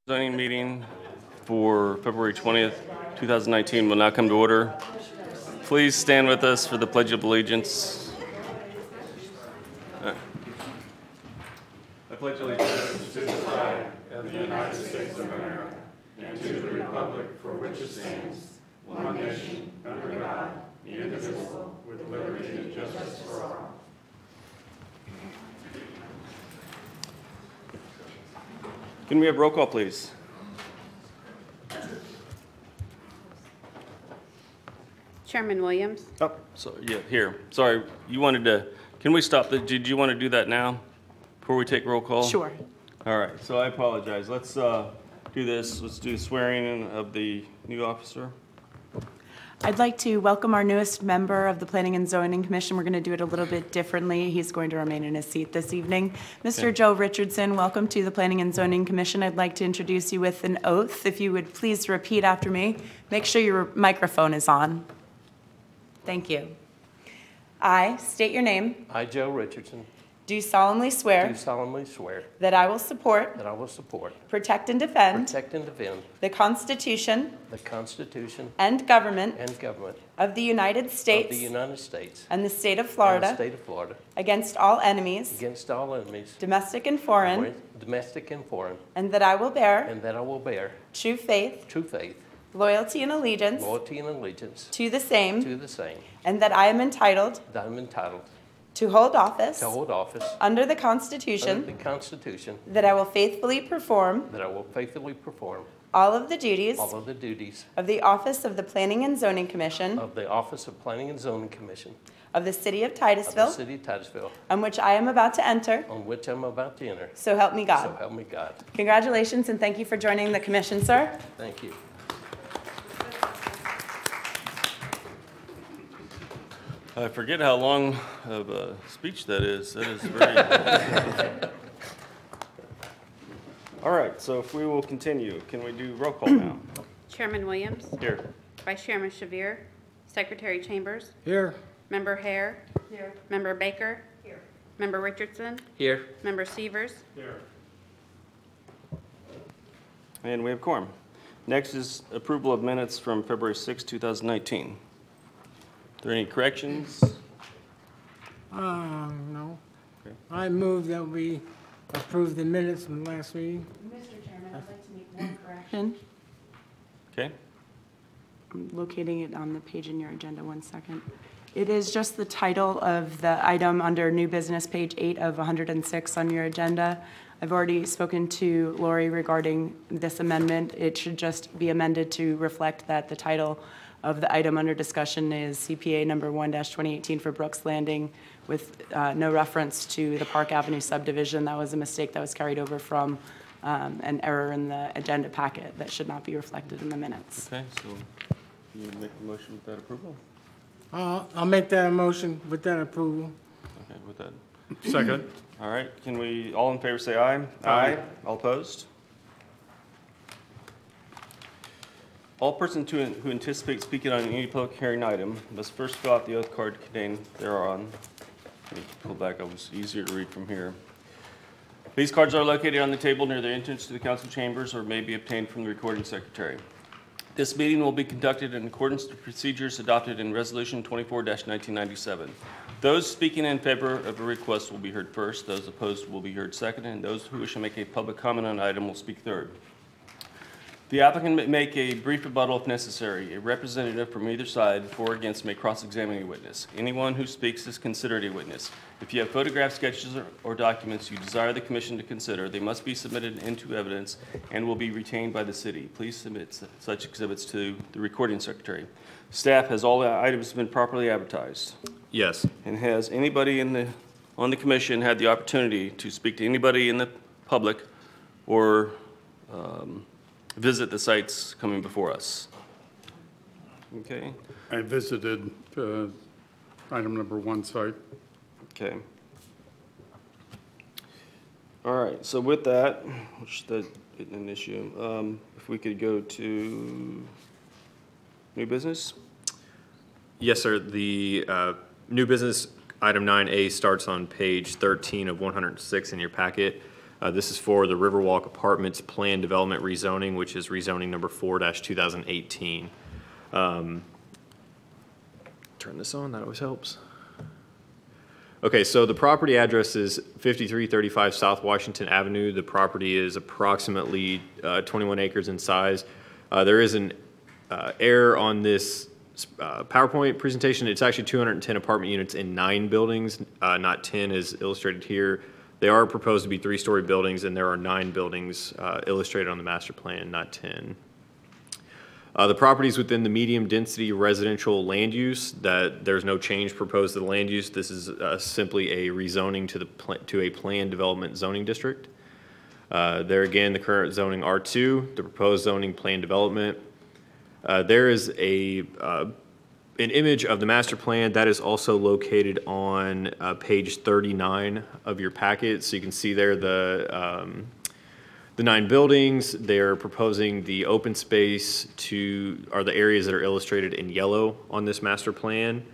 Zoning meeting for February 20th, 2019 will now come to order. Please stand with us for the Pledge of Allegiance. I pledge allegiance to the flag of the United States of America and to the republic for which it stands, one nation, under God, indivisible, with liberty and justice for all. Can we have roll call, please? Chairman Williams. Oh, so yeah, here. Sorry, you wanted to. Can we stop? Did you want to do that now, before we take roll call? Sure. All right. So I apologize. Let's do this. Let's do swearing in of the new officer. I'd like to welcome our newest member of the Planning and Zoning Commission. We're going to do it a little bit differently. He's going to remain in his seat this evening. Mr. Okay. Joe Richardson, welcome to the Planning and Zoning Commission. I'd like to introduce you with an oath. If you would please repeat after me. Make sure your microphone is on. Thank you. I state your name. I, Joe Richardson, Do solemnly do swear solemnly swear that I will support, that I will support, protect, and defend protect, and defend the Constitution the Constitution and government and government of the United of States the United States and the state of and the Florida state of Florida against all enemies, against all enemies, domestic and foreign, domestic and foreign, and that I will bear and that I will bear true faith, true faith, loyalty, and allegiance loyalty, and allegiance to the same, to the same, and that I am entitled that I am entitled to hold office to hold office under the under Constitution, the Constitution, that I will faithfully perform that I will faithfully perform all of the duties all of the duties of the office of the Planning and Zoning Commission of the Office of Planning and Zoning Commission of the City of of the Titusville, City of Titusville, on which I am about to enter. on which I'm about to enter. So help me So God. help me God. Congratulations and thank you for joining the commission, sir. Thank you. I forget how long of a speech that is. That is very. All right. So if we will continue, can we do roll call now? Chairman Williams. Here. Vice Chairman Shavir. Secretary Chambers. Here. Member Hare. Here. Member Baker. Here. Member Richardson. Here. Member Severs. And we have quorum. Next is approval of minutes from February 6, 2019. Are there any corrections? No. Okay. I move that we approve the minutes from last meeting. Mr. Chairman, I'd like to make one correction. Okay. I'm locating it on the page in your agenda, 1 second. It is just the title of the item under new business, page 8 of 106 on your agenda. I've already spoken to Lori regarding this amendment. It should just be amended to reflect that the title of the item under discussion is CPA number 1-2018 for Brooks Landing with no reference to the Park Avenue subdivision. That was a mistake that was carried over from an error in the agenda packet that should not be reflected in the minutes. Okay. So you make the motion with that approval? I'll make that a motion with that approval. Okay. With that. Second. All right. Can we all in favor say aye? Aye. All opposed? All persons who anticipate speaking on any public hearing item must first fill out the oath card contained thereon. Let me pull back, it was easier to read from here. These cards are located on the table near the entrance to the council chambers or may be obtained from the recording secretary. This meeting will be conducted in accordance with procedures adopted in Resolution 24-1997. Those speaking in favor of a request will be heard first, those opposed will be heard second, and those who wish to make a public comment on an item will speak third. The applicant may make a brief rebuttal if necessary. A representative from either side, for or against, may cross-examine a witness. Anyone who speaks is considered a witness. If you have photographs, sketches, or documents you desire the commission to consider, they must be submitted into evidence and will be retained by the city. Please submit such exhibits to the recording secretary. Staff, has all the items been properly advertised? Yes. And has anybody on the commission had the opportunity to speak to anybody in the public or visit the sites coming before us? Okay. I visited item number 1 site. Okay. All right. So with that, which that isn't an issue, if we could go to new business. Yes, sir. The new business item 9A starts on page 13 of 106 in your packet. This is for the Riverwalk Apartments Plan Development Rezoning, which is rezoning number 4-2018. Turn this on, that always helps. Okay, so the property address is 5335 South Washington Avenue. The property is approximately 21 acres in size. There is an error on this PowerPoint presentation. It's actually 210 apartment units in 9 buildings, not 10 as illustrated here. They are proposed to be 3-story buildings, and there are 9 buildings illustrated on the master plan, not 10. The property is within the medium-density residential land use. That there's no change proposed to the land use. This is simply a rezoning to a planned development zoning district. There again, the current zoning R2, the proposed zoning plan development. There is an image of the master plan that is also located on page 39 of your packet. So you can see there the 9 buildings. They're proposing the open space are the areas that are illustrated in yellow on this master plan.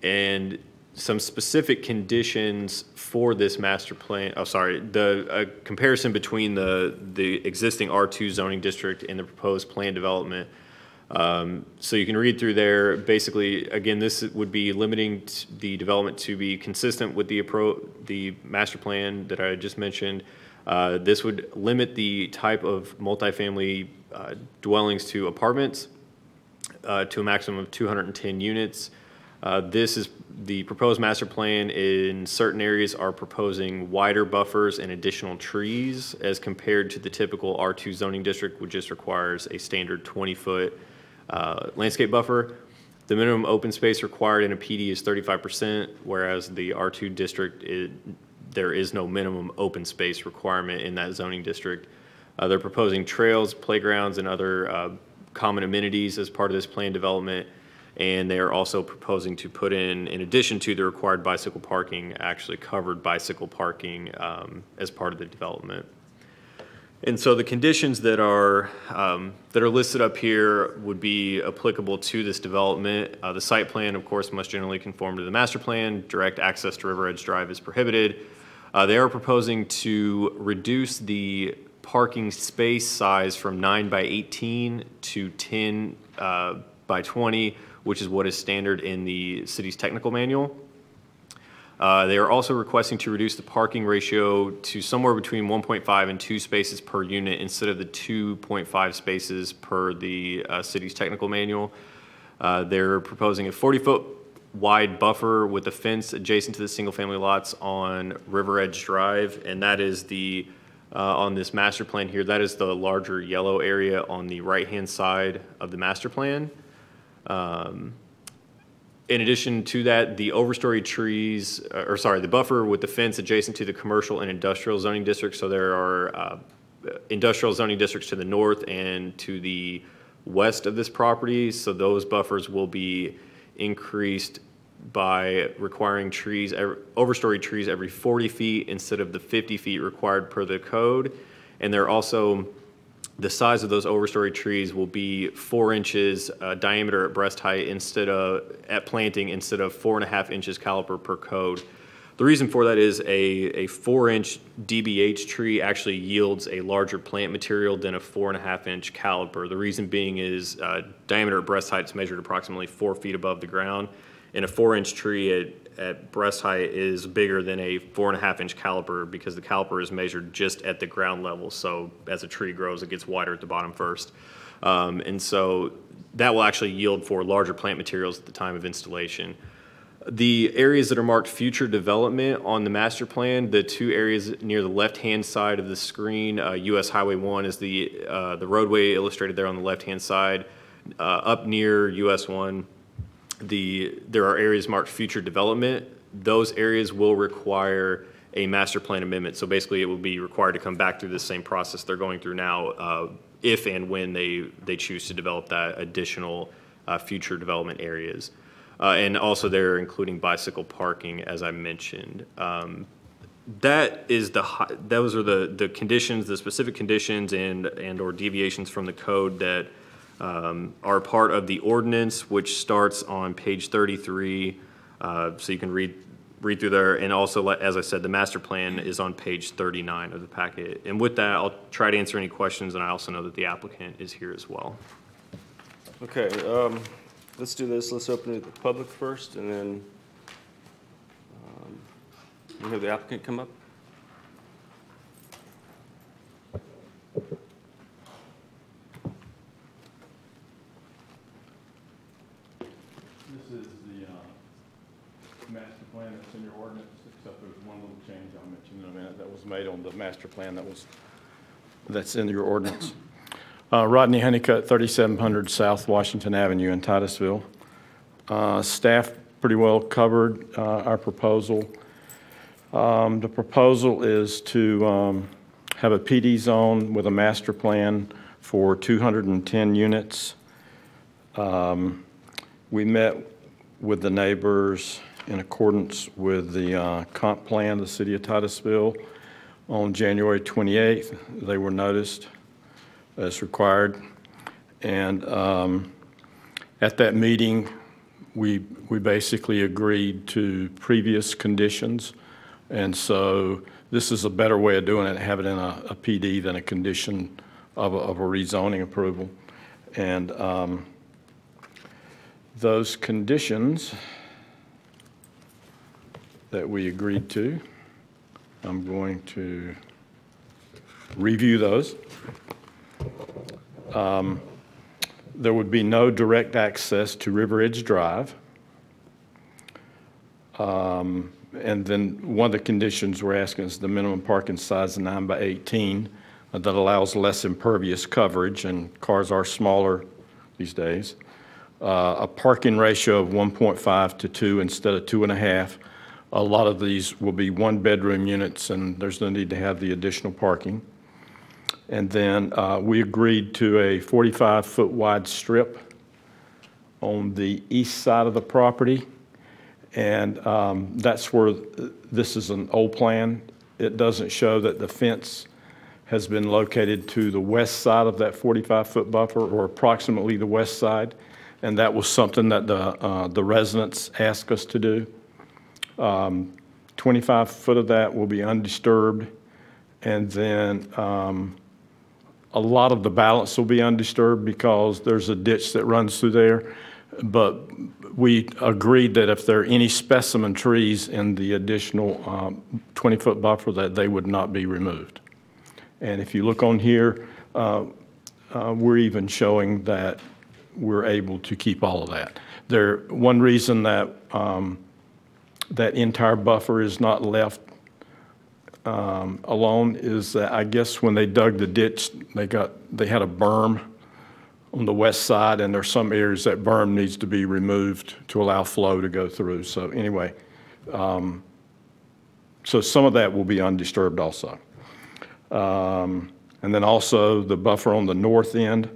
And some specific conditions for this master plan, the comparison between the existing R2 zoning district and the proposed plan development. So you can read through there. Basically, again, this would be limiting the development to be consistent with the master plan that I just mentioned. This would limit the type of multifamily dwellings to apartments to a maximum of 210 units. This is the proposed master plan. In certain areas are proposing wider buffers and additional trees as compared to the typical R2 zoning district, which just requires a standard 20-foot landscape buffer. The minimum open space required in a PD is 35%, whereas the R2 district there is no minimum open space requirement in that zoning district. They're proposing trails, playgrounds, and other common amenities as part of this plan development. And they are also proposing to put in addition to the required bicycle parking, actually covered bicycle parking as part of the development. And so the conditions that are listed up here would be applicable to this development. The site plan, of course, must generally conform to the master plan. Direct access to River Edge Drive is prohibited. They are proposing to reduce the parking space size from 9 by 18 to 10 by 20, which is what is standard in the city's technical manual. They are also requesting to reduce the parking ratio to somewhere between 1.5 and 2 spaces per unit instead of the 2.5 spaces per the city's technical manual. They're proposing a 40-foot wide buffer with a fence adjacent to the single-family lots on River Edge Drive, and that is on this master plan here, that is the larger yellow area on the right-hand side of the master plan. In addition to that, the overstory trees, the buffer with the fence adjacent to the commercial and industrial zoning districts. So there are industrial zoning districts to the north and to the west of this property. So those buffers will be increased by requiring overstory trees every 40 feet instead of the 50 feet required per the code. And they're also, the size of those overstory trees will be 4 inches diameter at breast height at planting instead of 4.5 inches caliper per code. The reason for that is a 4-inch DBH tree actually yields a larger plant material than a 4.5-inch caliper. The reason being is diameter at breast height is measured approximately 4 feet above the ground, and a 4-inch tree at breast height is bigger than a 4.5-inch caliper because the caliper is measured just at the ground level. So as a tree grows, it gets wider at the bottom first. And so that will actually yield for larger plant materials at the time of installation. The areas that are marked future development on the master plan, the 2 areas near the left-hand side of the screen, US Highway 1 is the roadway illustrated there on the left-hand side. Up near US 1, there are areas marked future development. Those areas will require a master plan amendment. So basically it will be required to come back through the same process they're going through now if and when they choose to develop that additional future development areas. And also they're including bicycle parking, as I mentioned. Those are the conditions, the specific conditions and or deviations from the code that are part of the ordinance, which starts on page 33. So you can read read through there. And also, as I said, the master plan is on page 39 of the packet. And with that, I'll try to answer any questions, and I also know that the applicant is here as well. Okay, let's do this. Let's open it to the public first, and then we have the applicant come up. This is the master plan that's in your ordinance, except there's one little change I'll mention in a minute that was made on the master plan that's in your ordinance. Rodney Honeycutt, 3700 South Washington Avenue in Titusville. Staff pretty well covered our proposal. The proposal is to have a PD zone with a master plan for 210 units. We met with the neighbors in accordance with the comp plan of the city of Titusville on January 28th. They were noticed as required. And at that meeting, we basically agreed to previous conditions. And so this is a better way of doing it, have it in a PD than a condition of a rezoning approval. And those conditions that we agreed to, I'm going to review those. There would be no direct access to River Edge Drive. And then one of the conditions we're asking is the minimum parking size of 9 by 18 that allows less impervious coverage, and cars are smaller these days. A parking ratio of 1.5 to 2 instead of 2.5. A lot of these will be one-bedroom units, and there's no need to have the additional parking. And then we agreed to a 45-foot wide strip on the east side of the property. And that's where, this is an old plan. It doesn't show that the fence has been located to the west side of that 45-foot buffer, or approximately the west side. And that was something that the residents asked us to do. 25 foot of that will be undisturbed. And then a lot of the balance will be undisturbed because there's a ditch that runs through there. But we agreed that if there are any specimen trees in the additional 20-foot buffer, that they would not be removed. And if you look on here, we're even showing that we're able to keep all of that. One reason that that entire buffer is not left alone is that I guess when they dug the ditch, they had a berm on the west side, and there's some areas that berm needs to be removed to allow flow to go through. So anyway, so some of that will be undisturbed also. And then also the buffer on the north end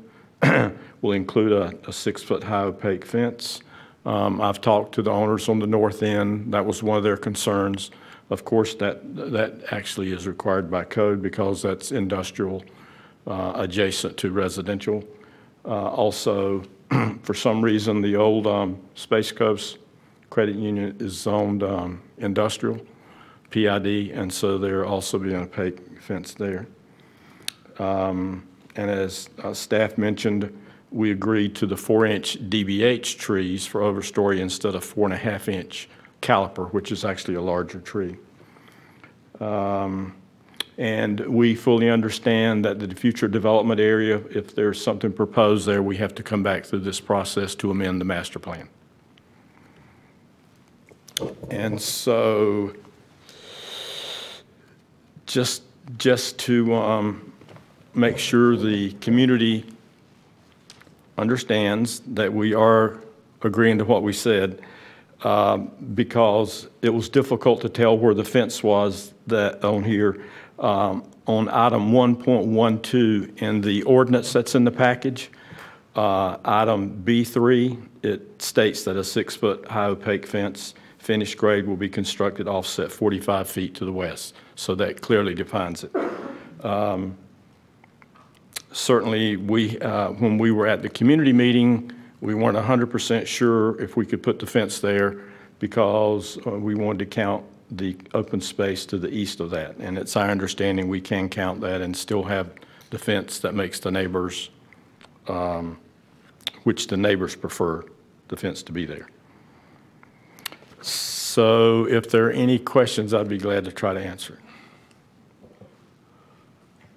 will include a 6-foot high opaque fence. I've talked to the owners on the north end. That was one of their concerns. Of course, that actually is required by code because that's industrial adjacent to residential. Also, for some reason, the old Space Coast Credit Union is zoned industrial, PID, and so there also be an opaque fence there. And as staff mentioned, we agreed to the 4-inch DBH trees for overstory instead of 4.5-inch caliper, which is actually a larger tree. And we fully understand that the future development area, if there's something proposed there, we have to come back through this process to amend the master plan. And so just to make sure the community understands that we are agreeing to what we said, because it was difficult to tell where the fence was that on here. On item 1.12 in the ordinance that's in the package, item B3, it states that a 6-foot high opaque fence, finished grade, will be constructed offset 45 feet to the west. So that clearly defines it. Certainly, when we were at the community meeting, we weren't 100% sure if we could put the fence there because we wanted to count the open space to the east of that. And it's our understanding we can count that and still have the fence that makes the neighbors, which the neighbors prefer the fence to be there. So if there are any questions, I'd be glad to try to answer it.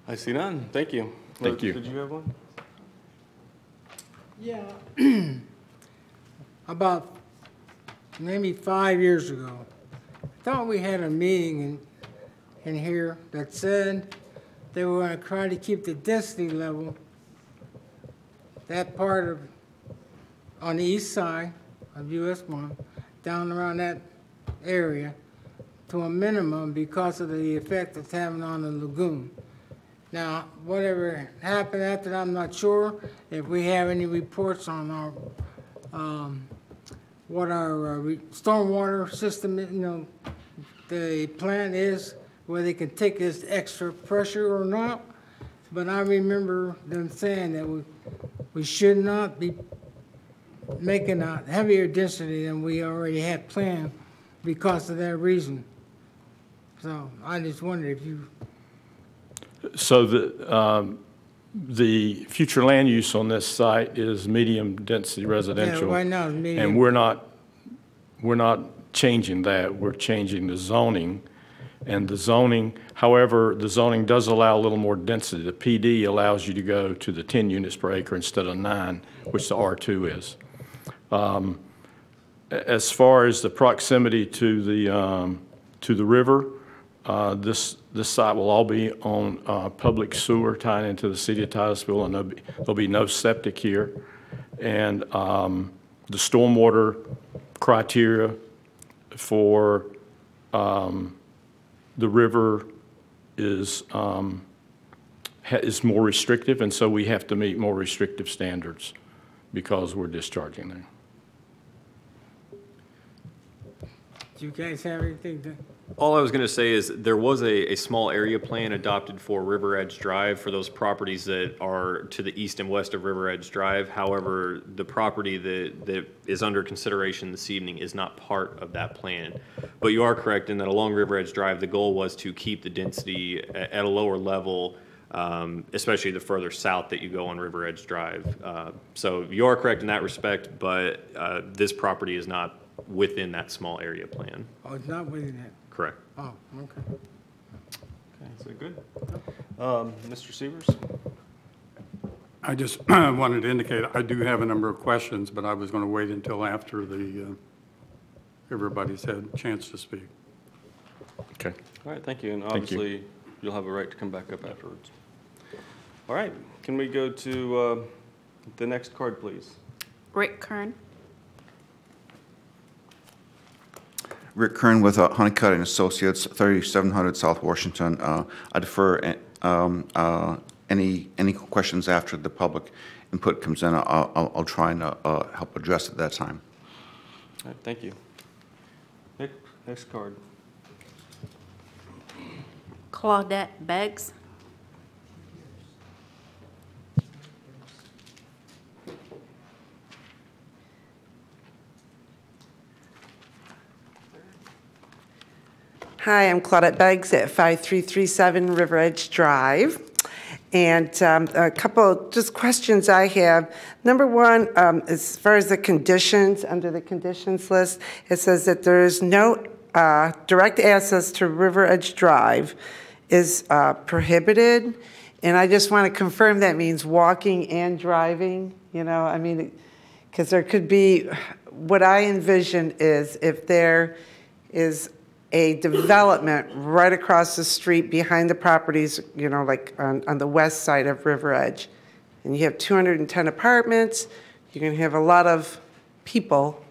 I see none. Thank you. Thank you. Did you have one? Yeah. About maybe 5 years ago, I thought we had a meeting in here that said they were going to try to keep the density level, that part of, on the east side of US 1, down around that area, to a minimum because of the effect it's having on the lagoon. Now, whatever happened after that, I'm not sure. If we have any reports on our, what our stormwater system, the plan is, where they can take this extra pressure or not. But I remember them saying that we should not be making a heavier density than we already had planned because of that reason. So I just wondered if you... So the future land use on this site is medium-density residential. Yeah, right now it's medium. And we're not changing that. We're changing the zoning. And the zoning, however, the zoning does allow a little more density. The PD allows you to go to the 10 units per acre instead of 9, which the R2 is. As far as the proximity to the river, this site will all be on public sewer tying into the city of Titusville, and there'll be no septic here. And the stormwater criteria for the river is more restrictive, and so we have to meet more restrictive standards because we're discharging there. Do you guys have anything to... All I was going to say is there was a small area plan adopted for River Edge Drive for those properties that are to the east and west of River Edge Drive. However, the property that is under consideration this evening is not part of that plan. But you are correct in that along River Edge Drive, the goal was to keep the density at a lower level, especially the further south that you go on River Edge Drive. So you are correct in that respect, but this property is not within that small area plan. Oh, it's not within that? Correct. Oh, okay. Okay, is that good? Mr. Severs? I just wanted to indicate, I do have a number of questions, but I was going to wait until after everybody's had a chance to speak. Okay. All right, thank you. And Thank you. obviously, you'll have a right to come back up afterwards. All right, can we go to the next card, please? Rick Kern. Rick Kern with Honeycutt and Associates, 3700 South Washington. I defer any questions after the public input comes in. I'll try and help address at that time. All right, thank you. Next card. Claudette Beggs. Hi, I'm Claudette Beggs at 5337 River Edge Drive. And a couple just questions I have. Number one, as far as the conditions, under the conditions list, it says that there is no direct access to River Edge Drive is prohibited. And I just want to confirm that means walking and driving, I mean, because there could be, what I envision is if there is a development right across the street behind the properties, like on the west side of River Edge. And you have 210 apartments, you're going to have a lot of people,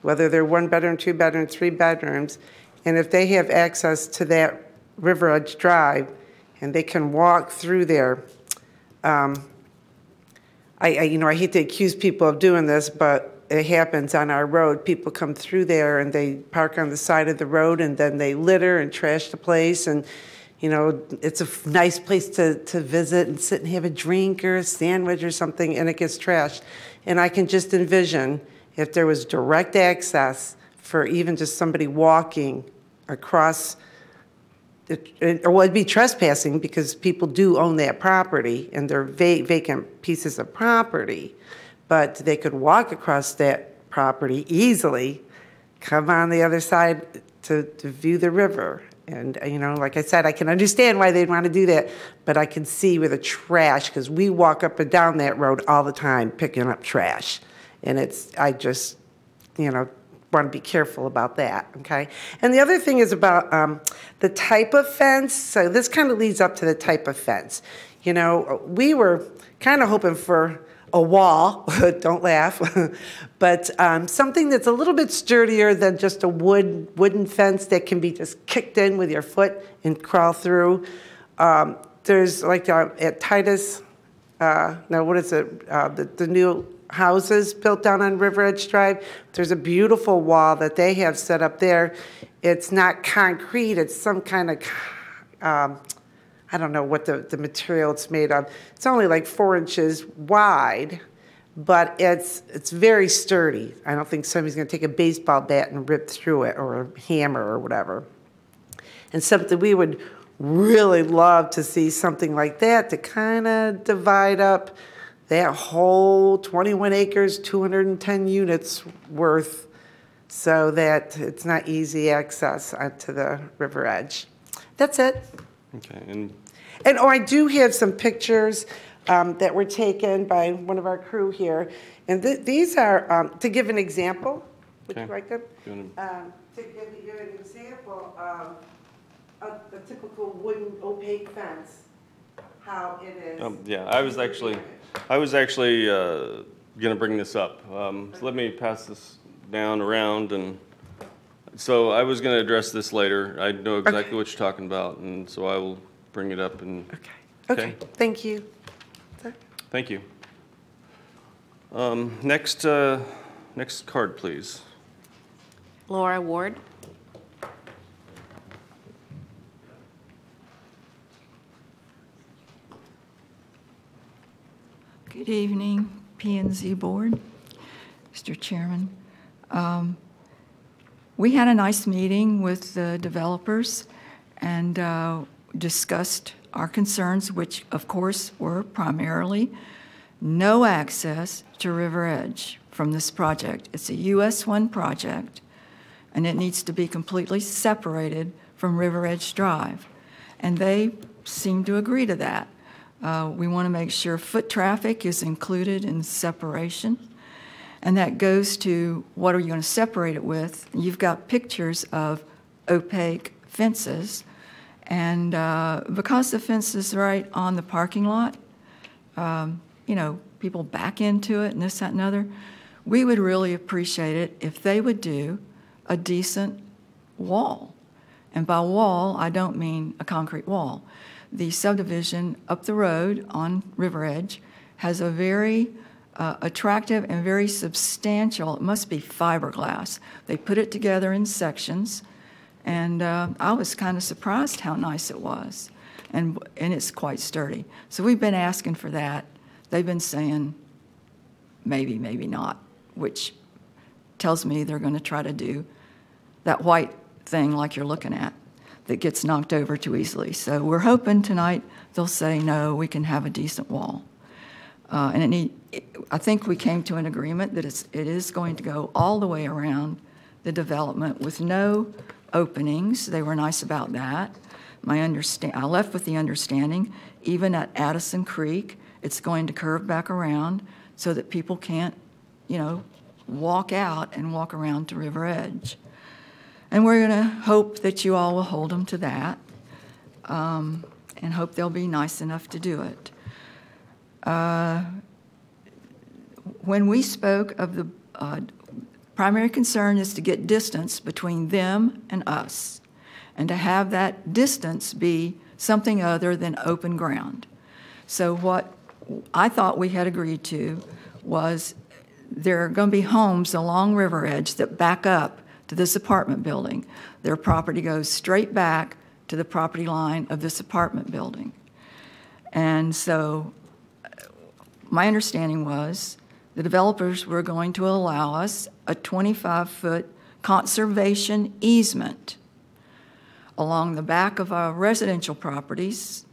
whether they're 1 bedroom, 2 bedroom, 3 bedrooms. And if they have access to that River Edge Drive and they can walk through there, I hate to accuse people of doing this, but it happens on our road. People come through there and they park on the side of the road and then they litter and trash the place. And, it's a nice place to visit and sit and have a drink or a sandwich or something, and it gets trashed. And I can just envision if there was direct access for even just somebody walking across, or well, it'd be trespassing because people do own that property and they're vacant pieces of property, but they could walk across that property easily, come on the other side to view the river. And, you know, like I said, I can understand why they'd want to do that, but I can see with the trash, because we walk up and down that road all the time picking up trash. And I just, you know, want to be careful about that, okay? And the other thing is about the type of fence. So this kind of leads up to the type of fence. You know, we were kind of hoping for a wall, don't laugh, but something that's a little bit sturdier than just a wooden fence that can be just kicked in with your foot and crawl through. There's like at Titus, no, what is it? The new houses built down on River Edge Drive. There's a beautiful wall that they have set up there. It's not concrete, it's some kind of, I don't know what the material it's made of. It's only like 4 inches wide, but it's very sturdy. I don't think somebody's going to take a baseball bat and rip through it, or a hammer or whatever. And something we would really love to see, something like that, to kind of divide up that whole 21 acres, 210 units worth, so that it's not easy access onto the river edge. That's it. Okay, and I do have some pictures that were taken by one of our crew here. And these are, to give an example, would you like them? To give you an example of a typical wooden opaque fence, how it is. yeah, I was actually going to bring this up. So let me pass this down around, and so I was going to address this later. I know exactly what you're talking about, and so I will bring it up. And Okay. Thank you. Thank you. Next card, please. Laura Ward. Good evening, P&Z Board, Mr. Chairman. We had a nice meeting with the developers and discussed our concerns, which of course were primarily no access to River Edge from this project. It's a US 1 project, and it needs to be completely separated from River Edge Drive. And they seem to agree to that. We want to make sure foot traffic is included in separation. And that goes to what are you going to separate it with? You've got pictures of opaque fences. And because the fence is right on the parking lot, you know, people back into it and this, that, and other. We would really appreciate it if they would do a decent wall. And by wall, I don't mean a concrete wall. The subdivision up the road on River Edge has a very attractive and very substantial, it must be fiberglass. They put it together in sections, and I was kind of surprised how nice it was. And it's quite sturdy. So we've been asking for that. They've been saying maybe, maybe not, which tells me they're going to try to do that white thing like you're looking at that gets knocked over too easily. So we're hoping tonight they'll say, no, we can have a decent wall. I think we came to an agreement that it is going to go all the way around the development with no openings. They were nice about that. I left with the understanding, even at Addison Creek, it's going to curve back around so that people can't, you know, walk out and walk around to River Edge. And we're going to hope that you all will hold them to that, and hope they'll be nice enough to do it. When we spoke of the primary concern is to get distance between them and us, and to have that distance be something other than open ground. So what I thought we had agreed to was there are going to be homes along River Edge that back up to this apartment building. Their property goes straight back to the property line of this apartment building. And so my understanding was the developers were going to allow us a 25-foot conservation easement along the back of our residential properties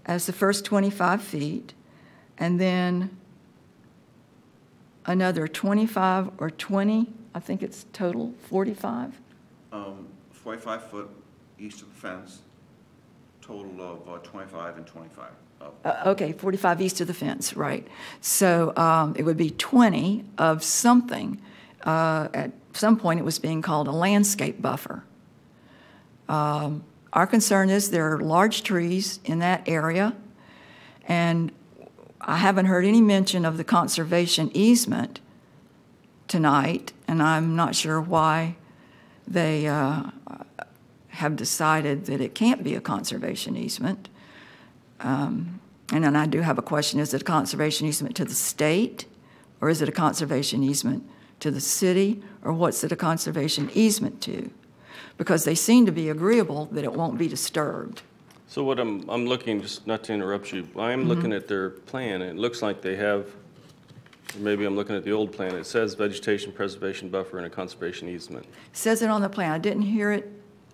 as the first 25 feet, and then another 25 or 20, I think it's total 45? 45 foot east of the fence, total of 25 and 25. Okay, 45 east of the fence, right. So it would be 20 of something. At some point, it was being called a landscape buffer. Our concern is there are large trees in that area, and I haven't heard any mention of the conservation easement tonight, and I'm not sure why they have decided that it can't be a conservation easement. And then I do have a question, is it a conservation easement to the state, or is it a conservation easement to the city, or what's it a conservation easement to? Because they seem to be agreeable that it won't be disturbed. So what I'm looking, just not to interrupt you, I am looking at their plan, and it looks like they have, or maybe I'm looking at the old plan, it says vegetation preservation buffer and a conservation easement. Says it on the plan. I didn't hear it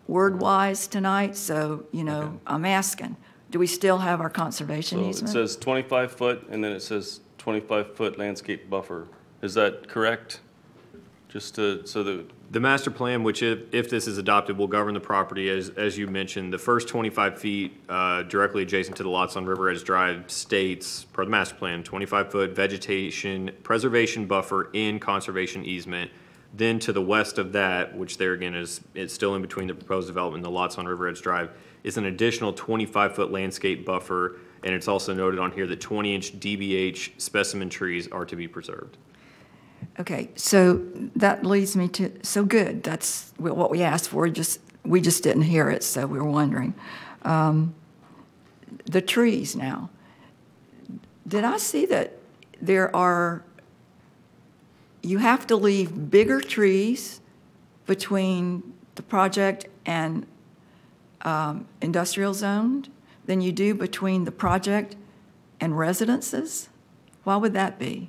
word-wise tonight, so, you know, Okay. I'm asking, do we still have our conservation So it easement? says 25 foot, and then it says 25-foot landscape buffer. Is that correct? Just to, so that, The master plan, which if this is adopted, will govern the property, as you mentioned. The first 25 feet directly adjacent to the lots on River Edge Drive states, per the master plan, 25-foot vegetation preservation buffer in conservation easement. Then to the west of that, which there again is, it's still in between the proposed development and the lots on River Edge Drive, is an additional 25-foot landscape buffer. And it's also noted on here that 20-inch DBH specimen trees are to be preserved. Okay, so that leads me to, so good, that's what we asked for, we just didn't hear it, so we were wondering. The trees now, did I see that there are, you have to leave bigger trees between the project and industrial zoned than you do between the project and residences? Why would that be?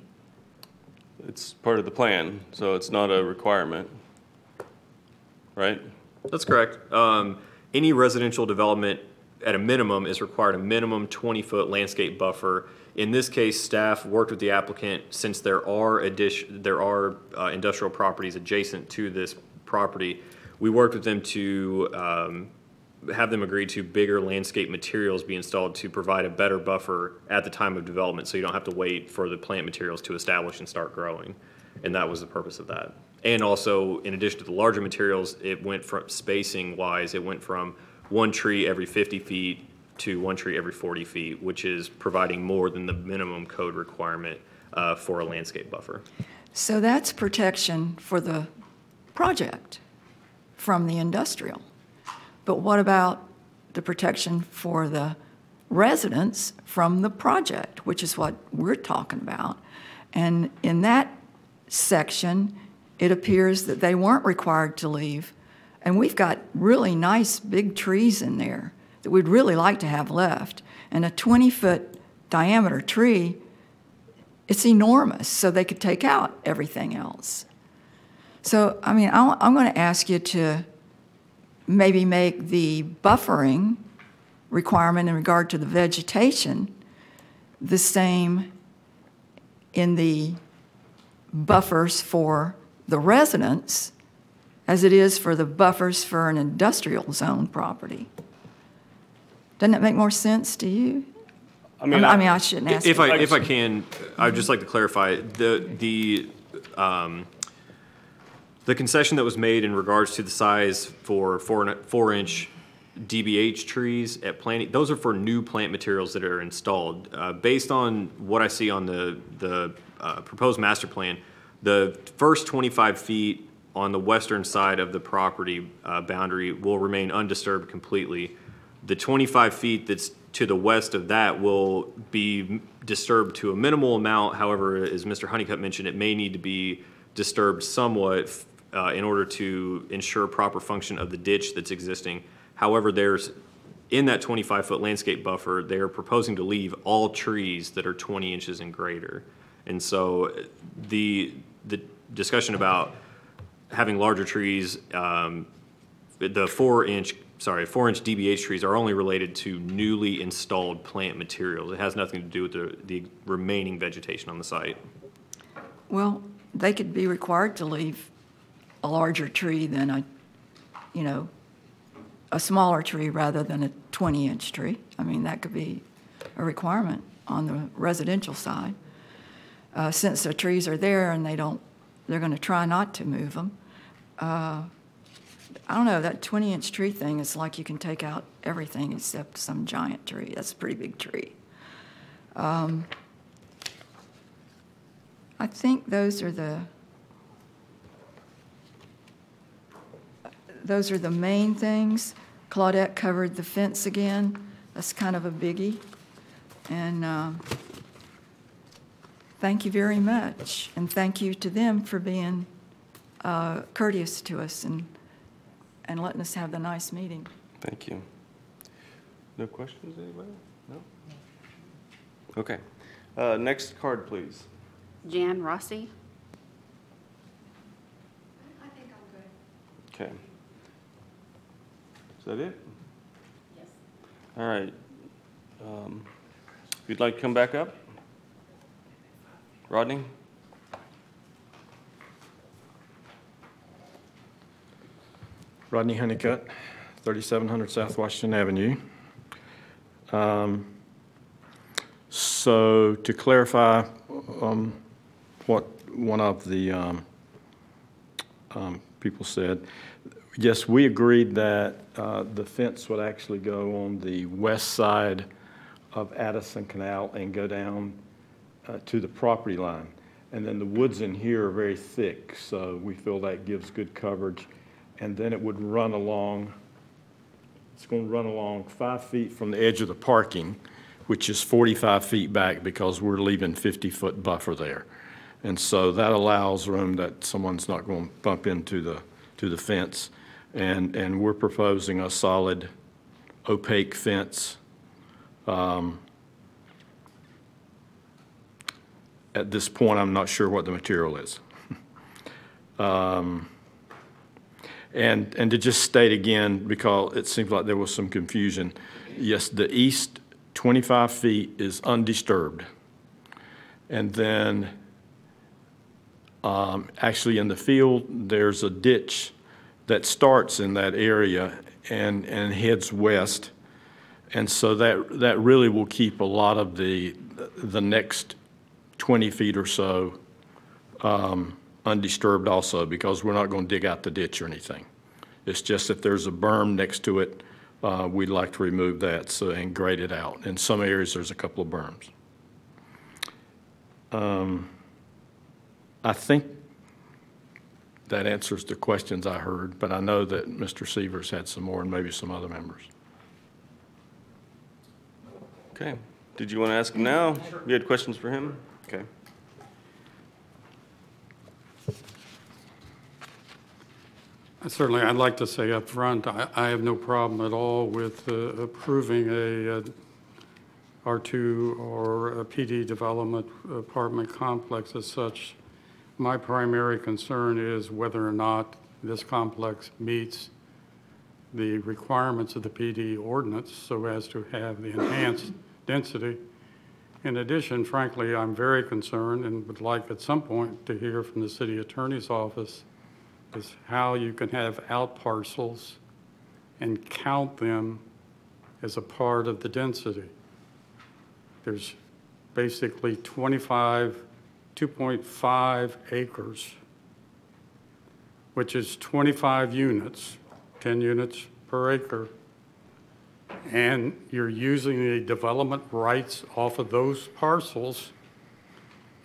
it's part of the plan, so it's not a requirement, right? That's correct. Any residential development at a minimum is required a minimum 20-foot landscape buffer. In this case, staff worked with the applicant since there are industrial properties adjacent to this property. We worked with them to have them agree to bigger landscape materials be installed to provide a better buffer at the time of development, so you don't have to wait for the plant materials to establish and start growing. And that was the purpose of that. And also, in addition to the larger materials, it went from, spacing-wise, it went from one tree every 50 feet to one tree every 40 feet, which is providing more than the minimum code requirement for a landscape buffer. So that's protection for the project from the industrial. But what about the protection for the residents from the project, which is what we're talking about? And in that section, it appears that they weren't required to leave. And we've got really nice big trees in there that we'd really like to have left. And a 20-foot diameter tree, it's enormous, so they could take out everything else. So, I mean, I'm going to ask you to maybe make the buffering requirement in regard to the vegetation the same in the buffers for the residents as it is for the buffers for an industrial zone property. Doesn't that make more sense to you? I mean, I shouldn't ask. If I can, I'd just like to clarify the concession that was made in regards to the size for 4-inch DBH trees at planting, those are for new plant materials that are installed. Based on what I see on the proposed master plan, the first 25 feet on the western side of the property boundary will remain undisturbed completely. The 25 feet that's to the west of that will be disturbed to a minimal amount. However, as Mr. Honeycutt mentioned, it may need to be disturbed somewhat in order to ensure proper function of the ditch that's existing. However, there's, in that 25-foot landscape buffer, they're proposing to leave all trees that are 20 inches and greater. And so the discussion about having larger trees, the 4-inch DBH trees are only related to newly installed plant materials. It has nothing to do with the remaining vegetation on the site. Well, they could be required to leave a larger tree than a smaller tree rather than a 20-inch tree. I mean, that could be a requirement on the residential side. Since the trees are there and they're going to try not to move them. I don't know, that 20-inch tree thing is like you can take out everything except some giant tree. That's a pretty big tree. I think those are the main things. Claudette covered the fence again. That's kind of a biggie. And thank you very much. And thank you to them for being courteous to us and letting us have the nice meeting. Thank you. No questions, anybody? No? Okay. Next card, please. Jan Rossi. Okay. Is that it? Yes. All right. If you'd like to come back up. Rodney? Rodney Honeycutt, 3700 South Washington Avenue. So to clarify what one of the people said, yes, we agreed that the fence would actually go on the west side of Addison Canal and go down to the property line. And then the woods in here are very thick, so we feel that gives good coverage. And then it would run along, it's going to run along 5 feet from the edge of the parking, which is 45 feet back because we're leaving 50-foot buffer there. And so that allows room that someone's not going to bump into the fence. And we're proposing a solid opaque fence. At this point, I'm not sure what the material is. And to just state again, because it seems like there was some confusion, yes, the east 25 feet is undisturbed. And then actually in the field, there's a ditch that starts in that area and heads west. And so that really will keep a lot of the next 20 feet or so undisturbed also, because we're not going to dig out the ditch or anything. It's just if there's a berm next to it, we'd like to remove that and grade it out. In some areas, there's a couple of berms. I think that answers the questions I heard, but I know that Mr. Severs had some more and maybe some other members. Okay. Did you want to ask him now? You had questions for him? Okay. Certainly, I'd like to say up front, I have no problem at all with approving a R2 or a PD development apartment complex as such. My primary concern is whether or not this complex meets the requirements of the PD ordinance so as to have the enhanced density. In addition, frankly, I'm very concerned and would like at some point to hear from the city attorney's office is how you can have out parcels and count them as a part of the density. There's basically 2.5 acres, which is 25 units, 10 units per acre. And you're using the development rights off of those parcels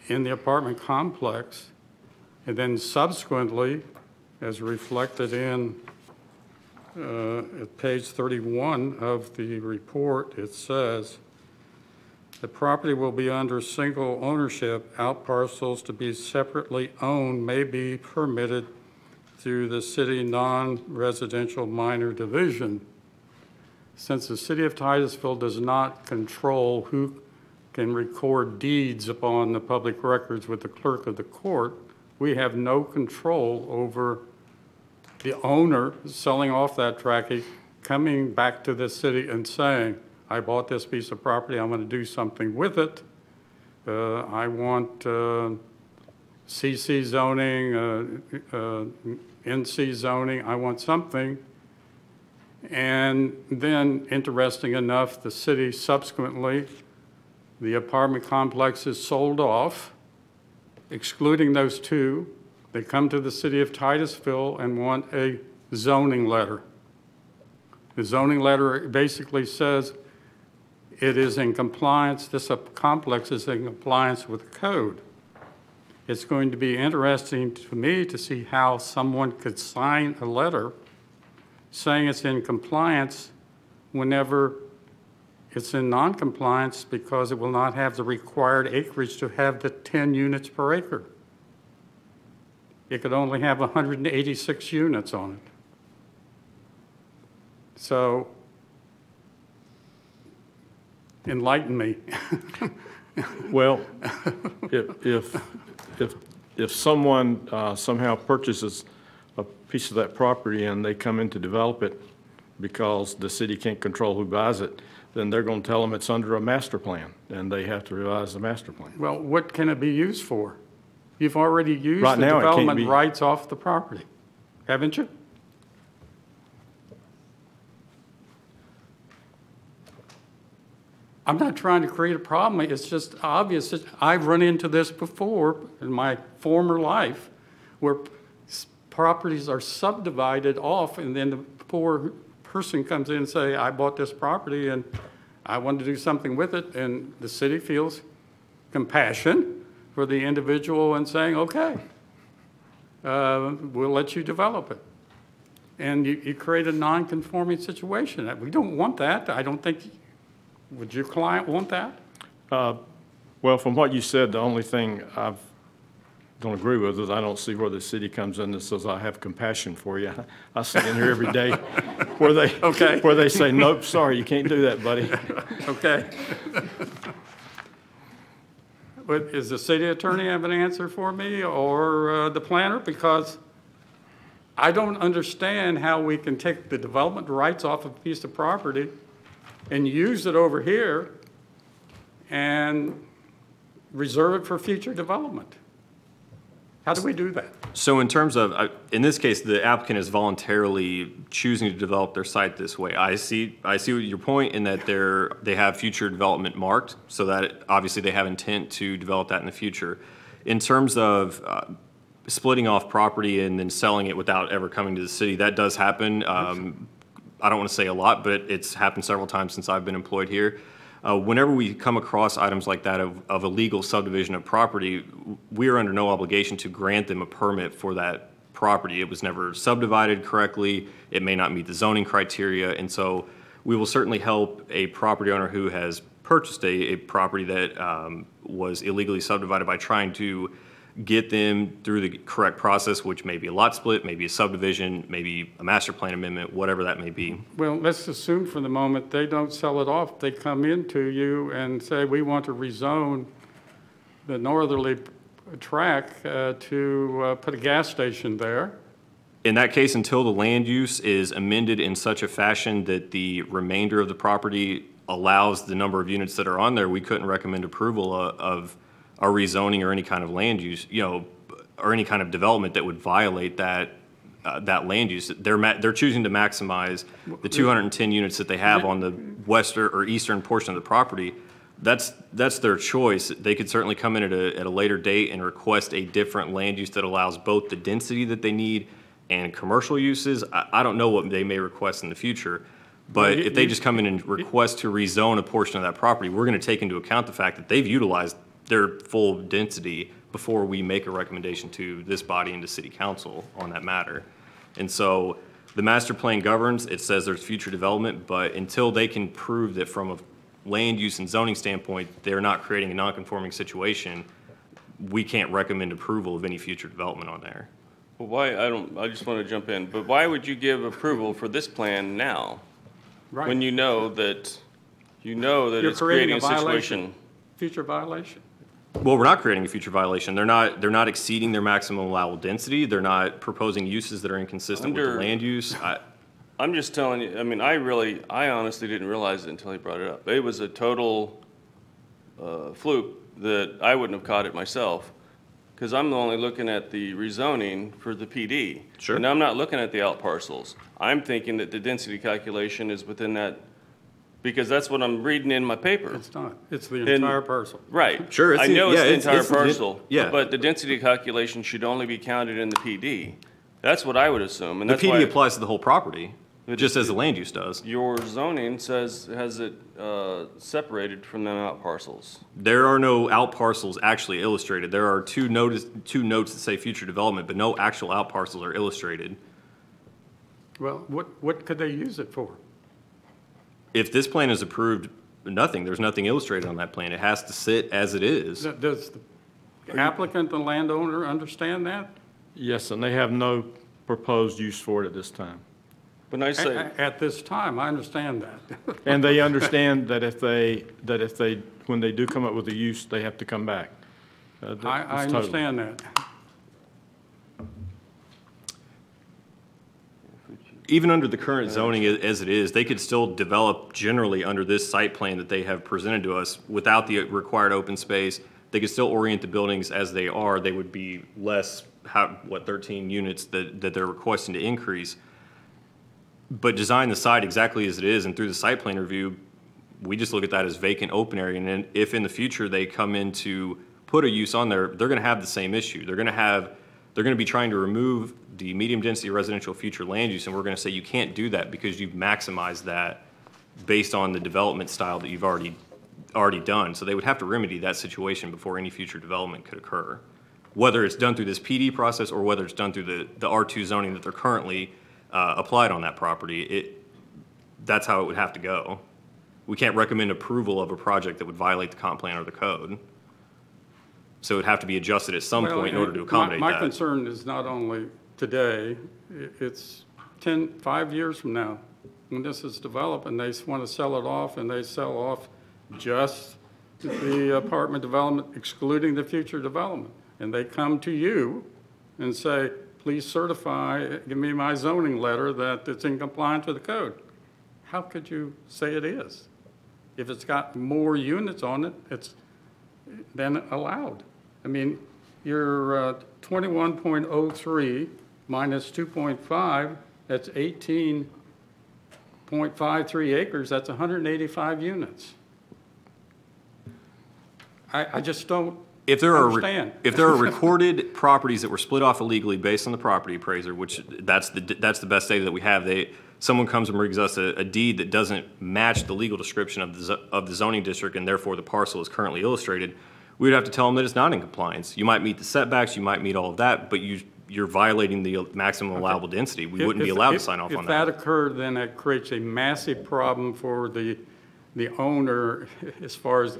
in the apartment complex. And then subsequently, as reflected in at page 31 of the report, it says, the property will be under single ownership. Out parcels to be separately owned may be permitted through the city non-residential minor division. Since the city of Titusville does not control who can record deeds upon the public records with the clerk of the court, we have no control over the owner selling off that tract, coming back to the city and saying, I bought this piece of property, I'm going to do something with it. I want CC zoning, NC zoning, I want something. And then, interesting enough, the city subsequently, the apartment complex is sold off, excluding those two. They come to the city of Titusville and want a zoning letter. The zoning letter basically says it is in compliance, this complex is in compliance with the code. It's going to be interesting to me to see how someone could sign a letter saying it's in compliance whenever it's in non-compliance because it will not have the required acreage to have the 10 units per acre. It could only have 186 units on it. So, enlighten me. Well, if someone somehow purchases a piece of that property and they come in to develop it because the city can't control who buys it, then they're going to tell them it's under a master plan, and they have to revise the master plan. Well, what can it be used for? You've already used Right the now, it can't development be- rights off the property, haven't you? I'm not trying to create a problem. It's just obvious that I've run into this before in my former life where properties are subdivided off and then the poor person comes in and say, I bought this property and I want to do something with it, and the city feels compassion for the individual and saying, okay, we'll let you develop it. And you create a non-conforming situation. We don't want that. I don't think, would your client want that? Well, from what you said, the only thing I don't agree with is I don't see where the city comes in and says, I have compassion for you. I sit in here every day where they say, nope, sorry, you can't do that, buddy. Okay. But does the city attorney have an answer for me or the planner? Because I don't understand how we can take the development rights off of a piece of property and use it over here and reserve it for future development. How do we do that? So in terms of, in this case, the applicant is voluntarily choosing to develop their site this way. I see your point in that they have future development marked, so that obviously they have intent to develop that in the future. In terms of splitting off property and then selling it without ever coming to the city, that does happen. I don't want to say a lot, but it's happened several times since I've been employed here. Whenever we come across items like that of illegal subdivision of property, we are under no obligation to grant them a permit for that property. It was never subdivided correctly. It may not meet the zoning criteria. And so we will certainly help a property owner who has purchased a property that was illegally subdivided by trying to get them through the correct process, which may be a lot split, maybe a subdivision, maybe a master plan amendment, whatever that may be. Well, let's assume for the moment they don't sell it off. They come into you and say, we want to rezone the northerly tract to put a gas station there. In that case, until the land use is amended in such a fashion that the remainder of the property allows the number of units that are on there, we couldn't recommend approval of a rezoning or any kind of land use, or any kind of development that would violate that land use. They're choosing to maximize the 210 units that they have on the western or eastern portion of the property. That's their choice. They could certainly come in at a later date and request a different land use that allows both the density that they need and commercial uses. I don't know what they may request in the future, but if they just come in and request to rezone a portion of that property, we're going to take into account the fact that they've utilized their full density before we make a recommendation to this body and to city council on that matter. And so the master plan governs, it says there's future development, but until they can prove that from a land use and zoning standpoint, they're not creating a non-conforming situation, we can't recommend approval of any future development on there. Well, I just want to jump in, but why would you give approval for this plan now? Right. When you know that You're it's creating a situation? Future violation. Well, we're not creating a future violation. They're not exceeding their maximum allowable density. They're not proposing uses that are inconsistent with the land use. I'm just telling you, I mean, I honestly didn't realize it until he brought it up. It was a total fluke that I wouldn't have caught it myself, because I'm only looking at the rezoning for the PD. Sure. And I'm not looking at the out parcels. I'm thinking that the density calculation is within that, because that's what I'm reading in my paper. It's not. It's the entire parcel. Right. Sure, I it's the- know it's yeah, the it's- entire it's the- parcel. yeah. But the density calculation should only be counted in the PD. That's what I would assume, and The that's why PD applies to the whole property, just as the land use does. your zoning has it separated from the out parcels. There are no out parcels actually illustrated. There are two notes that say future development, but no actual out parcels are illustrated. Well, what could they use it for? If this plan is approved, nothing, there's nothing illustrated on that plan. It has to sit as it is. Does the applicant, the landowner, understand that? Yes, and they have no proposed use for it at this time. When I say, At this time, I understand that. And they understand that when they do come up with a use, they have to come back. I It's totally- understand that. Even under the current zoning as it is, they could still develop generally under this site plan that they have presented to us without the required open space. They could still orient the buildings as they are. They would be less, 13 units that they're requesting to increase. But design the site exactly as it is, and through the site plan review, we just look at that as vacant open area. And then if in the future they come in to put a use on there, they're gonna have the same issue. They're gonna be trying to remove the medium density residential future land use, and we're gonna say you can't do that because you've maximized that based on the development style that you've already done. So they would have to remedy that situation before any future development could occur. Whether it's done through this PD process or whether it's done through the R2 zoning that they're currently applied on that property, that's how it would have to go. We can't recommend approval of a project that would violate the comp plan or the code. So it would have to be adjusted at some point in order to accommodate My that. concern is not only today, it's 5 years from now, when this is developed and they want to sell it off, and they sell off just the apartment development, excluding the future development. And they come to you and say, please certify, give me my zoning letter that it's in compliance with the code. How could you say it is? If it's got more units on it, it's then allowed. I mean, your 21.03 minus 2.5, that's 18.53 acres, that's 185 units. I just don't If there are understand. if there are recorded properties that were split off illegally based on the property appraiser, which that's the best data that we have, someone comes and brings us a deed that doesn't match the legal description of the zoning district, and therefore the parcel is currently illustrated, we would have to tell them that it's not in compliance. You might meet the setbacks, you might meet all of that, but you're violating the maximum allowable density. We wouldn't be allowed to sign off on that. If that occurred, then it creates a massive problem for the owner as far as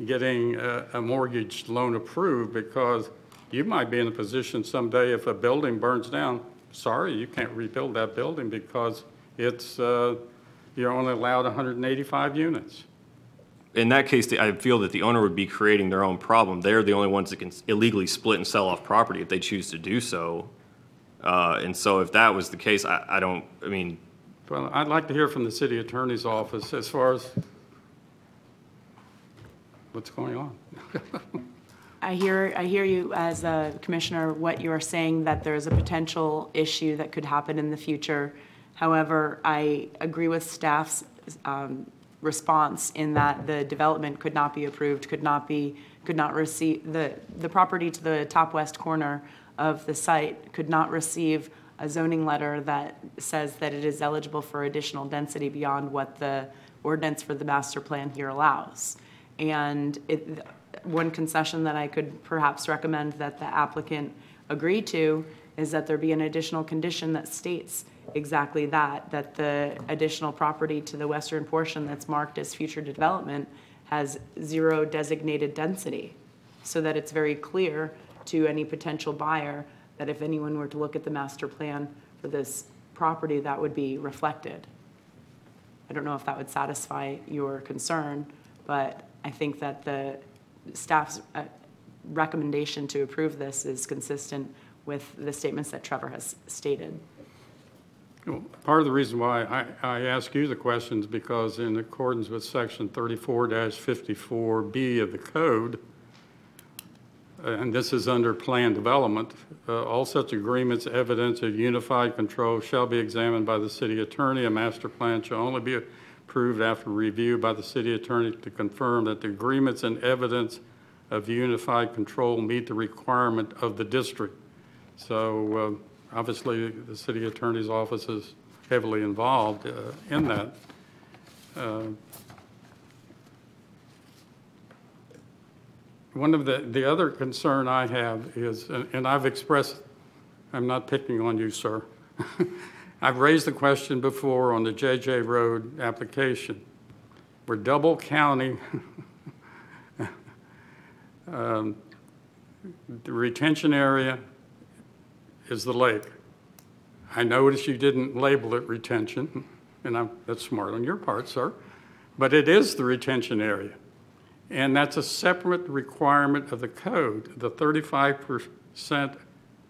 getting a mortgage loan approved, because you might be in a position someday, if a building burns down, sorry, you can't rebuild that building because it's, you're only allowed 185 units. In that case, I feel that the owner would be creating their own problem. They're the only ones that can illegally split and sell off property if they choose to do so. And so if that was the case, I mean. Well, I'd like to hear from the city attorney's office as far as what's going on. I hear you as a commissioner, what you are saying, that there's a potential issue that could happen in the future. However, I agree with staff's response in that the development could not be approved, could not receive, the property to the top west corner of the site could not receive a zoning letter that says that it is eligible for additional density beyond what the ordinance for the master plan here allows. And one concession that I could perhaps recommend that the applicant agree to is that there be an additional condition that states exactly that the additional property to the western portion that's marked as future development has 0 designated density, so that it's very clear to any potential buyer that if anyone were to look at the master plan for this property, that would be reflected. I don't know if that would satisfy your concern, but I think that the staff's recommendation to approve this is consistent with the statements that Trevor has stated. Well, part of the reason why I ask you the questions because in accordance with section 34-54B of the code, and this is under plan development, all such agreements, evidence of unified control shall be examined by the city attorney. A master plan shall only be approved after review by the city attorney to confirm that the agreements and evidence of unified control meet the requirement of the district. So obviously the city attorney's office is heavily involved in that. One of the other concern I have is, and I've expressed, I'm not picking on you, sir. I've raised the question before on the JJ Road application. We're double counting the retention area is the lake. I noticed you didn't label it retention, and that's smart on your part, sir, but it is the retention area. And that's a separate requirement of the code. The 35%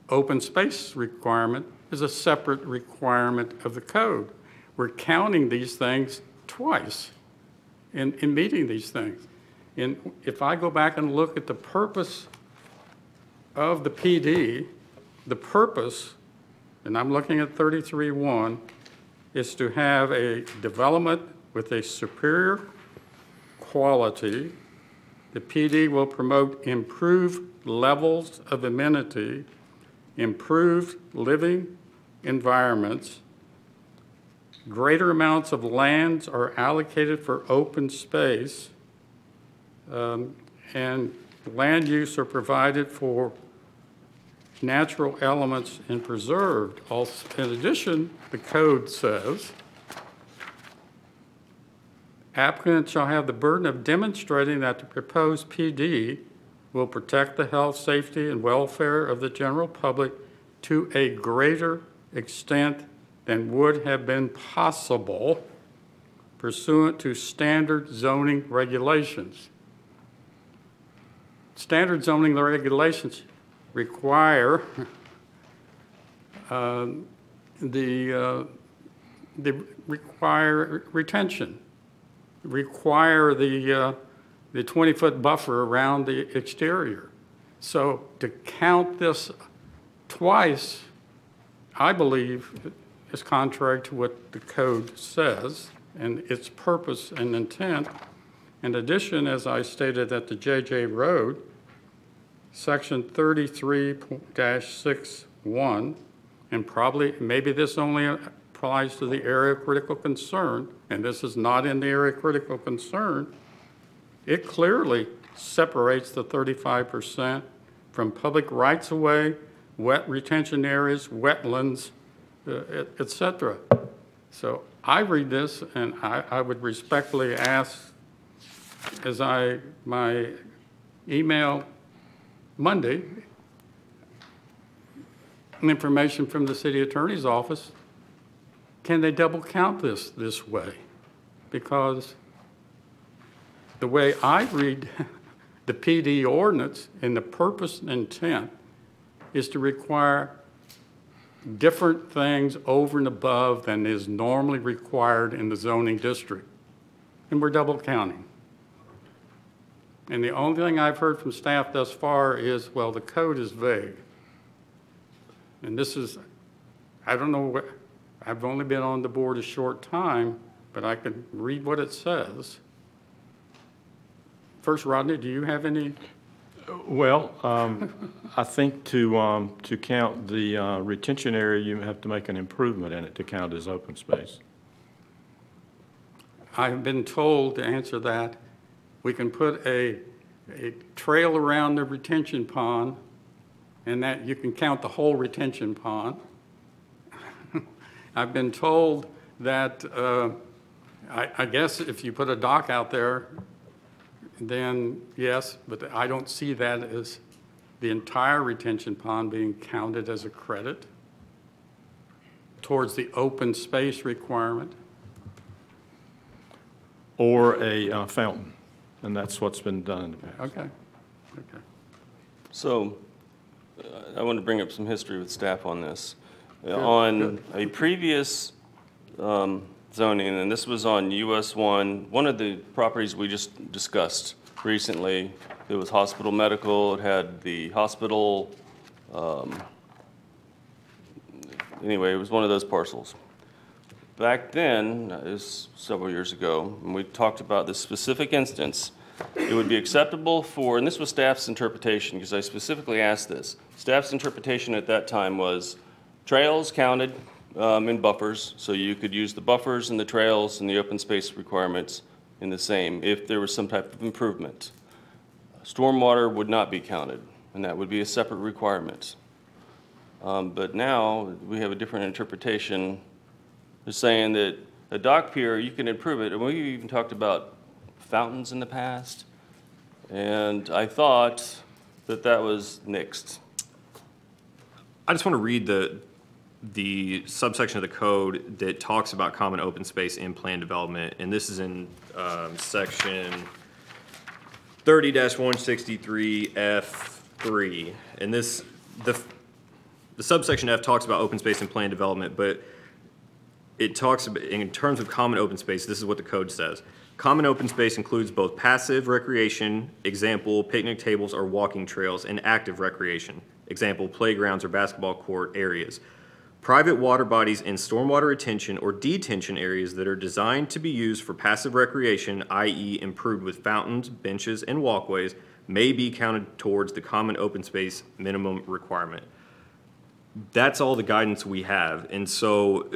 open space requirement is a separate requirement of the code. We're counting these things twice in meeting these things. And if I go back and look at the purpose of the PD, the purpose, and I'm looking at 33.1, is to have a development with a superior quality. The PD will promote improved levels of amenity, improved living environments. Greater amounts of lands are allocated for open space, and land use are provided for natural elements and preserved. Also, in addition, the code says, applicant shall have the burden of demonstrating that the proposed PD will protect the health, safety, and welfare of the general public to a greater extent than would have been possible pursuant to standard zoning regulations. Standard zoning regulations require require retention, require the 20-foot buffer around the exterior. So to count this twice, I believe, is contrary to what the code says and its purpose and intent. In addition, as I stated at the JJ Road, section 33-6.1, and probably, maybe this only applies to the area of critical concern, and this is not in the area of critical concern, it clearly separates the 35% from public rights-of-way, wet retention areas, wetlands, et cetera. So I read this, and I would respectfully ask, as my email Monday, information from the city attorney's office, can they double count this way? Because the way I read the PD ordinance and the purpose and intent is to require different things over and above than is normally required in the zoning district. And we're double counting. And the only thing I've heard from staff thus far is, well, the code is vague. And this is, I don't know what, I've only been on the board a short time, but I can read what it says. First, Rodney, do you have any? Well, I think to count the retention area, you have to make an improvement in it to count as open space. I've been told, to answer that, we can put a trail around the retention pond, and that you can count the whole retention pond. I've been told that, I guess if you put a dock out there, then yes, but I don't see that as the entire retention pond being counted as a credit towards the open space requirement. Or a fountain, and that's what's been done in the past. Okay. Okay. So, I want to bring up some history with staff on this. On a previous zoning, and this was on US 1, one of the properties we just discussed recently, it was hospital medical, it had the hospital, anyway, it was one of those parcels. Back then, it was several years ago, when we talked about this specific instance, it would be acceptable for, and this was staff's interpretation, because I specifically asked this. Staff's interpretation at that time was trails counted in buffers, so you could use the buffers and the trails and the open space requirements in the same if there was some type of improvement. Stormwater would not be counted, and that would be a separate requirement. But now, we have a different interpretation. They're saying that a dock pier, you can improve it, and we even talked about fountains in the past, and I thought that that was nixed. I just want to read the subsection of the code that talks about common open space in plan development, and this is in section 30-163F3. And this, the subsection F talks about open space in plan development, but it talks about, in terms of common open space, this is what the code says. Common open space includes both passive recreation, example, picnic tables or walking trails, and active recreation, example, playgrounds or basketball court areas. Private water bodies and stormwater retention or detention areas that are designed to be used for passive recreation, i.e. improved with fountains, benches, and walkways, may be counted towards the common open space minimum requirement. That's all the guidance we have. And so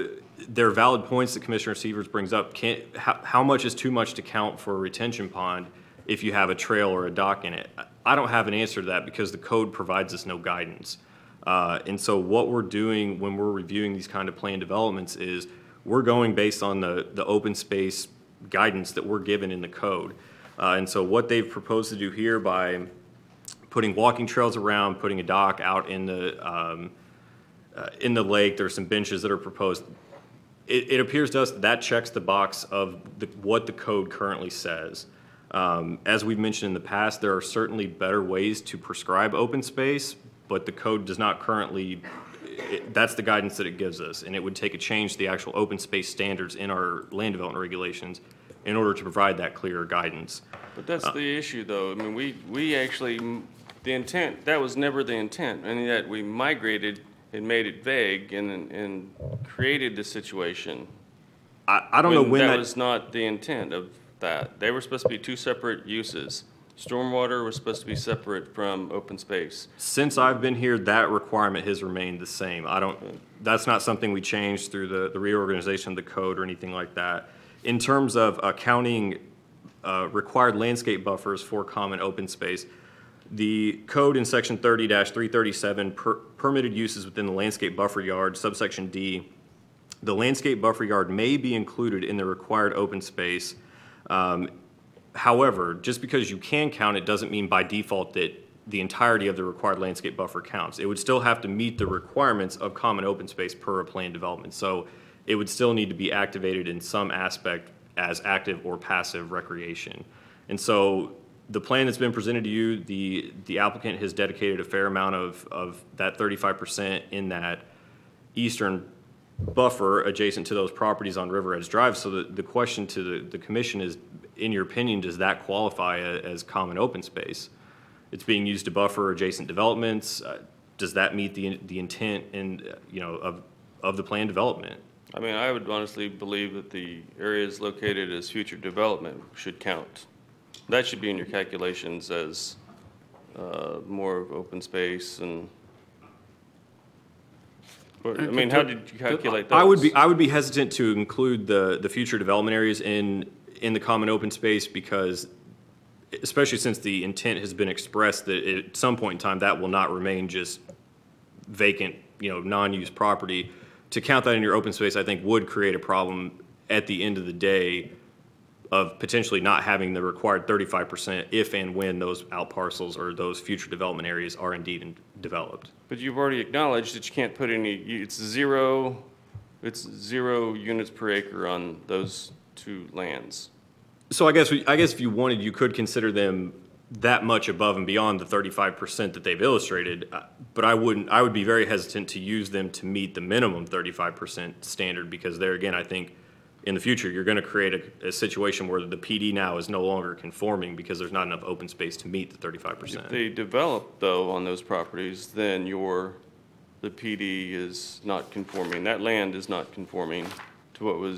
there are valid points that Commissioner Sievers brings up. How much is too much to count for a retention pond if you have a trail or a dock in it? I don't have an answer to that because the code provides us no guidance. And so what we're doing when we're reviewing these kind of plan developments is we're going based on the open space guidance that we're given in the code. And so what they've proposed to do here by putting walking trails around, putting a dock out in the lake, there's some benches that are proposed. It appears to us that checks the box of what the code currently says. As we've mentioned in the past, there are certainly better ways to prescribe open space, but the code does not currently, that's the guidance that it gives us. And it would take a change to the actual open space standards in our land development regulations in order to provide that clearer guidance. But that's the issue, though. I mean, we actually, the intent, that was never the intent. And yet we migrated and made it vague and created the situation. I don't know when that was not the intent of that. They were supposed to be two separate uses. Stormwater was supposed to be separate from open space. Since I've been here, that requirement has remained the same. That's not something we changed through the reorganization of the code or anything like that. In terms of counting required landscape buffers for common open space, the code in section 30-337 permitted uses within the landscape buffer yard, subsection D. The landscape buffer yard may be included in the required open space. However, just because you can count it doesn't mean by default that the entirety of the required landscape buffer counts. It would still have to meet the requirements of common open space per a plan development. So it would still need to be activated in some aspect as active or passive recreation. And so the plan that's been presented to you, the applicant has dedicated a fair amount of that 35% in that eastern buffer adjacent to those properties on River Edge Drive. So the question to the commission is, in your opinion, does that qualify as common open space? It's being used to buffer adjacent developments. Does that meet the intent of the plan development? I mean, I would honestly believe that the areas located as future development should count. That should be in your calculations as more of open space and. I mean, how did you calculate those? I would be hesitant to include the future development areas in the common open space because, especially since the intent has been expressed that at some point in time that will not remain just vacant, non-use property. To count that in your open space, I think would create a problem at the end of the day of potentially not having the required 35% if and when those out parcels or those future development areas are indeed developed. But you've already acknowledged that you can't put any, it's zero units per acre on those two lands. So I guess if you wanted, you could consider them that much above and beyond the 35% that they've illustrated, but I would be very hesitant to use them to meet the minimum 35% standard, because there again, I think in the future, you're gonna create a situation where the PD now is no longer conforming because there's not enough open space to meet the 35%. If they develop, though, on those properties, then the PD is not conforming. That land is not conforming to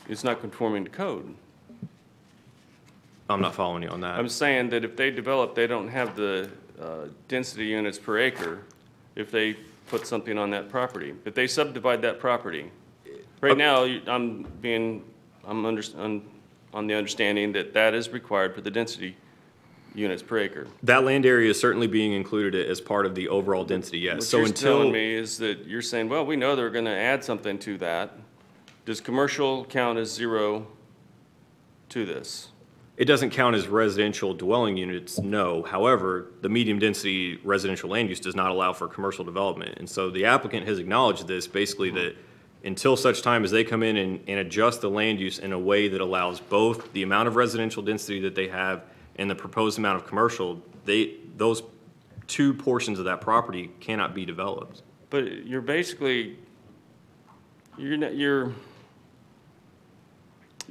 it's not conforming to code. I'm not following you on that. I'm saying that if they develop, they don't have the density units per acre if they put something on that property. If they subdivide that property. Right now, I'm on the understanding that that is required for the density units per acre. That land area is certainly being included as part of the overall density, yes. What So you're until telling me is that you're saying, well, we know they're gonna add something to that. Does commercial count as 0 to this? it doesn't count as residential dwelling units, no. However, the medium-density residential land use does not allow for commercial development. And so the applicant has acknowledged this, basically that until such time as they come in and adjust the land use in a way that allows both the amount of residential density that they have and the proposed amount of commercial, those two portions of that property cannot be developed. But you're basically, you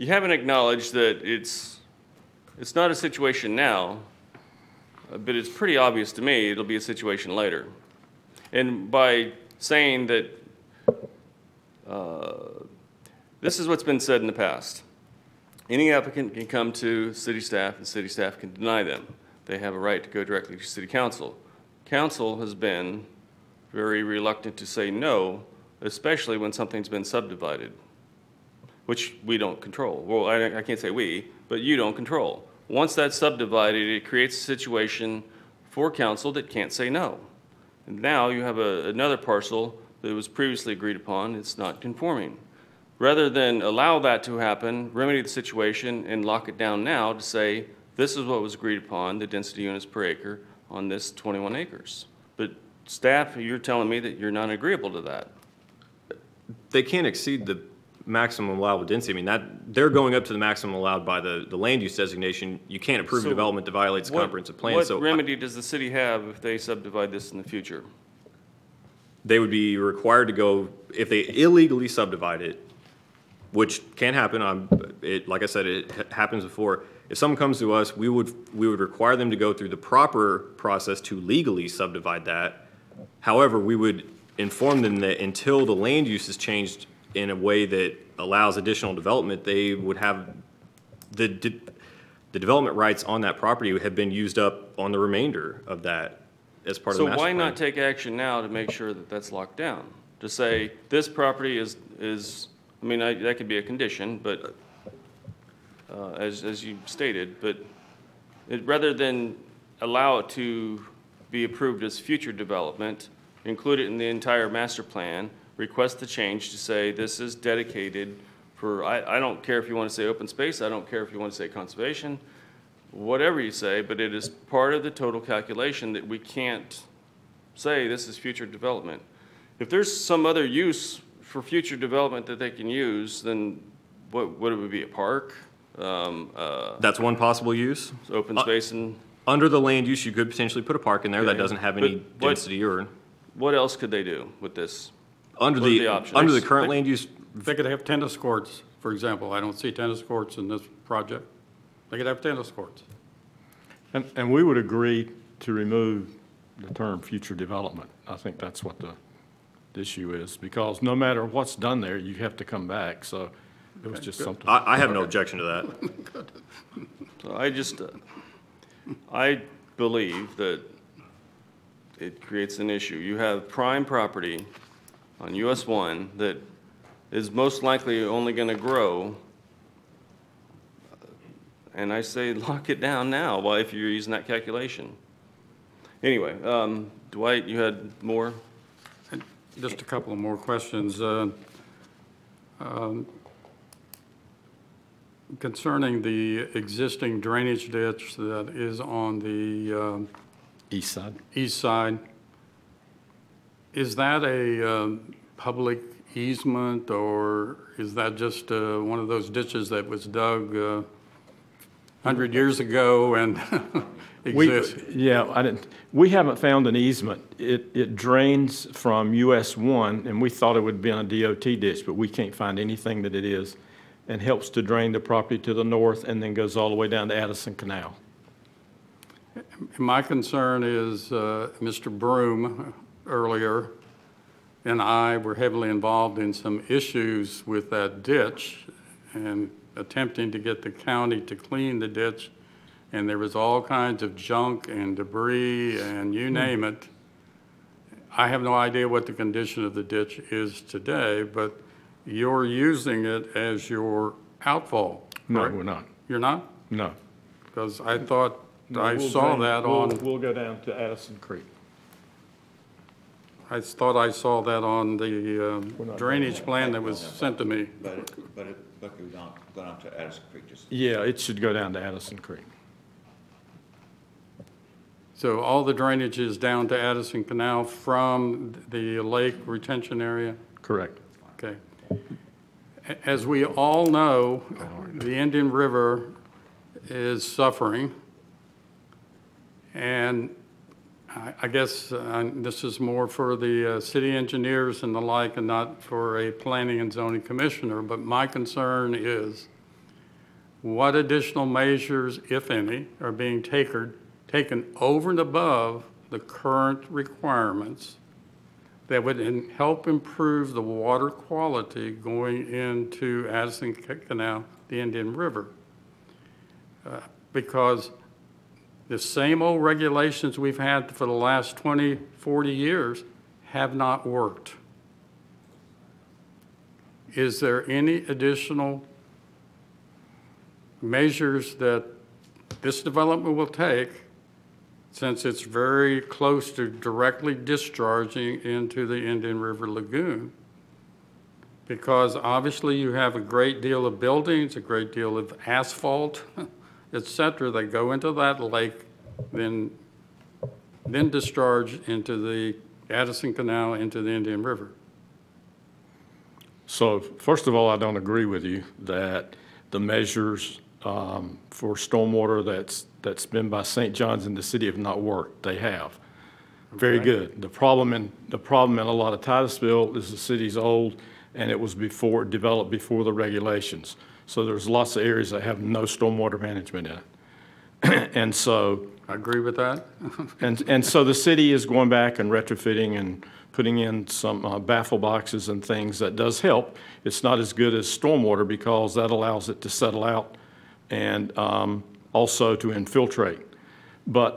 haven't acknowledged that it's not a situation now, but it's pretty obvious to me it'll be a situation later. And by saying that this is what's been said in the past. Any applicant can come to city staff and city staff can deny them. They have a right to go directly to city council. Council has been very reluctant to say no, especially when something's been subdivided, which we don't control. Well, I can't say we, but you don't control. Once that's subdivided, it creates a situation for council that can't say no. And now you have another parcel that was previously agreed upon, it's not conforming. Rather than allow that to happen, remedy the situation and lock it down now to say, this is what was agreed upon, the density units per acre on this 21 acres. But staff, you're telling me that you're not agreeable to that. They can't exceed the maximum allowable density. I mean, they're going up to the maximum allowed by the land use designation. You can't approve a development that violates the comprehensive plan. What remedy does the city have if they subdivide this in the future? They would be required to go, if they illegally subdivide it, which can happen, like I said, it happens before. If someone comes to us, we would require them to go through the proper process to legally subdivide that. However, we would inform them that until the land use is changed in a way that allows additional development, they would have the development rights on that property have been used up on the remainder of that as part of the master plan. So why not take action now to make sure that that's locked down? To say, this property is I mean, that could be a condition, but as you stated, but rather than allow it to be approved as future development, include it in the entire master plan, request the change to say this is dedicated for, I don't care if you want to say open space, I don't care if you want to say conservation, whatever you say, but it is part of the total calculation that we can't say this is future development. If there's some other use for future development that they can use, then what would it be, a park? That's one possible use. Open space and... Under the land use, you could potentially put a park in there that doesn't have any density or... What else could they do with this? Under the current land use... They could have tennis courts, for example. I don't see tennis courts in this project. They could have tennis courts. And we would agree to remove the term future development. I think that's what the issue is, because no matter what's done there, you have to come back, so it was just something. I have no objection to that. So I believe that it creates an issue. You have prime property on US 1 that is most likely only going to grow, and I say lock it down now, well, if you're using that calculation. Anyway, Dwight, you had more? Just a couple of more questions. Concerning the existing drainage ditch that is on the East side. east side, is that a public easement, or is that just one of those ditches that was dug 100 years ago and exists. We haven't found an easement. It drains from US 1, and we thought it would be on a DOT ditch, but we can't find anything that it is, and helps to drain the property to the north and then goes all the way down to Addison Canal. My concern is Mr. Broom earlier and I were heavily involved in some issues with that ditch and attempting to get the county to clean the ditch. And there was all kinds of junk and debris and you name it. I have no idea what the condition of the ditch is today, but you're using it as your outfall. No, correct? we're not. You're not? No. Because I thought I We'll saw drain- that we'll- on, We'll go down to Addison Creek. I thought I saw that on the drainage plan that was sent to me. But it would go down to Addison Creek, just. Yeah, it should go down to Addison Creek. So all the drainage is down to Addison Canal from the lake retention area? Correct. Okay. As we all know, the Indian River is suffering. And I guess this is more for the city engineers and the like and not for a planning and zoning commissioner, but my concern is what additional measures, if any, are being taken over and above the current requirements that would help improve the water quality going into Addison Canal, the Indian River. Because the same old regulations we've had for the last 20, 40 years have not worked. Is there any additional measures that this development will take, since it's very close to directly discharging into the Indian River Lagoon? Because obviously you have a great deal of buildings, a great deal of asphalt, et cetera, that go into that lake, then discharge into the Addison Canal, into the Indian River. So first of all, I don't agree with you that the measures for stormwater that's been by St. John's in the city have not worked. They have. Very good. The problem in a lot of Titusville is the city's old, and it was developed before the regulations. So there's lots of areas that have no stormwater management in it. And so. I agree with that. and so the city is going back and retrofitting and putting in some baffle boxes and things that does help. It's not as good as stormwater because that allows it to settle out and also to infiltrate. But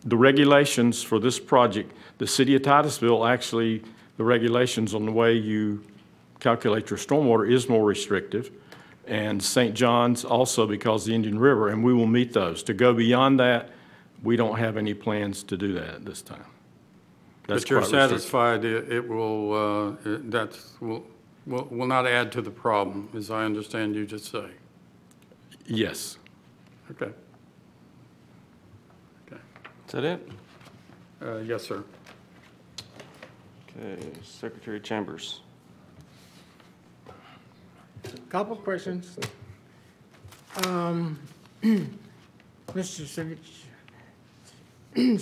the regulations for this project, the city of Titusville, actually, the regulations on the way you calculate your stormwater is more restrictive. And St. John's also because the Indian River, and we will meet those. To go beyond that, we don't have any plans to do that at this time. But you're satisfied it will will not add to the problem, as I understand you just say? Yes. Okay. Okay. Is that it? Yes, sir. Okay, Secretary Chambers. Couple questions. Mr. Savich,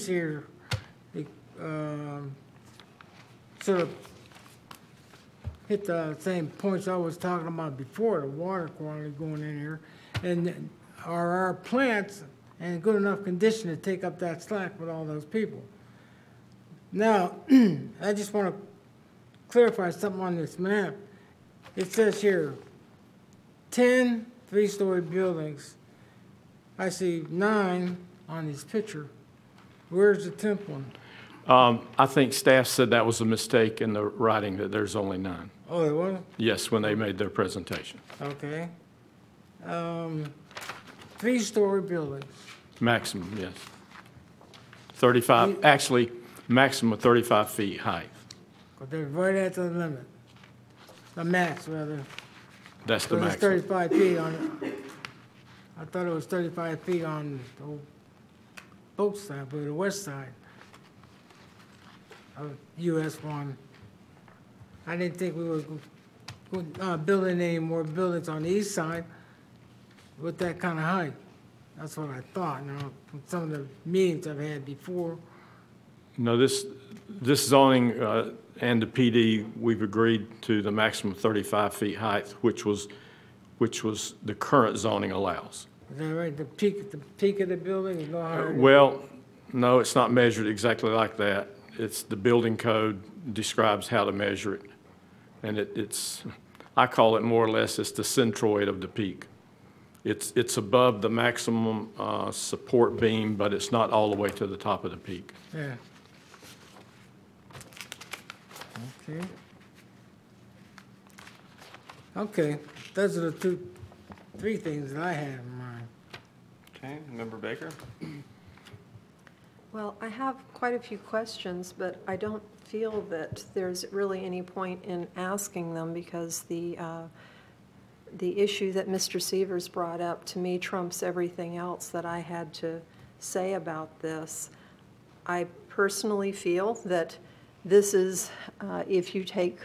here, sort of hit the same points I was talking about before, the water quality going in here. And are our plants in good enough condition to take up that slack with all those people? Now, I just want to clarify something on this map. It says here, 10 three-story buildings. I see 9 on this picture. Where's the 10th one? I think staff said that was a mistake in the writing, that there's only 9. Oh, it wasn't? Yes, when they made their presentation. Okay. 3-story buildings. Maximum, yes. 35, actually, maximum of 35 feet height. But they're right at the limit. The max, rather. That's the So it's maximum. 35 feet on, I thought it was 35 feet on the both side, but the west side of US 1. I didn't think we were building any more buildings on the east side with that kind of height. That's what I thought, from some of the meetings I've had before. No, this zoning and the PD, we've agreed to the maximum 35 feet height, which was the current zoning allows. Is that right? The peak of the building is no higher than? Well, no, it's not measured exactly like that. It's the building code describes how to measure it. And I call it more or less, it's the centroid of the peak. It's above the maximum support beam, but it's not all the way to the top of the peak. Yeah. Okay. Okay, those are the three things that I had in mind. Okay, Member Baker? Well, I have quite a few questions, but I don't feel that there's really any point in asking them because the issue that Mr. Severs brought up to me trumps everything else that I had to say about this. I personally feel that this is, if you take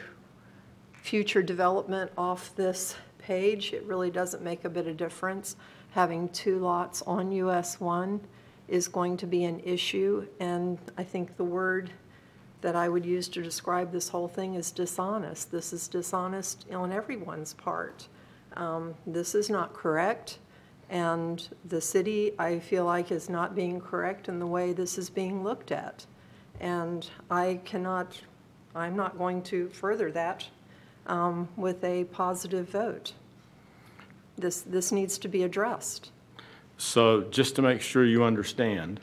future development off this page, it really doesn't make a bit of difference. Having 2 lots on US 1 is going to be an issue, and I think the word that I would use to describe this whole thing is dishonest. This is dishonest on everyone's part. This is not correct, and the city, I feel like, is not being correct in the way this is being looked at. And I'm not going to further that with a positive vote. This needs to be addressed. So just to make sure you understand,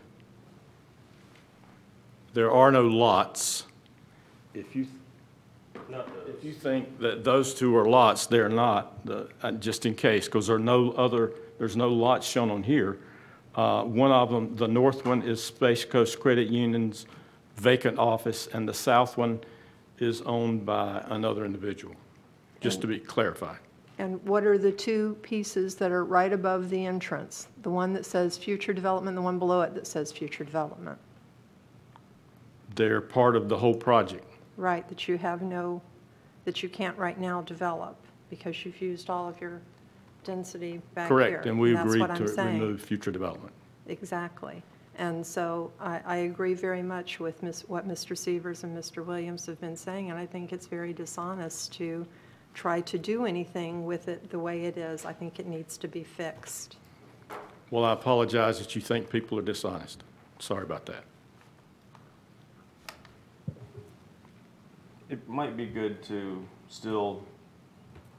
there are no lots. If you think that those 2 are lots, they're not, just in case, because there's no lots shown on here. One of them, the north one, is Space Coast Credit Union's vacant office, and the south one is owned by another individual, just to be clarified. And what are the 2 pieces that are right above the entrance? The one that says future development, the one below it that says future development. They're part of the whole project. Right, that you can't right now develop because you've used all of your density back here. Correct, and we That's agreed what I'm to saying. remove future development. Exactly. And so I agree very much with what Mr. Severs and Mr. Williams have been saying, and I think it's very dishonest to try to do anything with it the way it is. I think it needs to be fixed. Well, I apologize that you think people are dishonest. Sorry about that. It might be good to still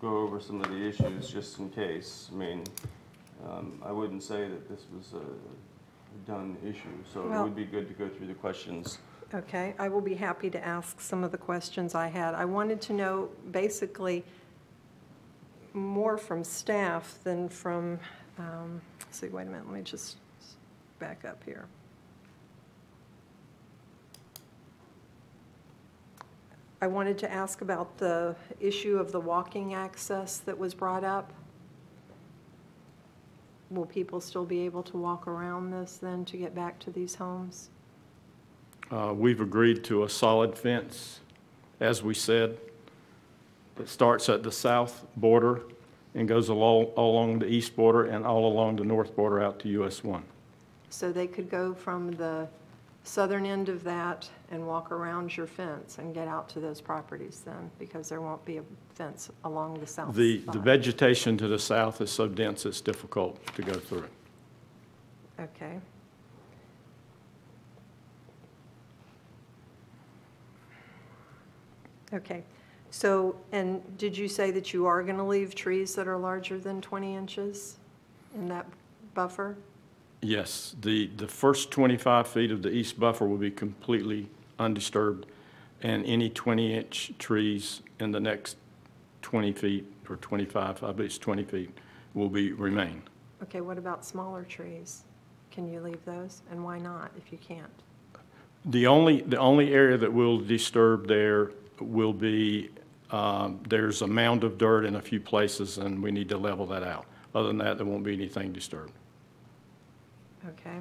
go over some of the issues just in case. I mean, I wouldn't say that this was a done issue, so it would be good to go through the questions. Okay, I will be happy to ask some of the questions I had. I wanted to know basically more from staff than from, let's see, wait a minute, let me just back up here. I wanted to ask about the issue of the walking access that was brought up. Will people still be able to walk around this then to get back to these homes? We've agreed to a solid fence, as we said, that starts at the south border and goes all along the east border and all along the north border out to US 1. So they could go from the southern end of that and walk around your fence and get out to those properties then, because there won't be a fence along the south The side. vegetation to the south is so dense it's difficult to go through it. Okay. Okay. So, and did you say that you are going to leave trees that are larger than 20 inches in that buffer? Yes, the first 25 feet of the east buffer will be completely undisturbed, and any 20-inch trees in the next 20 feet or 25, I believe it's 20 feet, will remain. Okay, what about smaller trees? Can you leave those? And why not if you can't? The only area that will disturb there will be, there's a mound of dirt in a few places, and we need to level that out. Other than that, there won't be anything disturbed. Okay,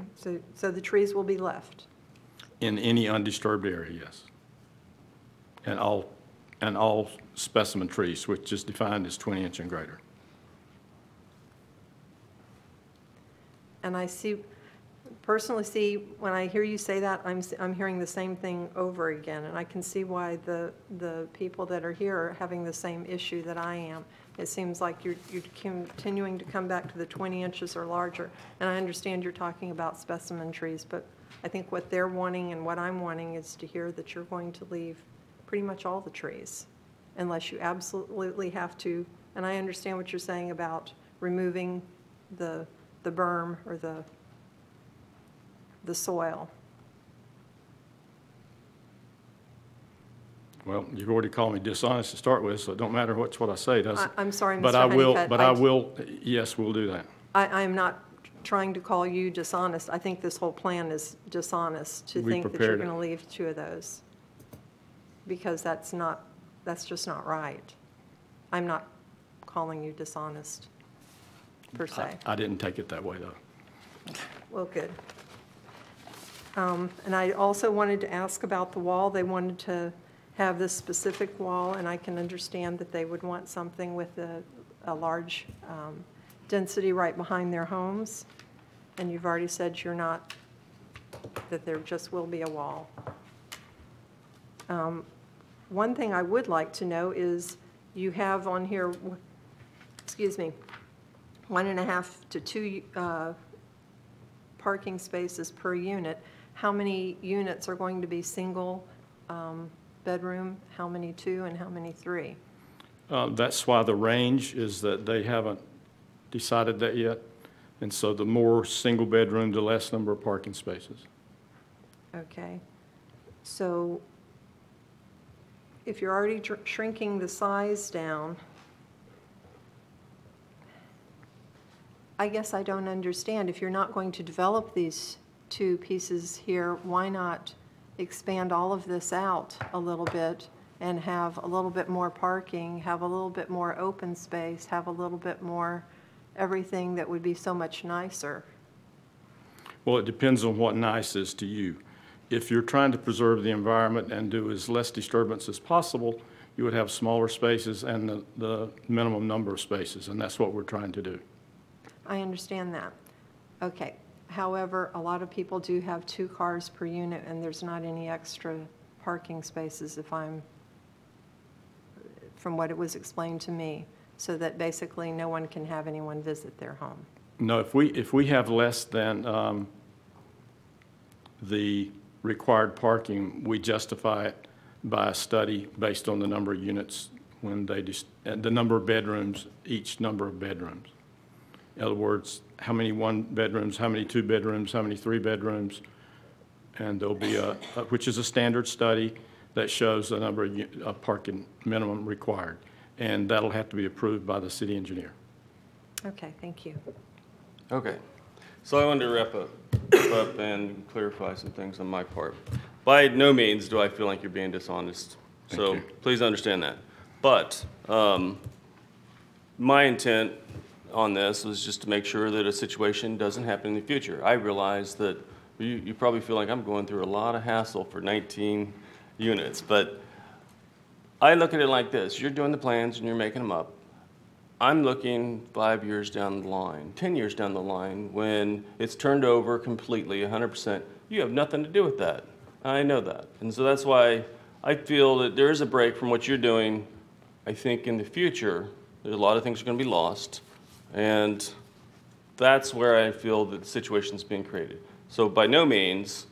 so the trees will be left? In any undisturbed area, yes. And all specimen trees, which is defined as 20-inch and greater. And I personally see, when I hear you say that, I'm hearing the same thing over again. And I can see why the people that are here are having the same issue that I am. It seems like you're continuing to come back to the 20 inches or larger. And I understand you're talking about specimen trees, but I think what they're wanting and what I'm wanting is to hear that you're going to leave pretty much all the trees, unless you absolutely have to. And I understand what you're saying about removing the berm or the soil. Well, you've already called me dishonest to start with, so it don't matter what I say, does it? I'm sorry, Mr. But I will, Honeycutt. yes, we'll do that. I'm not trying to call you dishonest. I think this whole plan is dishonest to We think that you're prepared it. going to leave 2 of those. Because that's just not right. I'm not calling you dishonest, per se. I didn't take it that way, though. Well, good. And I also wanted to ask about the wall. They wanted to have this specific wall, and I can understand that they would want something with a large density right behind their homes. And you've already said you're not, that there just will be a wall. One thing I would like to know is you have on here, 1.5 to 2 parking spaces per unit. How many units are going to be single bedroom? How many 2 and how many 3? That's why the range is that they haven't decided that yet. And so the more single bedroom, the less number of parking spaces. Okay. So if you're already shrinking the size down, I guess I don't understand. If you're not going to develop these 2 pieces here, why not expand all of this out a little bit and have a little bit more parking, have a little bit more open space, have a little bit more everything that would be so much nicer? Well, it depends on what nice is to you. If you're trying to preserve the environment and do as less disturbance as possible, you would have smaller spaces and the minimum number of spaces, and that's what we're trying to do. I understand that. Okay. However, a lot of people do have 2 cars per unit, and there's not any extra parking spaces from what it was explained to me, so that basically no one can have anyone visit their home. No, if we have less than the required parking, we justify it by a study based on the number of units and the number of bedrooms, each number of bedrooms. In other words, how many 1 bedrooms, how many 2 bedrooms, how many 3 bedrooms, and there'll be which is a standard study that shows the number of parking minimum required, and that'll have to be approved by the city engineer. Okay, thank you. Okay, so I wanted to wrap up and clarify some things on my part. By no means do I feel like you're being dishonest, so please understand that. But my intent on this was just to make sure that a situation doesn't happen in the future. I realize that you probably feel like I'm going through a lot of hassle for 19 units, but I look at it like this. You're doing the plans and you're making them up. I'm looking 5 years down the line, 10 years down the line, when it's turned over completely, 100%. You have nothing to do with that. I know that. And so that's why I feel that there is a break from what you're doing. I think in the future, there's a lot of things are going to be lost. And that's where I feel that the situation's being created. So by no means,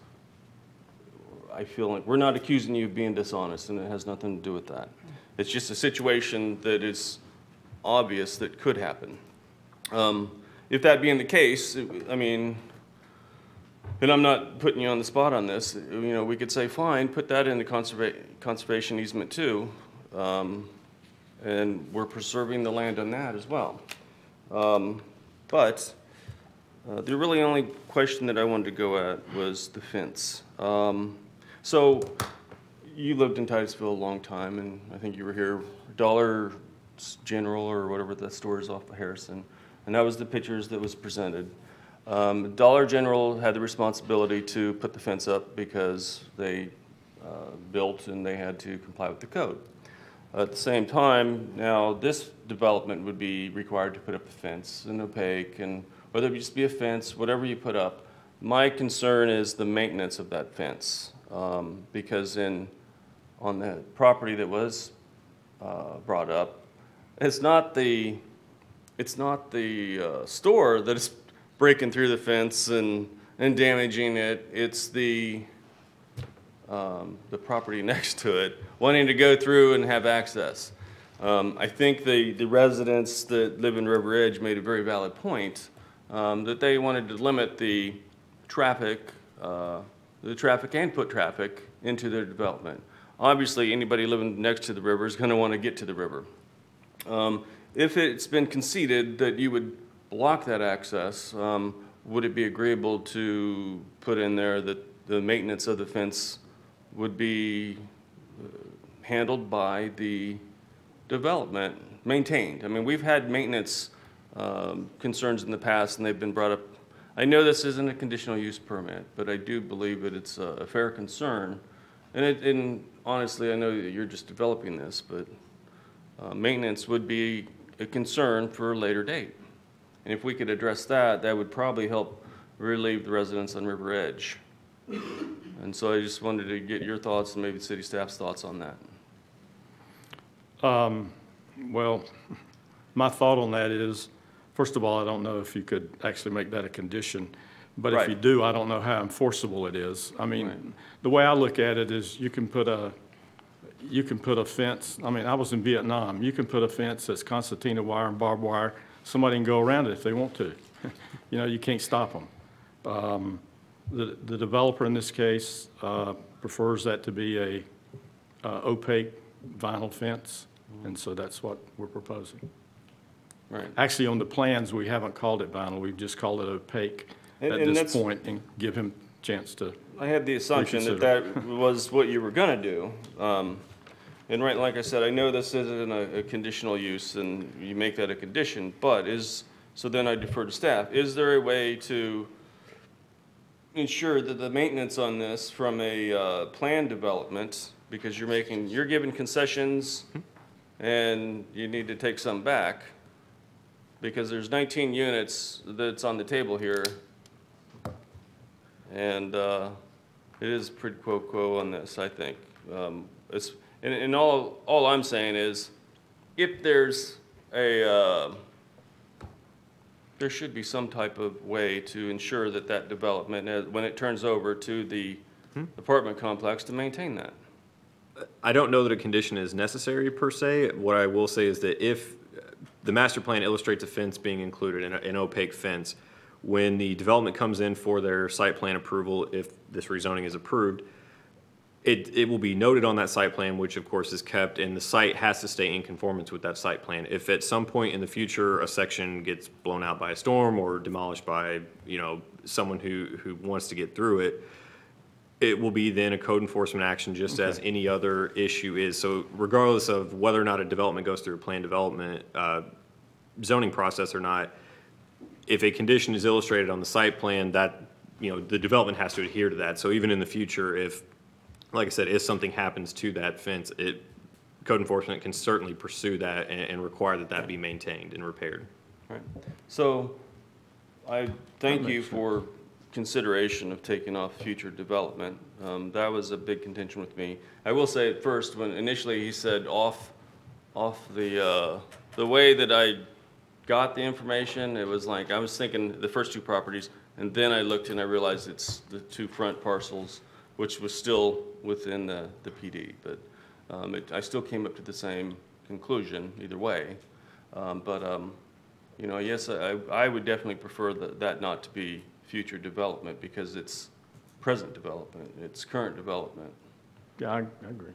I feel like we're not accusing you of being dishonest, and it has nothing to do with that. It's just a situation that is obvious that could happen. If that being the case, I mean, and I'm not putting you on the spot on this, you know, we could say, fine, put that in the conservation easement too, and we're preserving the land on that as well. But the really only question that I wanted to go at was the fence. So you lived in Titusville a long time, and I think you were here, Dollar General or whatever that store is off of Harrison, and that was the pictures that was presented. Dollar General had the responsibility to put the fence up because they built and they had to comply with the code. At the same time, now this development would be required to put up a fence, an opaque and whether it just be a fence, whatever you put up. My concern is the maintenance of that fence, because on the property that was brought up, it's not the store that is breaking through the fence and damaging it. It's the property next to it wanting to go through and have access. I think the residents that live in River Edge made a very valid point that they wanted to limit the traffic and put traffic into their development. Obviously, anybody living next to the river is going to want to get to the river. If it's been conceded that you would block that access, would it be agreeable to put in there that the maintenance of the fence would be handled by the development, maintained? I mean, we've had maintenance concerns in the past, and they've been brought up. I know this isn't a conditional use permit, but I do believe that it's a fair concern. And honestly, I know that you're just developing this, but maintenance would be a concern for a later date. And if we could address that, that would probably help relieve the residents on River Edge. And so I just wanted to get your thoughts and maybe city staff's thoughts on that. Well, my thought on that is, first of all, I don't know if you could actually make that a condition. But if you do, I don't know how enforceable it is. I mean, the way I look at it is you can put a fence. I mean, I was in Vietnam. You can put a fence that's concertina wire and barbed wire. Somebody can go around it if they want to. You know, you can't stop them. The developer in this case prefers that to be a opaque vinyl fence, and so that's what we're proposing. Right. Actually, on the plans, we haven't called it vinyl. We've just called it opaque at this point, and give him a chance to I had the assumption that that was what you were going to do. And right, like I said, I know this isn't a conditional use, and you make that a condition, but so then I defer to staff. Is there a way to ensure that the maintenance on this from a plan development, because you're giving concessions and you need to take some back, because there's 19 units that's on the table here, and it is pretty quo on this, I think. And all I'm saying is, if there's there should be some type of way to ensure that development, when it turns over to the apartment complex, to maintain that. I don't know that a condition is necessary per se. What I will say is that if the master plan illustrates a fence being included, an opaque fence, when the development comes in for their site plan approval, if this rezoning is approved, it will be noted on that site plan, which of course is kept, and the site has to stay in conformance with that site plan. If at some point in the future a section gets blown out by a storm or demolished by, someone who wants to get through it, it will be then a code enforcement action just as any other issue is. So regardless of whether or not a development goes through a plan development zoning process or not, if a condition is illustrated on the site plan, that, the development has to adhere to that. So even in the future, if, like I said, if something happens to that fence, code enforcement can certainly pursue that and require that be maintained and repaired. Right. So I thank you for consideration of taking off future development. That was a big contention with me. I will say at first, when initially he said off the way that I got the information, it was like I was thinking the first two properties, and then I looked and I realized it's the two front parcels, which was still within the PD, but I still came up to the same conclusion either way. Yes, I would definitely prefer that not to be future development, because it's present development, it's current development. Yeah, I agree.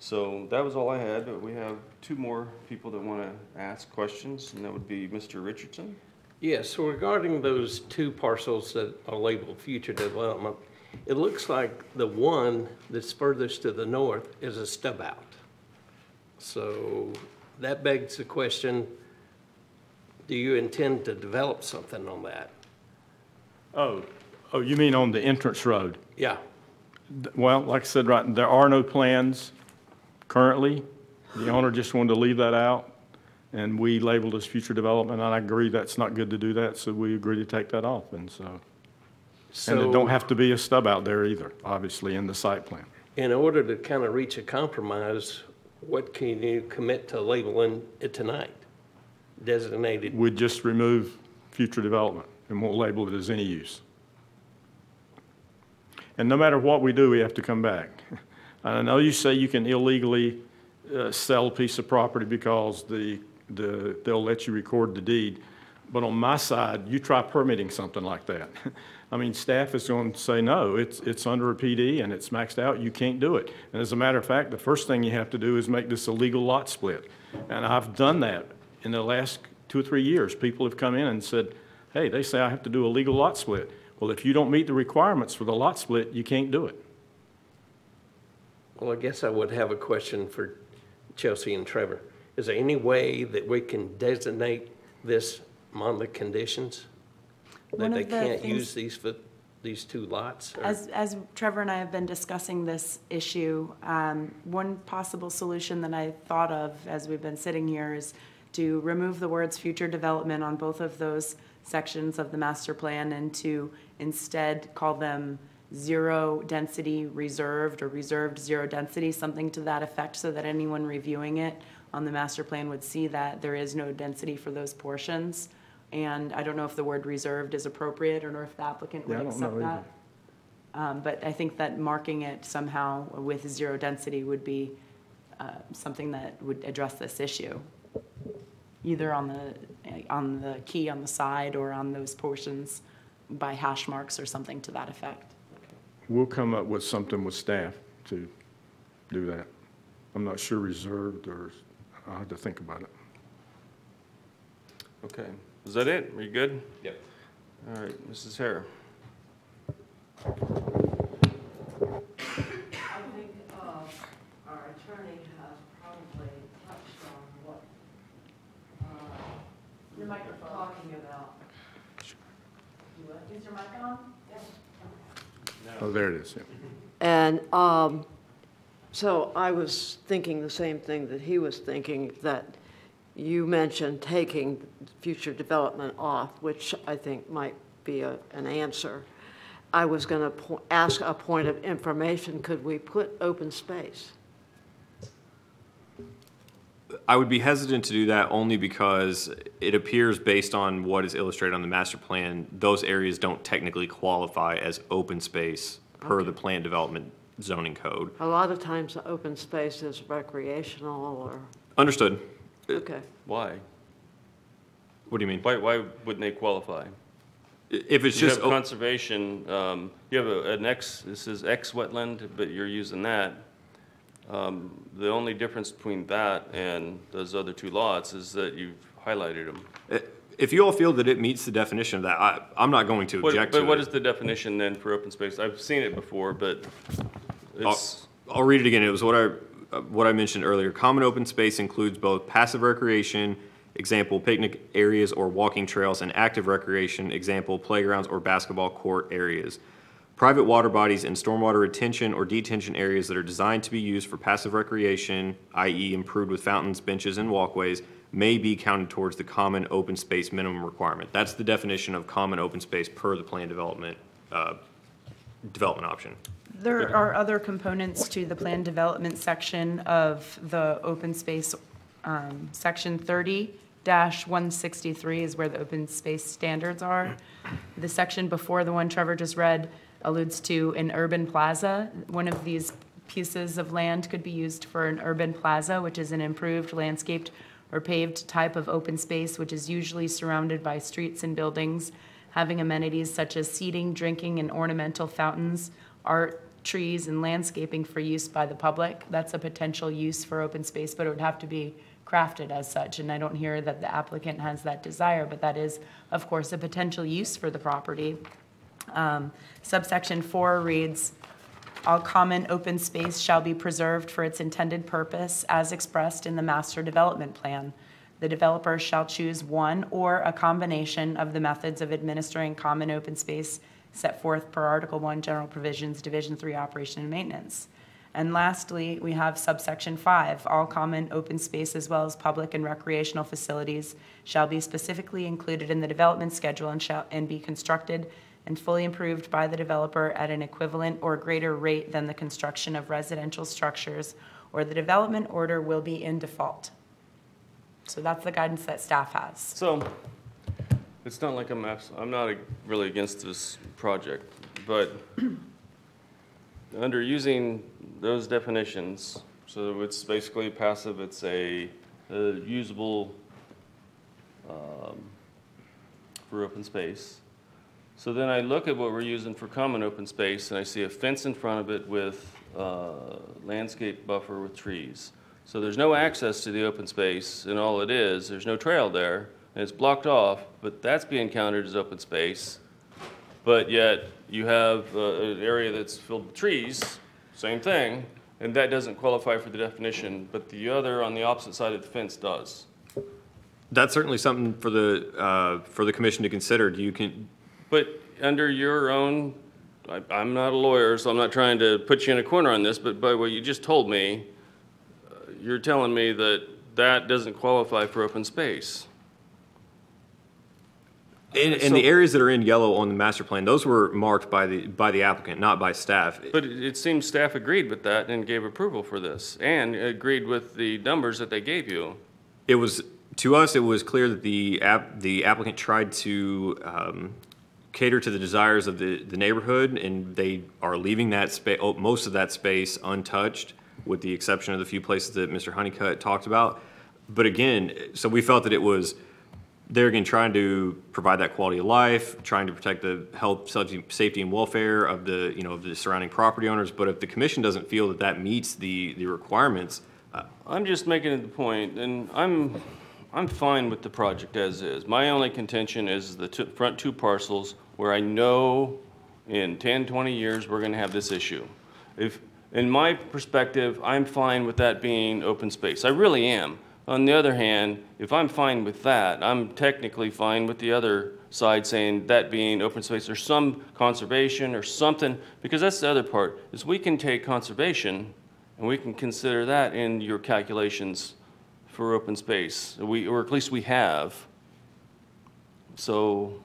So that was all I had, but we have two more people that want to ask questions, and that would be Mr. Richardson. Yes, so regarding those two parcels that are labeled future development, it looks like the one that's furthest to the north is a stub out. So that begs the question, do you intend to develop something on that? Oh, you mean on the entrance road? Yeah. Well, like I said, there are no plans currently. The owner just wanted to leave that out. and we labeled as future development, and I agree that's not good to do that, so we agree to take that off, and so. And it don't have to be a stub out there either, obviously, in the site plan. In order to kind of reach a compromise, what can you commit to labeling it tonight? Designated, We'd just remove future development and won't label it as any use. And no matter what we do, we have to come back. I know you say you can illegally sell a piece of property because they'll let you record the deed, but on my side, you try permitting something like that. I mean, staff is going to say, no, it's under a PD and it's maxed out, you can't do it. And as a matter of fact, the first thing you have to do is make this a legal lot split. And I've done that in the last 2 or 3 years. People have come in and said, hey, they say I have to do a legal lot split. Well, if you don't meet the requirements for the lot split, you can't do it. well, I guess I would have a question for Chelsea and Trevor. Is there any way that we can designate this among the conditions? That One they of the can't things- use these two lots? or- As Trevor and I have been discussing this issue, one possible solution that I thought of as we've been sitting here is to remove the words future development on both of those sections of the master plan and to instead call them zero density reserved or reserved zero density, something to that effect, so that anyone reviewing it on the master plan would see that there is no density for those portions. And I don't know if the word reserved is appropriate or if the applicant would Yeah, I don't accept know that. But I think that marking it somehow with zero density would be something that would address this issue, either on the key on the side or on those portions by hash marks or something to that effect. We'll come up with something with staff to do that. I'm not sure reserved, or I'll have to think about it. Okay, is that it? Are you good? Yep. All right, Mrs. Hare. I think our attorney has probably touched on what Your microphone. talking about. Is your mic on? Oh, there it is, yeah. And so I was thinking the same thing that he was thinking, that you mentioned taking future development off, which I think might be an answer. I was going to ask a point of information, could we put open space? I would be hesitant to do that only because it appears, based on what is illustrated on the master plan, those areas don't technically qualify as open space per the plan development zoning code. A lot of times the open space is recreational or, Understood. okay. Why? What do you mean? Why wouldn't they qualify? If it's You just, have conservation, you have an X, this is X wetland, but you're using that. The only difference between that and those other two lots is that you've highlighted them. if you all feel that it meets the definition of that, I'm not going to object to it. But what is the definition then for open space? I've seen it before, but it's, I'll read it again. It was what I mentioned earlier. Common open space includes both passive recreation, example, picnic areas or walking trails, and active recreation, example, playgrounds or basketball court areas. Private water bodies and stormwater retention or detention areas that are designed to be used for passive recreation, i.e. improved with fountains, benches, and walkways, may be counted towards the common open space minimum requirement. That's the definition of common open space per the plan development option. There are other components to the plan development section of the open space. Section 30-163 is where the open space standards are. The section before the one Trevor just read alludes to an urban plaza. One of these pieces of land could be used for an urban plaza, which is an improved landscaped or paved type of open space, which is usually surrounded by streets and buildings, having amenities such as seating, drinking, and ornamental fountains, art, trees, and landscaping for use by the public. That's a potential use for open space, but it would have to be crafted as such, and I don't hear that the applicant has that desire, but that is, of course, a potential use for the property. Subsection 4 reads, all common open space shall be preserved for its intended purpose as expressed in the master development plan. The developer shall choose one or a combination of the methods of administering common open space set forth per Article 1 General Provisions, Division 3 Operation and Maintenance. And lastly, we have subsection 5, all common open space as well as public and recreational facilities shall be specifically included in the development schedule and be constructed and fully improved by the developer at an equivalent or greater rate than the construction of residential structures, or the development order will be in default. So that's the guidance that staff has. So, it's not like I'm not really against this project, but under using those definitions, so it's basically passive, it's a usable for open space. So then I look at what we're using for common open space, and I see a fence in front of it with landscape buffer with trees. So there's no access to the open space, and all it is, there's no trail there, and it's blocked off, but that's being counted as open space. But yet, you have an area that's filled with trees, same thing, and that doesn't qualify for the definition, but the other on the opposite side of the fence does. That's certainly something for the commission to consider. But under your own, I'm not a lawyer, so I'm not trying to put you in a corner on this, but by what you just told me, you're telling me that that doesn't qualify for open space. In the areas that are in yellow on the master plan, those were marked by the applicant, not by staff. But it seems staff agreed with that and gave approval for this, and agreed with the numbers that they gave you. To us, it was clear that the applicant tried to cater to the desires of the neighborhood, and they are leaving that most of that space untouched, with the exception of the few places that Mr. Honeycutt talked about. But again, so we felt that it was, they're again trying to provide that quality of life, trying to protect the health, safety, and welfare of the surrounding property owners. But if the commission doesn't feel that that meets the requirements, I'm just making the point, and I'm fine with the project as is. My only contention is the front two parcels where I know in 10, 20 years we're going to have this issue. In my perspective, I'm fine with that being open space. I really am. On the other hand, if I'm fine with that, I'm technically fine with the other side saying that being open space or some conservation or something, because that's the other part, is we can take conservation and we can consider that in your calculations for open space, or at least we have. So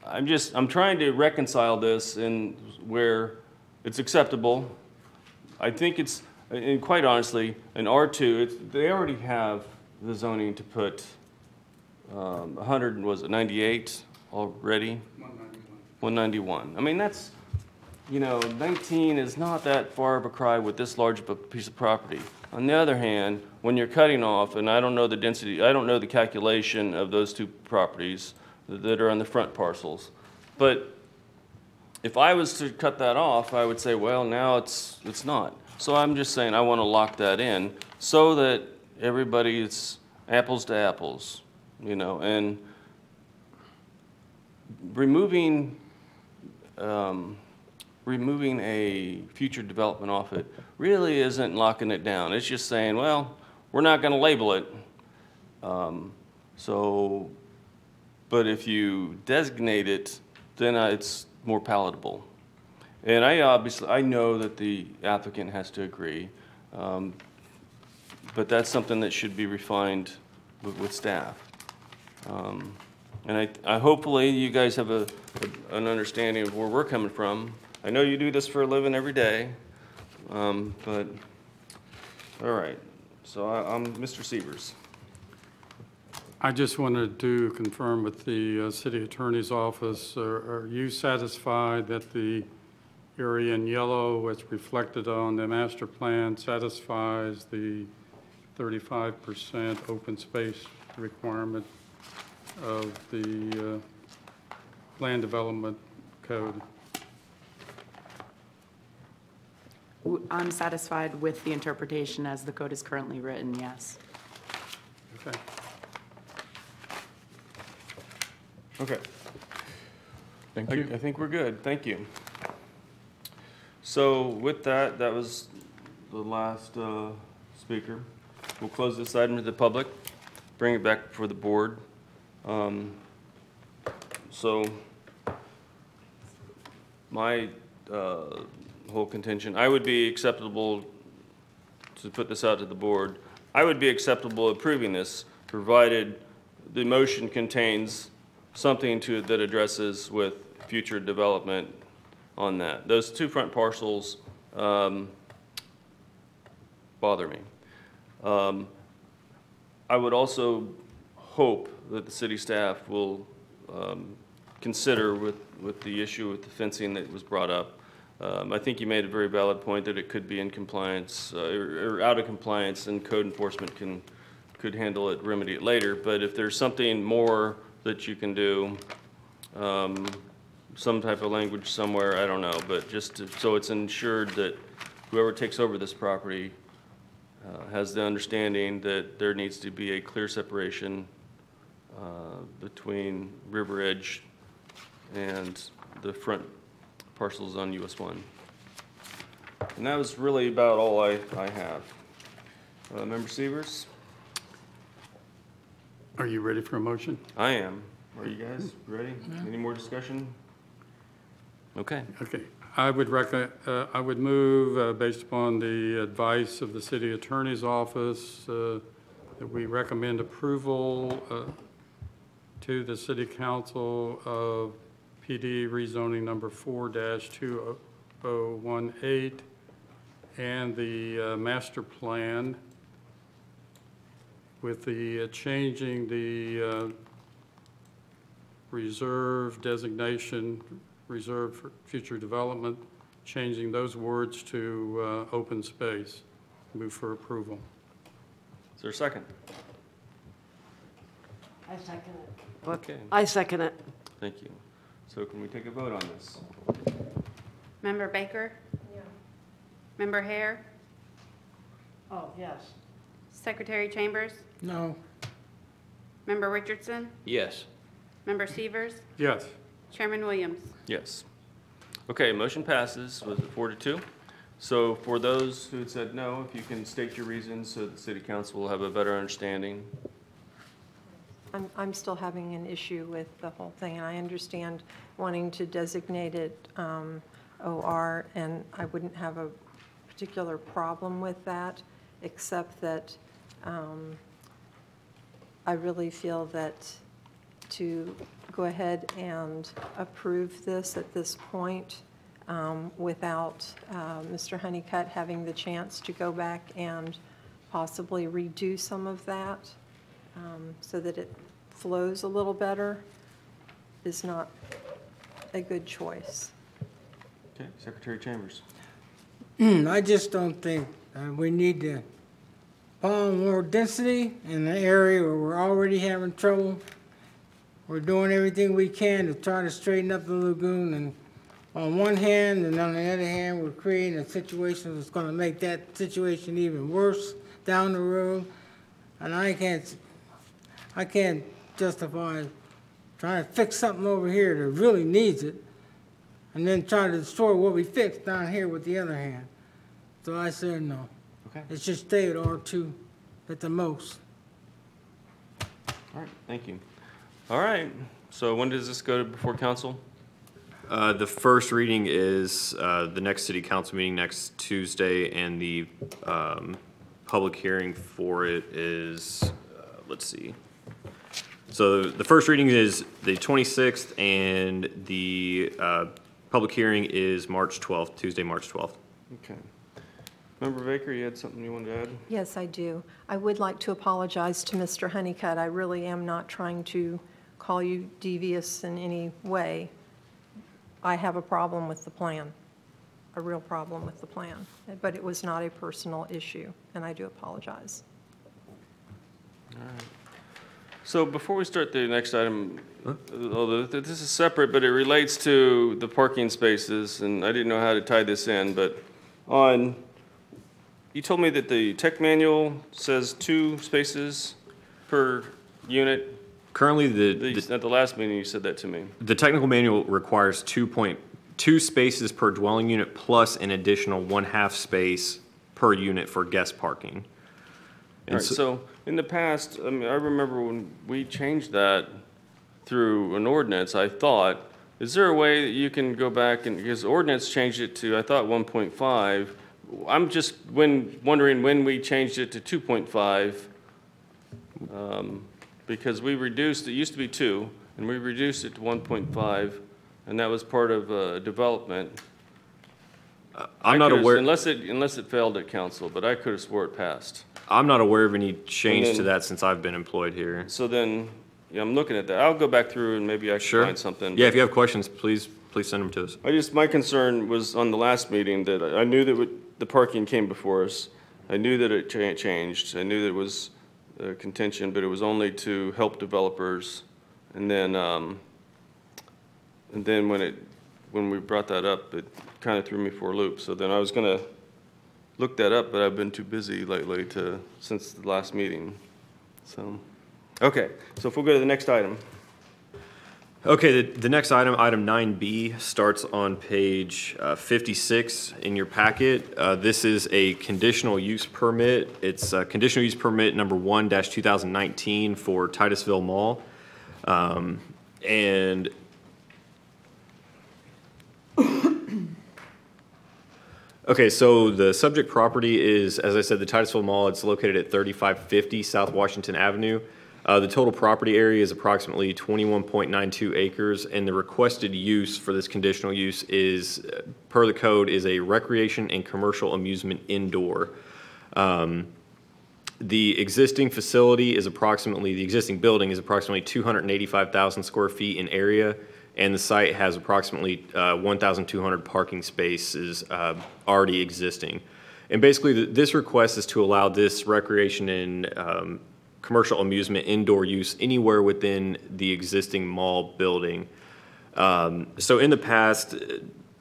I'm trying to reconcile this in where it's acceptable. I think it's, and quite honestly, in R2, they already have the zoning to put 98 already? 191. I mean, that's, 19 is not that far of a cry with this large of a piece of property. On the other hand, when you're cutting off, and I don't know the density, I don't know the calculation of those two properties that are on the front parcels, but if I was to cut that off, I would say, well, now it's not. So I'm just saying I want to lock that in so that everybody's apples to apples, and removing a future development off it really isn't locking it down. It's just saying, well, we're not going to label it. But if you designate it, then it's more palatable. And I know that the applicant has to agree, but that's something that should be refined with staff. And I hopefully you guys have an understanding of where we're coming from. I know you do this for a living every day, but all right. So I'm Mr. Sievers. I just wanted to confirm with the city attorney's office, are you satisfied that the area in yellow as reflected on the master plan satisfies the 35% open space requirement of the land development code? I'm satisfied with the interpretation as the code is currently written, yes. Okay. Okay. Thank you. I think we're good. Thank you. So with that, that was the last speaker. We'll close this item to the public, bring it back before the board. So my whole contention. I would be acceptable, to put this out to the board, I would be acceptable approving this, provided the motion contains something that addresses with future development on that. Those two front parcels bother me. I would also hope that the city staff will consider with the issue with the fencing that was brought up. I think you made a very valid point that it could be in compliance or out of compliance, and code enforcement could handle it, remedy it later. But if there's something more that you can do, some type of language somewhere, I don't know, but so it's ensured that whoever takes over this property has the understanding that there needs to be a clear separation between River Edge and the front parcels on US 1. And that was really about all I have. Member Severs? Are you ready for a motion? I am. Are you guys ready? Any more discussion? Okay. Okay. I would move, based upon the advice of the city attorney's office, that we recommend approval to the city council of PD rezoning number 4-2018 and the master plan with the changing the reserve designation, reserved for future development, changing those words to open space. Move for approval. Is there a second? I second it. Okay. I second it. Thank you. So can we take a vote on this? Member Baker? Yeah. Member Hare? Oh, yes. Secretary Chambers? No. Member Richardson? Yes. Member Severs? Yes. Chairman Williams? Yes. Okay, motion passes. Was it 4-2? So for those who had said no, if you can state your reasons so the city council will have a better understanding. I'm still having an issue with the whole thing, and I understand wanting to designate it OR, and I wouldn't have a particular problem with that, except that I really feel that to go ahead and approve this at this point without Mr. Honeycutt having the chance to go back and possibly redo some of that so that it flows a little better is not a good choice. Okay, Secretary Chambers. I just don't think we need to pile more density in an area where we're already having trouble. We're doing everything we can to try to straighten up the lagoon, and on one hand, and on the other hand, we're creating a situation that's going to make that situation even worse down the road. And I can't justify trying to fix something over here that really needs it, and then trying to destroy what we fixed down here with the other hand. So I said no. Okay. It should stay at R2 at the most. All right, thank you. All right, so when does this go before council? The first reading is the next city council meeting next Tuesday, and the public hearing for it is, let's see. So the first reading is the 26th, and the public hearing is March 12th, Tuesday, March 12th. Okay. Member Baker, you had something you wanted to add? Yes, I do. I would like to apologize to Mr. Honeycutt. I really am not trying to call you devious in any way. I have a problem with the plan, a real problem with the plan, but it was not a personal issue, and I do apologize. All right. So before we start the next item, although this is separate, but it relates to the parking spaces, and I didn't know how to tie this in, but you told me that the tech manual says 2 spaces per unit. Currently, At the last meeting, you said that to me. the technical manual requires 2.2 spaces per dwelling unit plus an additional 1/2 space per unit for guest parking. All right, so in the past, I mean, I remember when we changed that through an ordinance, I thought Is there a way that you can go back and, because ordinance changed it to, I thought 1.5. I'm just wondering when we changed it to 2.5. Because we reduced, it used to be 2, and we reduced it to 1.5, and that was part of development. I'm not aware. Unless it failed at council, but I could have swore it passed. I'm not aware of any change to that since I've been employed here. So then, yeah, I'm looking at that. I'll go back through and maybe I can find something. Yeah, if you have questions, please send them to us. My concern was on the last meeting that I knew that the parking came before us. I knew that it changed. I knew that it was contention, but it was only to help developers. And then when we brought that up, it kind of threw me for a loop. So then I was going to look that up, but I've been too busy lately since the last meeting. So, okay. So if we'll go to the next item. Okay, the next item, item 9B, starts on page 56 in your packet. This is a conditional use permit. It's conditional use permit number 1-2019 for Titusville Mall. And okay, so the subject property is, as I said, the Titusville Mall. It's located at 3550 South Washington Avenue. The total property area is approximately 21.92 acres, and the requested use for this conditional use is, per the code, is a recreation and commercial amusement indoor. The existing facility is the existing building is approximately 285,000 square feet in area, and the site has approximately 1,200 parking spaces already existing. And basically, this request is to allow this recreation and commercial amusement indoor use anywhere within the existing mall building. So in the past,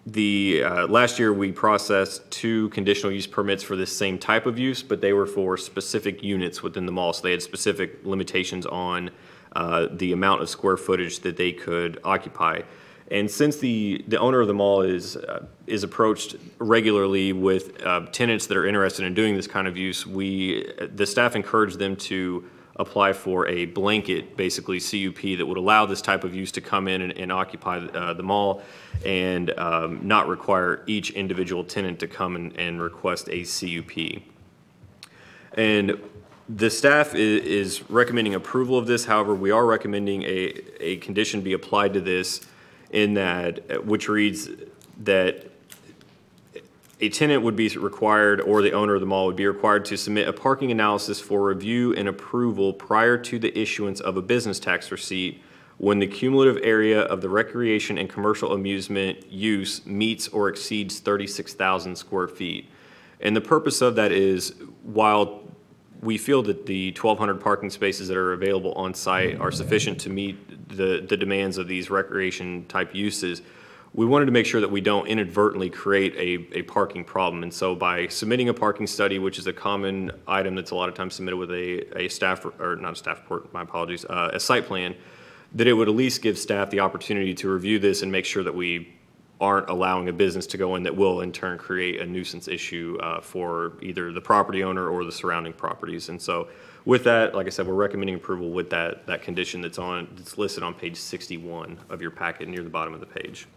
last year we processed 2 conditional use permits for this same type of use, but they were for specific units within the mall. So they had specific limitations on the amount of square footage that they could occupy. And since the owner of the mall is approached regularly with tenants that are interested in doing this kind of use, the staff encouraged them to apply for a blanket, basically CUP, that would allow this type of use to come in and occupy the mall and not require each individual tenant to come and request a CUP. And the staff is recommending approval of this. However, we are recommending a condition be applied to this in that, which reads that a tenant would be required, or the owner of the mall would be required, to submit a parking analysis for review and approval prior to the issuance of a business tax receipt when the cumulative area of the recreation and commercial amusement use meets or exceeds 36,000 square feet. And the purpose of that is, while we feel that the 1,200 parking spaces that are available on site are sufficient to meet the demands of these recreation type uses, we wanted to make sure that we don't inadvertently create a parking problem. And so by submitting a parking study, which is a common item that's a lot of times submitted with a staff, or not a staff report, my apologies, a site plan, that it would at least give staff the opportunity to review this and make sure that we aren't allowing a business to go in that will in turn create a nuisance issue for either the property owner or the surrounding properties. And so with that, like I said, we're recommending approval with that condition that's listed on page 61 of your packet near the bottom of the page.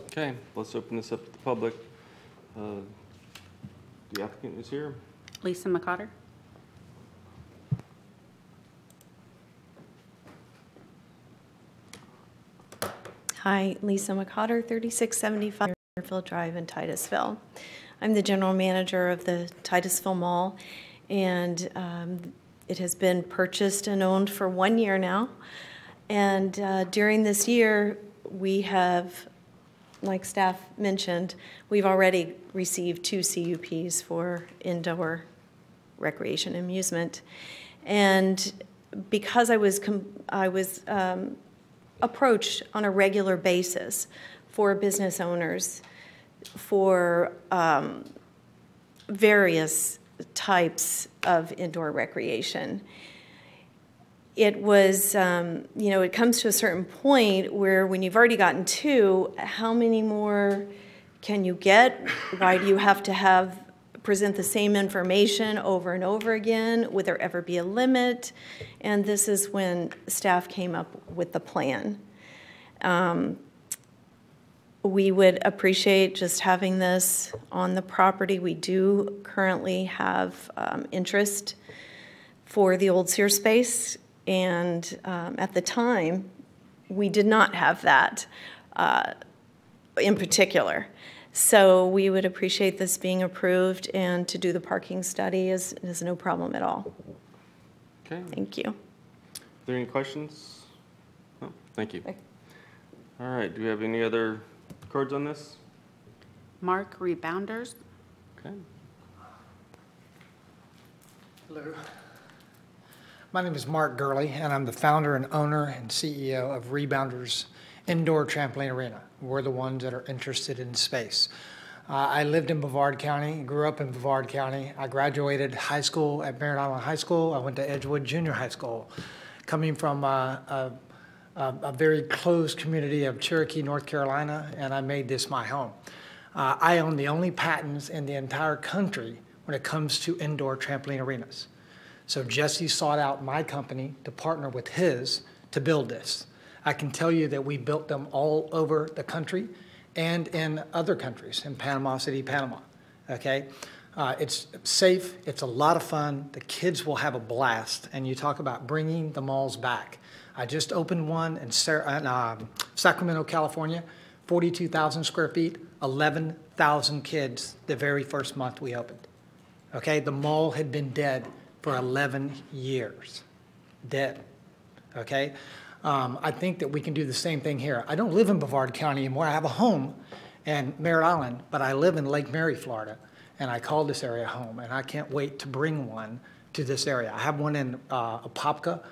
Okay, let's open this up to the public. The applicant is here. Lisa McCotter. Hi, Lisa McCotter, 3675 Fairfield Drive in Titusville. I'm the general manager of the Titusville Mall, and it has been purchased and owned for 1 year now. And during this year, we have, like staff mentioned, we've already received 2 CUPs for indoor recreation and amusement. And because I was approached on a regular basis for business owners for various types of indoor recreation. It was, it comes to a certain point where when you've already gotten 2, how many more can you get? Why do you have to present the same information over and over again? Would there ever be a limit? And this is when staff came up with the plan. We would appreciate just having this on the property. We do currently have interest for the old Sears space, and at the time, we did not have that in particular. So we would appreciate this being approved, and to do the parking study is no problem at all. Okay. Thank you. Are there any questions? No? Thank you. All right, do we have any other cards on this? Mark Rebounders. Okay. Hello. My name is Mark Gurley, and I'm the founder and owner and CEO of Rebounders Indoor Trampoline Arena. We're the ones that are interested in space. I lived in Brevard County, grew up in Brevard County. I graduated high school at Merritt Island High School. I went to Edgewood Junior High School. Coming from a very close community of Cherokee, North Carolina, and I made this my home. I own the only patents in the entire country when it comes to indoor trampoline arenas. So Jesse sought out my company to partner with his to build this. I can tell you that we built them all over the country and in other countries, in Panama City, Panama, okay? It's safe, it's a lot of fun, the kids will have a blast, and you talk about bringing the malls back. I just opened one in Sacramento, California, 42,000 square feet, 11,000 kids the very first month we opened. Okay, the mall had been dead for 11 years, dead, okay? I think that we can do the same thing here. I don't live in Brevard County anymore. I have a home in Merritt Island, but I live in Lake Mary, Florida, and I call this area home, and I can't wait to bring one to this area. I have one in Apopka,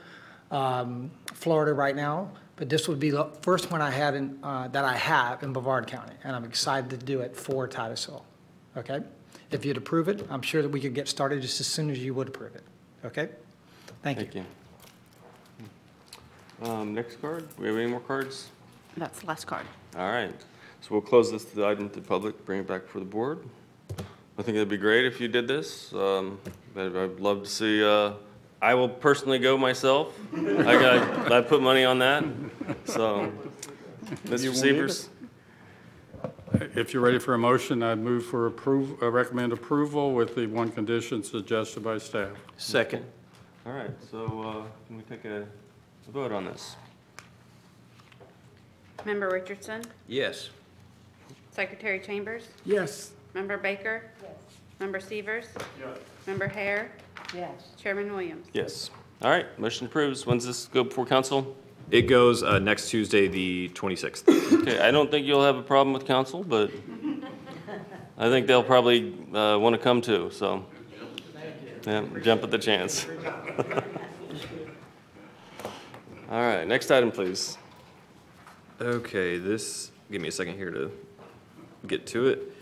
Florida right now, but this would be the first one I had in, that I have in Brevard County, and I'm excited to do it for Titusville, okay? If you'd approve it, I'm sure that we could get started just as soon as you would approve it, okay? Thank you. Next card, we have any more cards? That's the last card. All right, so we'll close this item to the public, bring it back for the board. I think it'd be great if you did this, but I'd love to see, I will personally go myself. I put money on that, so. Mr. Severs? If you're ready for a motion, I'd move for recommend approval with the one condition suggested by staff. Second. All right, so can we take a vote on this? Member Richardson? Yes. Secretary Chambers? Yes. Member Baker? Yes. Member Severs? Yes. Member Hare? Yes. Chairman Williams? Yes. All right, motion approves. When's this go before council? It goes next Tuesday, the 26th. Okay, I don't think you'll have a problem with council, but I think they'll probably want to come too, so. Yeah, jump at the chance. All right, next item, please. Okay, give me a second here to get to it.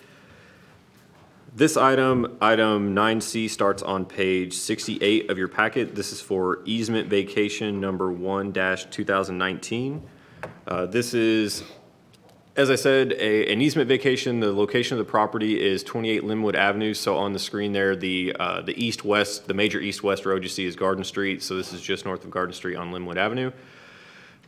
This item 9C, starts on page 68 of your packet. This is for easement vacation number 1-2019. This is, as I said, an easement vacation. The location of the property is 28 Linwood Avenue. So on the screen there, the east-west, the major east-west road you see is Garden Street. So this is just north of Garden Street on Linwood Avenue.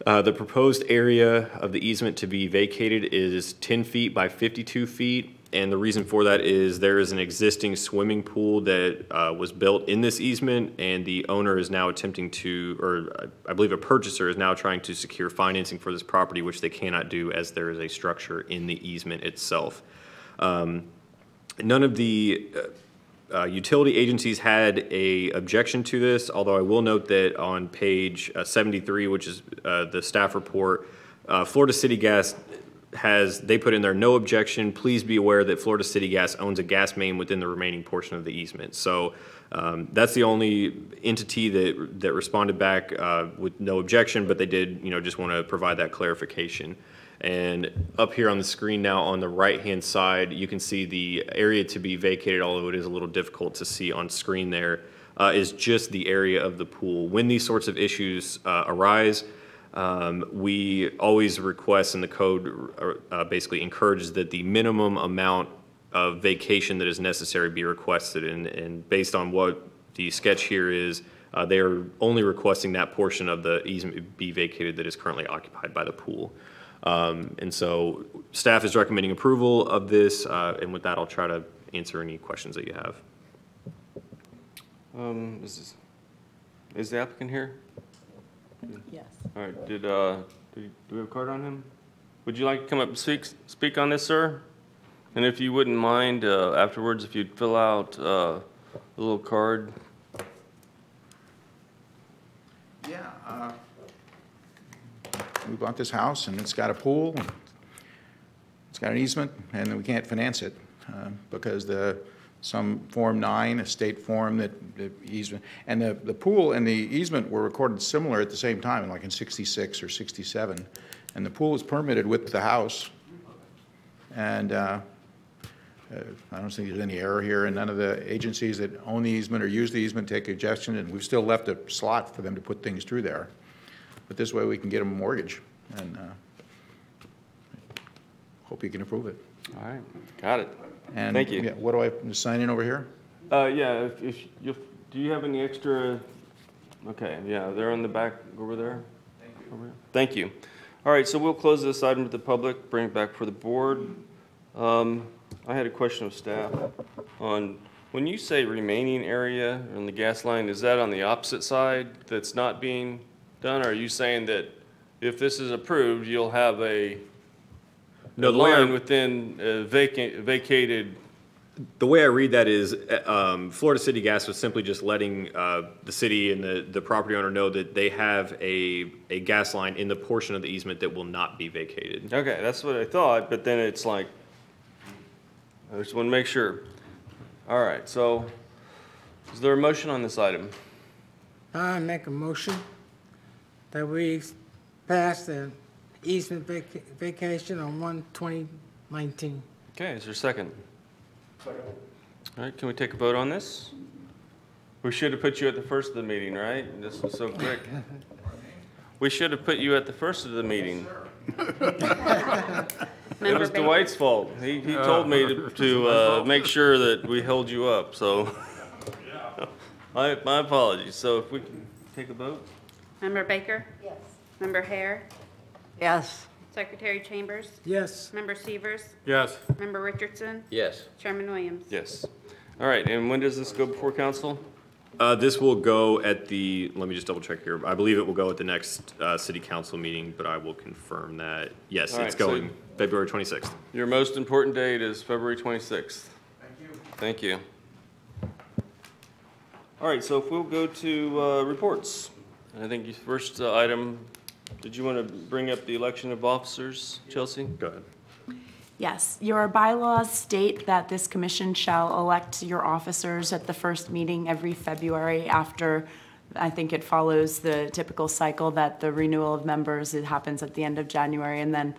The proposed area of the easement to be vacated is 10 feet by 52 feet. And the reason for that is there is an existing swimming pool that was built in this easement, and the owner is now attempting to, or I believe a purchaser is now trying to secure financing for this property, which they cannot do as there is a structure in the easement itself. None of the utility agencies had a objection to this, although I will note that on page 73, which is the staff report, Florida City Gas they put in there no objection. Please be aware that Florida City Gas owns a gas main within the remaining portion of the easement. So that's the only entity that responded back with no objection, but they did, just want to provide that clarification. And up here on the screen now on the right-hand side, you can see the area to be vacated, although it is a little difficult to see on screen there, is just the area of the pool. When these sorts of issues arise, we always request, and the code basically encourages that the minimum amount of vacation that is necessary be requested. And based on what the sketch here is, they are only requesting that portion of the easement be vacated that is currently occupied by the pool. And so staff is recommending approval of this, and with that, I'll try to answer any questions that you have. Is the applicant here? Yes. All right, do we have a card on him? Would you like to come up and speak on this, sir? And if you wouldn't mind, afterwards, if you'd fill out a little card. Yeah, we bought this house, and it's got a pool, and it's got an easement, and we can't finance it because some Form 9, a state form that the easement, and the pool and the easement were recorded similar at the same time, like in 66 or 67, and the pool is permitted with the house, and I don't think there's any error here, and none of the agencies that own the easement or use the easement take suggestion, and we've still left a slot for them to put things through there. But this way we can get them a mortgage, and hope you can approve it. All right, got it. And thank you. yeah, what do I just sign in over here? Yeah, do you have any extra? Okay, yeah, they're on the back over there. Thank you. Thank you. All right, so we'll close this item to the public, bring it back for the board. I had a question of staff on, when you say remaining area on the gas line, is that on the opposite side that's not being done? Or are you saying that if this is approved, you'll have a line within vacated? The way I read that is Florida City Gas was simply just letting the city and the property owner know that they have a gas line in the portion of the easement that will not be vacated. Okay, that's what I thought, but then it's like, I just want to make sure. All right, so is there a motion on this item? I make a motion that we pass the easement vacation on 1/20/19. Okay, is there a second? Second. All right, can we take a vote on this? We should have put you at the first of the meeting, right? This was so quick. We should have put you at the first of the meeting. It was Dwight's fault. He told me to make sure that we held you up, so my apologies. So if we can take a vote? Member Baker? Yes. Member Hare? Yes. Secretary Chambers? Yes. Member Severs? Yes. Member Richardson? Yes. Chairman Williams? Yes. All right, and when does this go before council? This will go at the, let me just double check here. I believe it will go at the next city council meeting, but I will confirm that. Yes, All it's right, so going February 26th. Your most important date is February 26th. Thank you. Thank you. All right, so if we'll go to reports. I think your first item, did you want to bring up the election of officers, Chelsea? Go ahead. Yes, your bylaws state that this commission shall elect your officers at the first meeting every February after, I think it follows the typical cycle that the renewal of members, it happens at the end of January, and then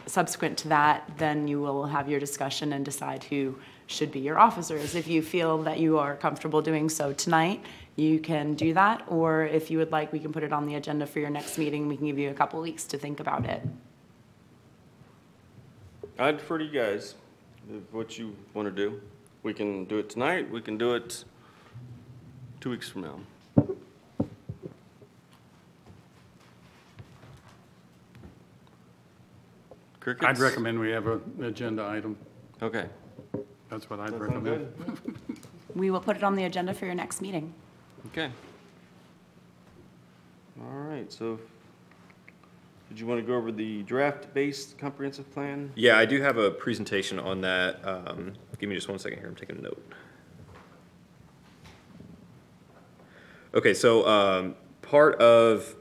subsequent to that, then you will have your discussion and decide who should be your officers. If you feel that you are comfortable doing so tonight, you can do that, or if you would like, we can put it on the agenda for your next meeting. We can give you a couple weeks to think about it. I defer to you guys, what you want to do. We can do it tonight, we can do it 2 weeks from now. Crickets? I'd recommend we have an agenda item. Okay. That's what I'd That sound recommend. We will put it on the agenda for your next meeting. Okay. All right, so did you want to go over the draft-based comprehensive plan? Yeah, I do have a presentation on that. Give me just 1 second here. I'm taking a note. Okay, so part of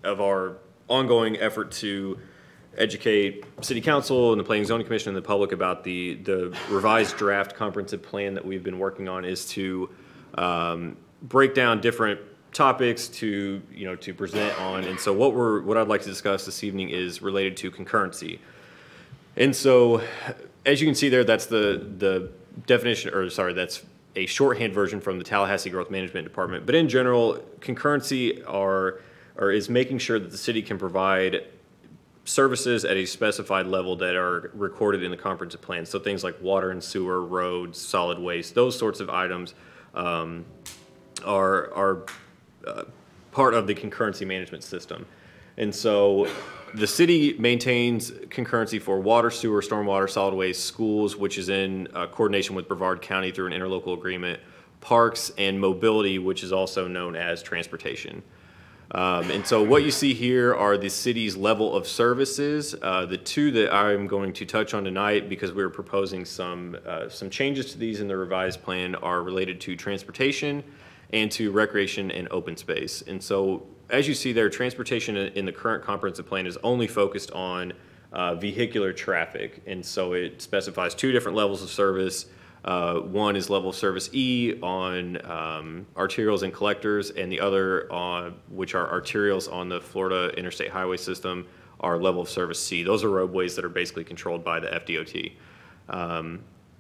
our ongoing effort to educate City Council and the Planning and Zoning Commission and the public about the revised draft comprehensive plan that we've been working on is to break down different topics to present on. And so what I'd like to discuss this evening is related to concurrency. And so as you can see there, that's the definition, or sorry, that's a shorthand version from the Tallahassee Growth Management Department. But in general, concurrency is making sure that the city can provide services at a specified level that are recorded in the comprehensive plan. So things like water and sewer, roads, solid waste, those sorts of items are part of the concurrency management system. And so the city maintains concurrency for water, sewer, stormwater, solid waste, schools, which is in coordination with Brevard County through an interlocal agreement, parks, and mobility, which is also known as transportation. And so what you see here are the city's level of services. The two that I'm going to touch on tonight, because we're proposing some changes to these in the revised plan, are related to transportation and to recreation and open space. And so as you see there, transportation in the current comprehensive plan is only focused on vehicular traffic. And so it specifies two different levels of service. One is level of service E on arterials and collectors, and the other, which are arterials on the Florida interstate highway system, are level of service C. Those are roadways that are basically controlled by the FDOT.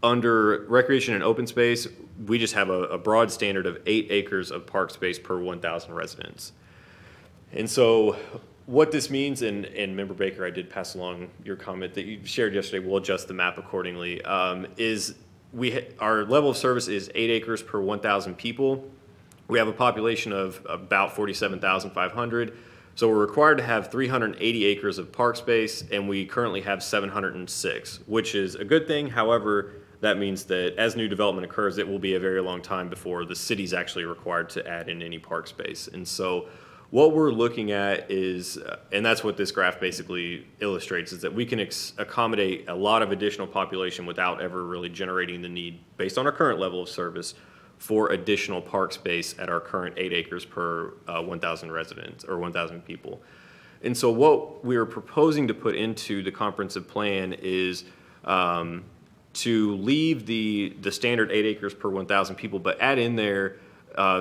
Under recreation and open space, we just have a broad standard of 8 acres of park space per 1,000 residents. And so what this means, and Member Baker, I did pass along your comment that you shared yesterday, we'll adjust the map accordingly, is our level of service is 8 acres per 1,000 people. We have a population of about 47,500. So we're required to have 380 acres of park space, and we currently have 706, which is a good thing. However, that means that as new development occurs, it will be a very long time before the city's actually required to add in any park space. And so what we're looking at is, and that's what this graph basically illustrates, is that we can accommodate a lot of additional population without ever really generating the need, based on our current level of service, for additional park space at our current 8 acres per 1,000 residents or 1,000 people. And so what we're proposing to put into the comprehensive plan is to leave the standard 8 acres per 1,000 people, but add in there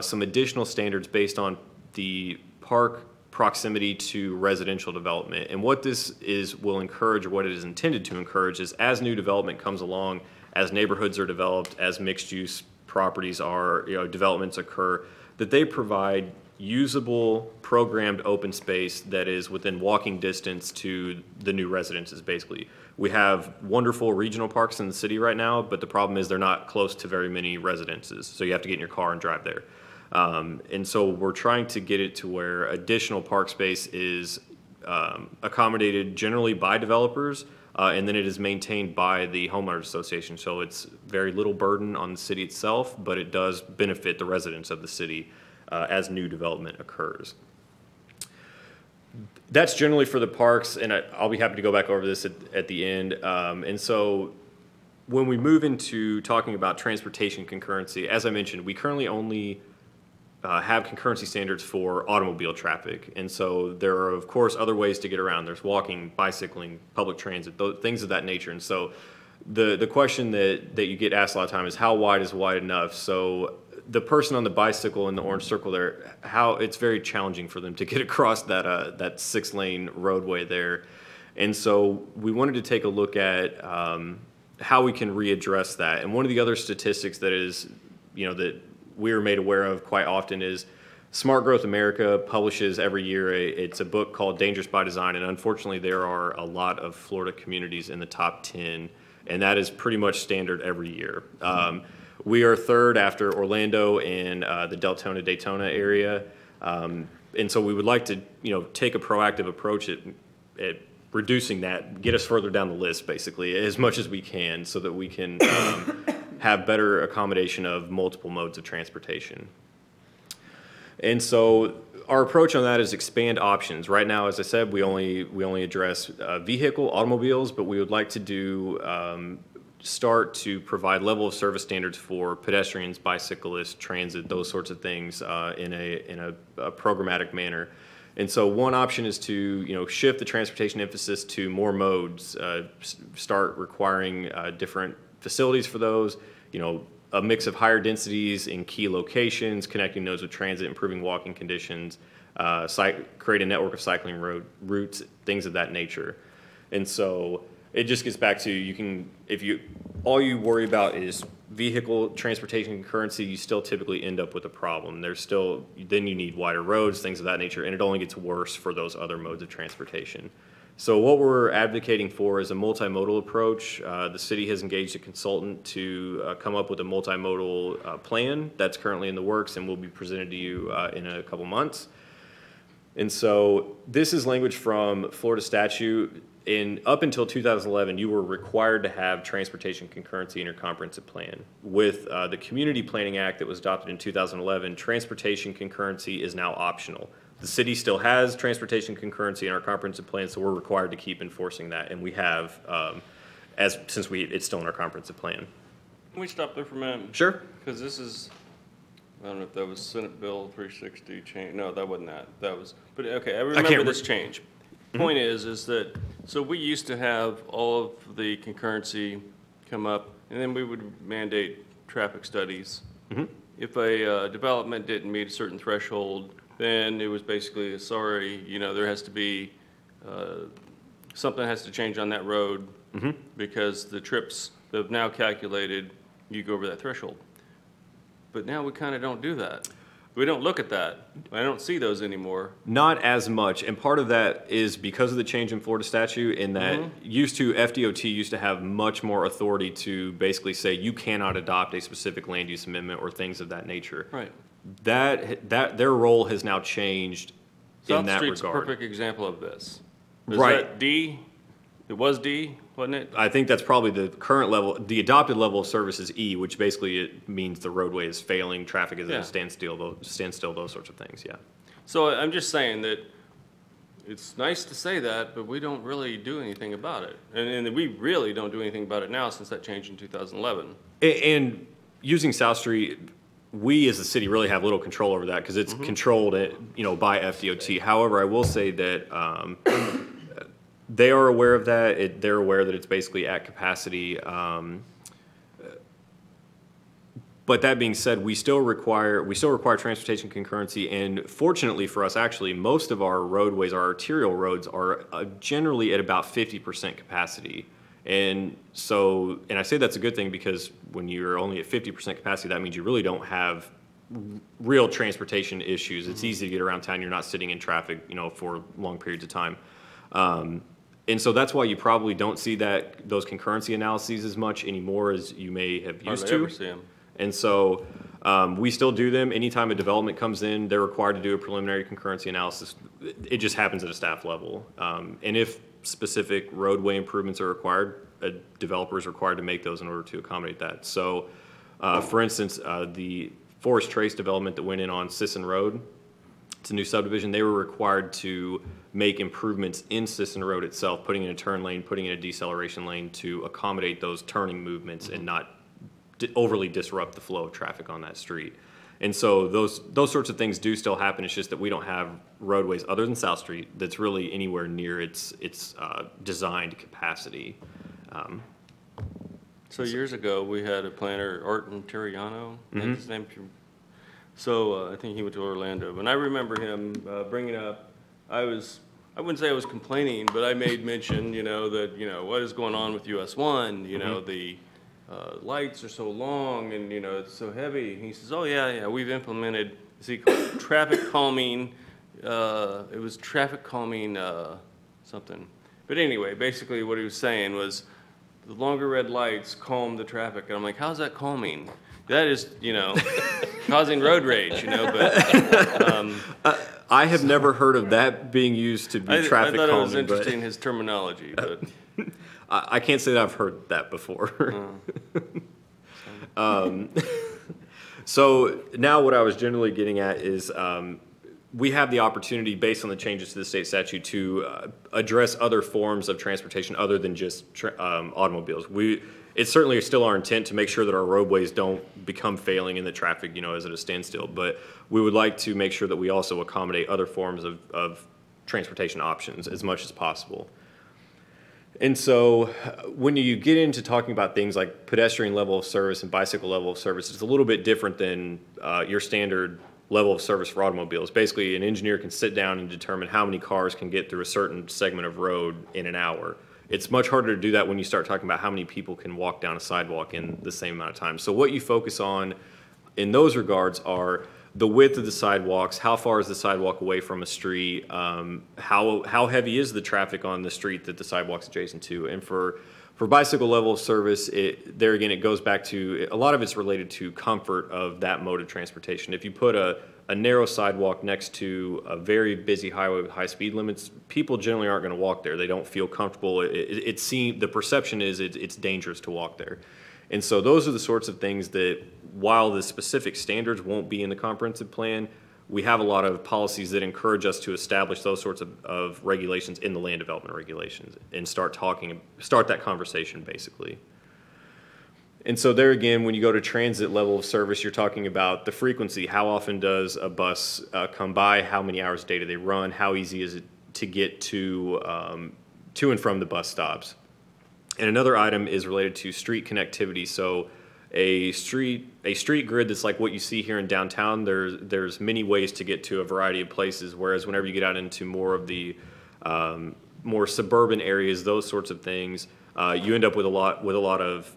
some additional standards based on the park proximity to residential development. And what this will encourage, or what it is intended to encourage, is as new development comes along, as neighborhoods are developed, as mixed use properties are, developments occur, that they provide usable programmed open space that is within walking distance to the new residences. Basically, we have wonderful regional parks in the city right now, but the problem is they're not close to very many residences, so you have to get in your car and drive there. And so we're trying to get it to where additional park space is accommodated generally by developers, and then it is maintained by the homeowners association. So it's very little burden on the city itself, but it does benefit the residents of the city as new development occurs. That's generally for the parks, and I'll be happy to go back over this at the end. And so when we move into talking about transportation concurrency, as I mentioned, we currently only have concurrency standards for automobile traffic. And so there are, of course, other ways to get around. There's walking, bicycling, public transit, things of that nature. And so the question that you get asked a lot of time is, how wide is wide enough? So the person on the bicycle in the orange circle there, it's very challenging for them to get across that 6-lane roadway there. And so we wanted to take a look at how we can readdress that. And one of the other statistics that is, that we are made aware of quite often is Smart Growth America publishes every year it's a book called Dangerous by Design, and unfortunately there are a lot of Florida communities in the top 10, and that is pretty much standard every year. We are third after Orlando and the Daytona area, and so we would like to take a proactive approach at reducing that, get us further down the list basically as much as we can, so that we can have better accommodation of multiple modes of transportation. And so our approach on that is expand options. Right now, as I said, we only address automobiles, but we would like to do start to provide level of service standards for pedestrians, bicyclists, transit, those sorts of things in a programmatic manner. And so one option is to shift the transportation emphasis to more modes, start requiring different facilities for those, a mix of higher densities in key locations, connecting those with transit, improving walking conditions, create a network of cycling routes, things of that nature. And so it just gets back to, all you worry about is vehicle transportation concurrency, you still typically end up with a problem. Then you need wider roads, things of that nature, and it only gets worse for those other modes of transportation. So what we're advocating for is a multimodal approach. The city has engaged a consultant to come up with a multimodal plan that's currently in the works and will be presented to you in a couple months. And so this is language from Florida statute. Up until 2011, you were required to have transportation concurrency in your comprehensive plan. With the Community Planning Act that was adopted in 2011, transportation concurrency is now optional. The city still has transportation concurrency in our comprehensive plan, so we're required to keep enforcing that, and we have, since it's still in our comprehensive plan. Can we stop there for a minute? Sure. Because this is, I don't know if that was Senate Bill 360 change. No, that wasn't that. That was, but okay, I remember this change. Point is that, so we used to have all of the concurrency come up, and then we would mandate traffic studies. If a development didn't meet a certain threshold, then it was basically, sorry, you know, there has to be, something has to change on that road because the trips that have now calculated, you go over that threshold. But now we kind of don't do that. We don't look at that. I don't see those anymore. Not as much, and part of that is because of the change in Florida statute in that FDOT used to have much more authority to basically say you cannot adopt a specific land use amendment or things of that nature. Right. That their role has now changed in that regard. South Street's a perfect example of this. Is Right. that D? It was D, wasn't it? I think that's probably the current level. The adopted level of service is E, which basically it means the roadway is failing, traffic is at a standstill, those sorts of things, yeah. So I'm just saying that it's nice to say that, but we don't really do anything about it. And we really don't do anything about it now since that changed in 2011. And using South Street, we as the city really have little control over that because it's controlled, by FDOT. However, I will say that they are aware of that. They're aware that it's basically at capacity. But that being said, we still require transportation concurrency, and fortunately for us, actually, most of our roadways, our arterial roads, are generally at about 50% capacity. And so, and I say that's a good thing because when you're only at 50% capacity, that means you really don't have real transportation issues. It's easy to get around town. You're not sitting in traffic, for long periods of time. And so that's why you probably don't see those concurrency analyses as much anymore as you may have used to. Hardly ever see them. And so we still do them. Anytime a development comes in, they're required to do a preliminary concurrency analysis. It just happens at a staff level. And if specific roadway improvements are required, a developer is required to make those in order to accommodate that. So, for instance, the Forest Trace development that went in on Sisson Road, it's a new subdivision. They were required to make improvements in Sisson Road itself, putting in a turn lane, putting in a deceleration lane to accommodate those turning movements and not overly disrupt the flow of traffic on that street. And so those sorts of things do still happen. It's just that we don't have roadways other than South Street that's really anywhere near its designed capacity. So years ago, we had a planner, Arton Terriano, his name. So I think he went to Orlando, and I remember him bringing up. I wouldn't say I was complaining, but I made mention, that what is going on with US 1? The lights are so long, and it's so heavy. And he says, "Oh yeah, we've implemented traffic calming. It was traffic calming something." But anyway, basically what he was saying was, the longer red lights calm the traffic. And I'm like, how's that calming? That is, causing road rage, but. I have never heard of that being used to be traffic calming. I thought it was interesting, his terminology, but. I can't say that I've heard that before. So now what I was generally getting at is we have the opportunity, based on the changes to the state statute, to address other forms of transportation other than just automobiles. It's certainly still our intent to make sure that our roadways don't become failing and the traffic, is at a standstill. But we would like to make sure that we also accommodate other forms of transportation options as much as possible. And so when you get into talking about things like pedestrian level of service and bicycle level of service, it's a little bit different than your standard level of service for automobiles. Basically, an engineer can sit down and determine how many cars can get through a certain segment of road in an hour. It's much harder to do that when you start talking about how many people can walk down a sidewalk in the same amount of time. So what you focus on in those regards are the width of the sidewalks, how far is the sidewalk away from a street, how heavy is the traffic on the street that the sidewalk's adjacent to. And for For bicycle level of service, there again, it goes back to, a lot of it's related to comfort of that mode of transportation. If you put a narrow sidewalk next to a very busy highway with high speed limits, people generally aren't going to walk there. They don't feel comfortable. The perception is it's dangerous to walk there. And so those are the sorts of things that, while the specific standards won't be in the comprehensive plan, we have a lot of policies that encourage us to establish those sorts of regulations in the land development regulations and start that conversation basically. And so there again, when you go to transit level of service, you're talking about the frequency. How often does a bus come by? How many hours a day do they run? How easy is it to get to and from the bus stops? And another item is related to street connectivity. So a street grid that's like what you see here in downtown, there's many ways to get to a variety of places, whereas whenever you get out into more of the more suburban areas, those sorts of things, you end up with a lot of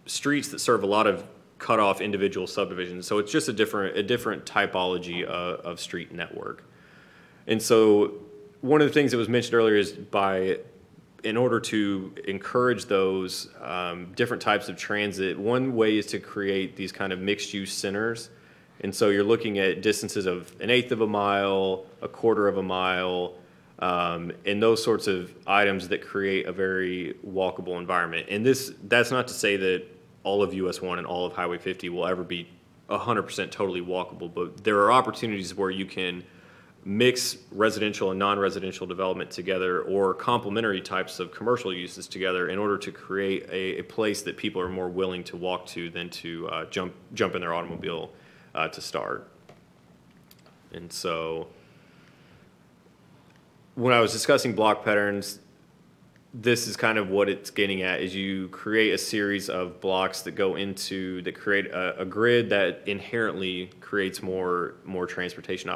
streets that serve a lot of cut off individual subdivisions. So it's just a different typology of street network. And so one of the things that was mentioned earlier is in order to encourage those different types of transit, one way is to create these kind of mixed-use centers. And so you're looking at distances of 1/8 of a mile, 1/4 of a mile, and those sorts of items that create a very walkable environment. And that's not to say that all of US 1 and all of Highway 50 will ever be 100% totally walkable, but there are opportunities where you can mix residential and non-residential development together, or complementary types of commercial uses together, in order to create a place that people are more willing to walk to than to jump in their automobile to start. And so when I was discussing block patterns, this is kind of what it's getting at, is you create a series of blocks that create a grid that inherently creates more transportation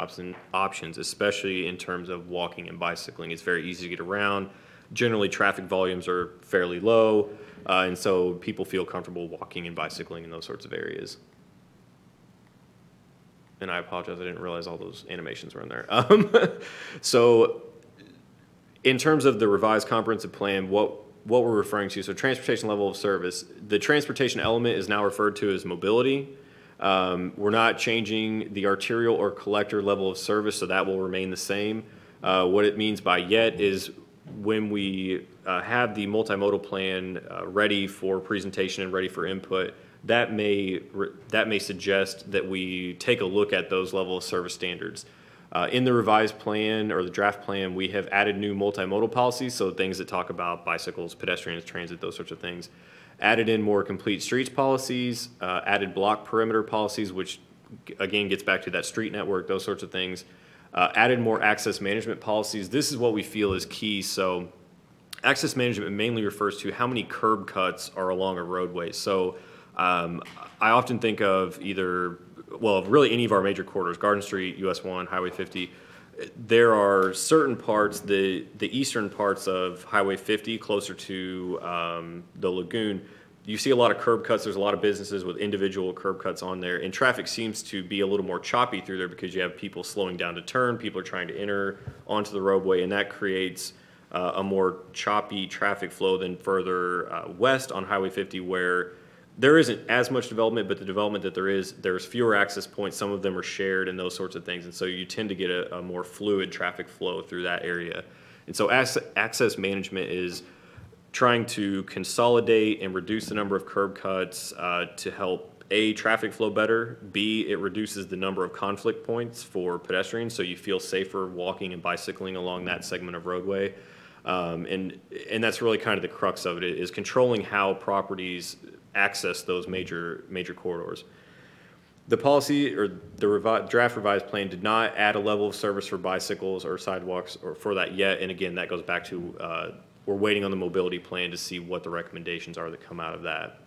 options, especially in terms of walking and bicycling. It's very easy to get around. Generally, traffic volumes are fairly low, and so people feel comfortable walking and bicycling in those sorts of areas. And I apologize, I didn't realize all those animations were in there. So in terms of the revised comprehensive plan, what we're referring to, so transportation level of service, the transportation element is now referred to as mobility. We're not changing the arterial or collector level of service, so that will remain the same. What it means by yet is when we have the multimodal plan ready for presentation and ready for input, that may suggest that we take a look at those level of service standards. In the revised plan, or the draft plan, we have added new multimodal policies, so things that talk about bicycles, pedestrians, transit, those sorts of things. Added in more complete streets policies, added block perimeter policies, which again gets back to that street network, those sorts of things. Added more access management policies. This is what we feel is key. So access management mainly refers to how many curb cuts are along a roadway. So I often think of really any of our major corridors, Garden Street, US 1, Highway 50. There are certain parts, the eastern parts of Highway 50, closer to the lagoon, you see a lot of curb cuts. There's a lot of businesses with individual curb cuts on there, and traffic seems to be a little more choppy through there because you have people slowing down to turn, people are trying to enter onto the roadway, and that creates a more choppy traffic flow than further west on Highway 50, where there isn't as much development, but the development that there's fewer access points. Some of them are shared and those sorts of things. And so you tend to get a more fluid traffic flow through that area. And so access management is trying to consolidate and reduce the number of curb cuts to help A, traffic flow better, B, it reduces the number of conflict points for pedestrians, so you feel safer walking and bicycling along that segment of roadway. And that's really kind of the crux of it, is controlling how properties access those major corridors. The policy, or the draft revised plan, did not add a level of service for bicycles or sidewalks or for that yet. And again, that goes back to we're waiting on the mobility plan to see what the recommendations are that come out of that.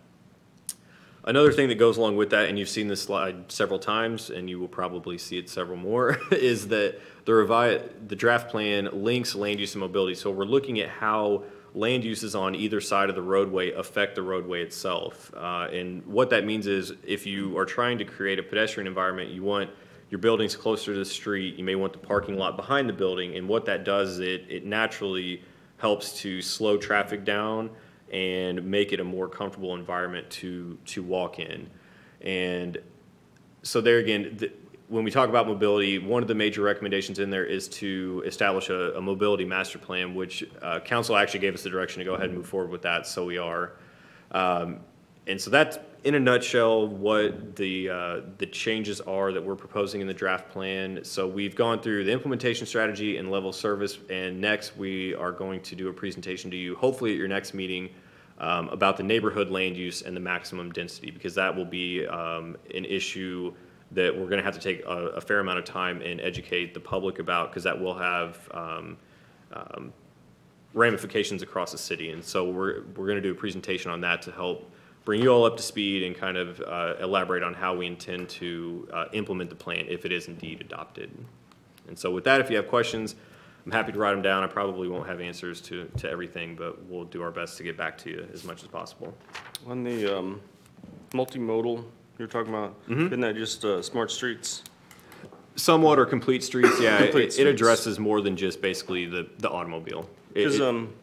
Another thing that goes along with that, and you've seen this slide several times, and you will probably see it several more, is that the draft plan links land use and mobility. So we're looking at how land uses on either side of the roadway affect the roadway itself. And what that means is, if you are trying to create a pedestrian environment, you want your buildings closer to the street, you may want the parking lot behind the building, and what that does is it naturally helps to slow traffic down and make it a more comfortable environment to walk in. And so there again, when we talk about mobility, one of the major recommendations in there is to establish a mobility master plan, which council actually gave us the direction to go ahead and move forward with that, so we are. And so that's, in a nutshell, what the changes are that we're proposing in the draft plan. So we've gone through the implementation strategy and level of service, and next we are going to do a presentation to you, hopefully at your next meeting, about the neighborhood land use and the maximum density, because that will be an issue that we're going to have to take a fair amount of time and educate the public about, because that will have ramifications across the city. And so we're going to do a presentation on that to help bring you all up to speed and kind of elaborate on how we intend to implement the plan if it is indeed adopted. And so with that, if you have questions, I'm happy to write them down. I probably won't have answers to everything, but we'll do our best to get back to you as much as possible. On the multimodal you're talking about, isn't that just smart streets? Somewhat, or complete streets, yeah. Complete It streets. addresses more than just basically the automobile. Because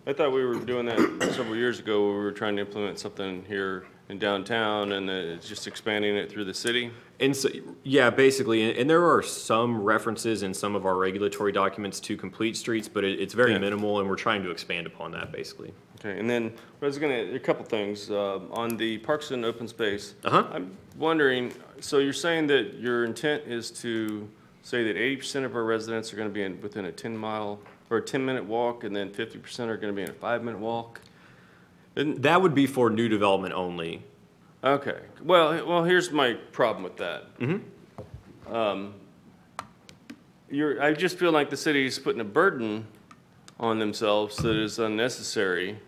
I thought we were doing that several years ago. We were trying to implement something here in downtown, and it's just expanding it through the city. And so, yeah, basically, and there are some references in some of our regulatory documents to complete streets, but it's very minimal, and we're trying to expand upon that, basically. Okay, and then I was a couple things on the parks and open space. I'm wondering, so you're saying that your intent is to say that 80% of our residents are going to be within a 10-mile or a 10-minute walk, and then 50% are going to be in a 5-minute walk? That would be for new development only. Okay. Well, here's my problem with that. I just feel like the city is putting a burden on themselves that is unnecessary.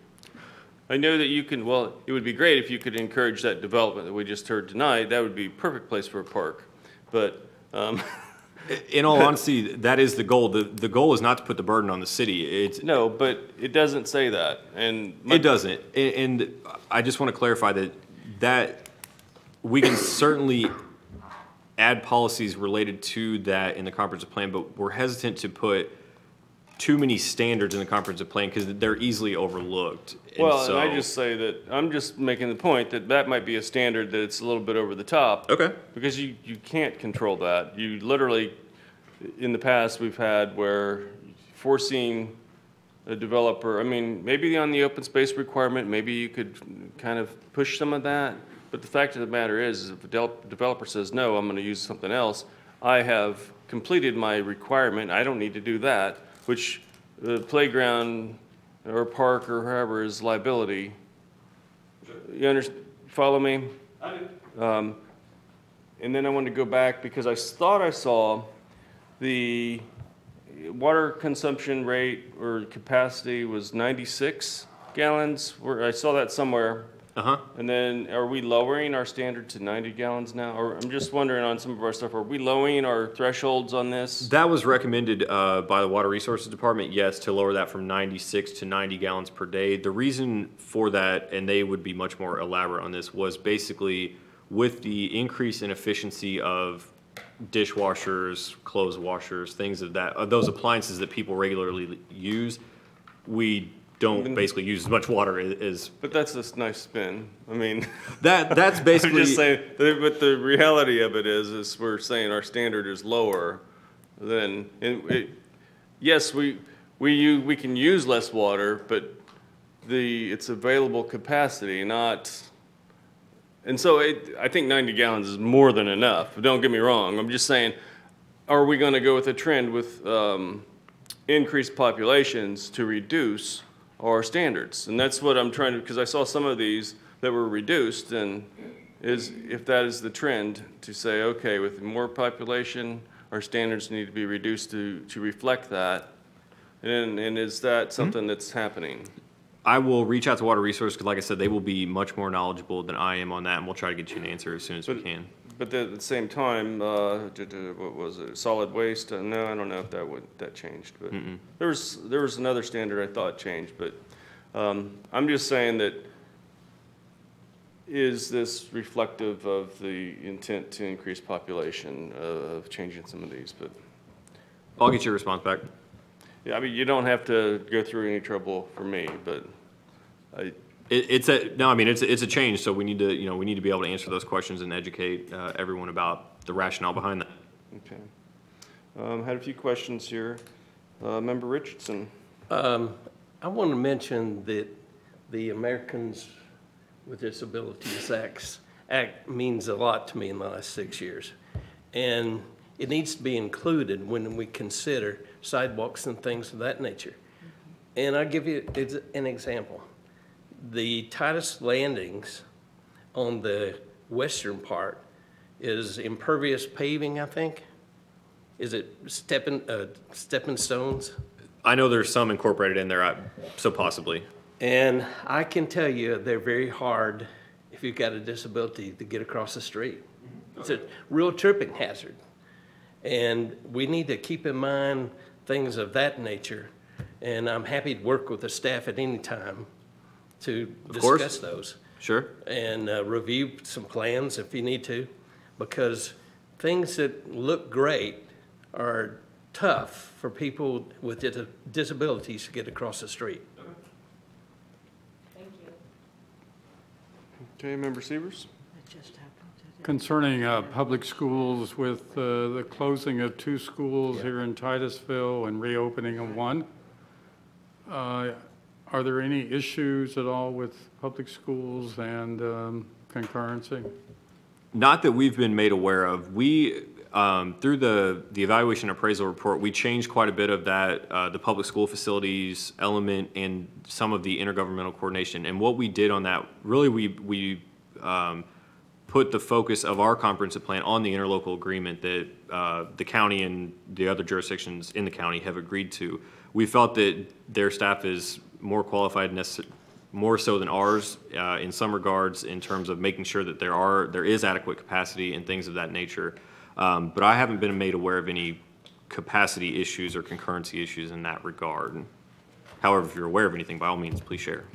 I know that you can, well, it would be great if you could encourage that development that we just heard tonight. That would be a perfect place for a park. But in all honesty, that is the goal. The goal is not to put the burden on the city. No, but it doesn't say that. And it doesn't. And I just want to clarify that we can certainly add policies related to that in the comprehensive plan, but we're hesitant to put too many standards in the comprehensive plan because they're easily overlooked. And I just say that I'm just making the point that might be a standard that it's a little bit over the top. Okay. Because you can't control that. You literally, in the past, we've had where forcing a developer, I mean, maybe on the open space requirement, maybe you could kind of push some of that. But the fact of the matter is if a developer says, no, I'm going to use something else, I have completed my requirement. I don't need to do that, which the playground or park or whoever is liability. You follow me? I do. And then I wanted to go back because I thought I saw the water consumption rate or capacity was 96 gallons. I saw that somewhere. And then are we lowering our standard to 90 gallons now? Or I'm just wondering on some of our stuff, are we lowering our thresholds on this? That was recommended by the Water Resources Department, yes, to lower that from 96 to 90 gallons per day. The reason for that, and they would be much more elaborate on this, was basically with the increase in efficiency of dishwashers, clothes washers, things of those appliances that people regularly use, we don't basically use as much water as. But that's a nice spin. I mean, that's basically. I'm just saying, but the reality of it is we're saying our standard is lower than. Yes, we can use less water, but it's available capacity, not. And so I think 90 gallons is more than enough. Don't get me wrong. I'm just saying, are we going to go with a trend with increased populations to reduce our standards? And that's what I'm trying to, because I saw some of these that were reduced, and if that is the trend, to say, okay, with more population, our standards need to be reduced to reflect that. And is that something that's happening? I will reach out to Water Resources because, like I said, they will be much more knowledgeable than I am on that, and we'll try to get you an answer as soon as we can. But at the same time, what was it? Solid waste? No, I don't know if that changed. But there was another standard I thought changed. But I'm just saying that is this reflective of the intent to increase population of changing some of these? But I'll get your response back. Yeah, I mean, you don't have to go through any trouble for me, but It's a change, so we need to, we need to be able to answer those questions and educate everyone about the rationale behind that. Okay. Had a few questions here. Member Richardson. I want to mention that the Americans with Disabilities Act means a lot to me in the last 6 years. And it needs to be included when we consider sidewalks and things of that nature. And I'll give you an example. The Titus Landings on the western part is impervious paving, I think. Is it stepping stones? I know there's some incorporated in there, so possibly. And I can tell you they're very hard if you've got a disability to get across the street. It's a real tripping hazard. And we need to keep in mind things of that nature. And I'm happy to work with the staff at any time to discuss those. Sure. And review some plans if you need to, because things that look great are tough for people with disabilities to get across the street. Thank you. Okay, Member Severs? Concerning public schools with the closing of 2 schools here in Titusville and reopening of 1, are there any issues at all with public schools and concurrency? Not that we've been made aware of. We, through the evaluation appraisal report, we changed quite a bit of that, the public school facilities element and some of the intergovernmental coordination. And what we did on that, really we put the focus of our comprehensive plan on the interlocal agreement that the county and the other jurisdictions in the county have agreed to. We felt that their staff is more qualified, more so than ours in some regards in terms of making sure that there is adequate capacity and things of that nature. But I haven't been made aware of any capacity issues or concurrency issues in that regard. However, if you're aware of anything, by all means, please share.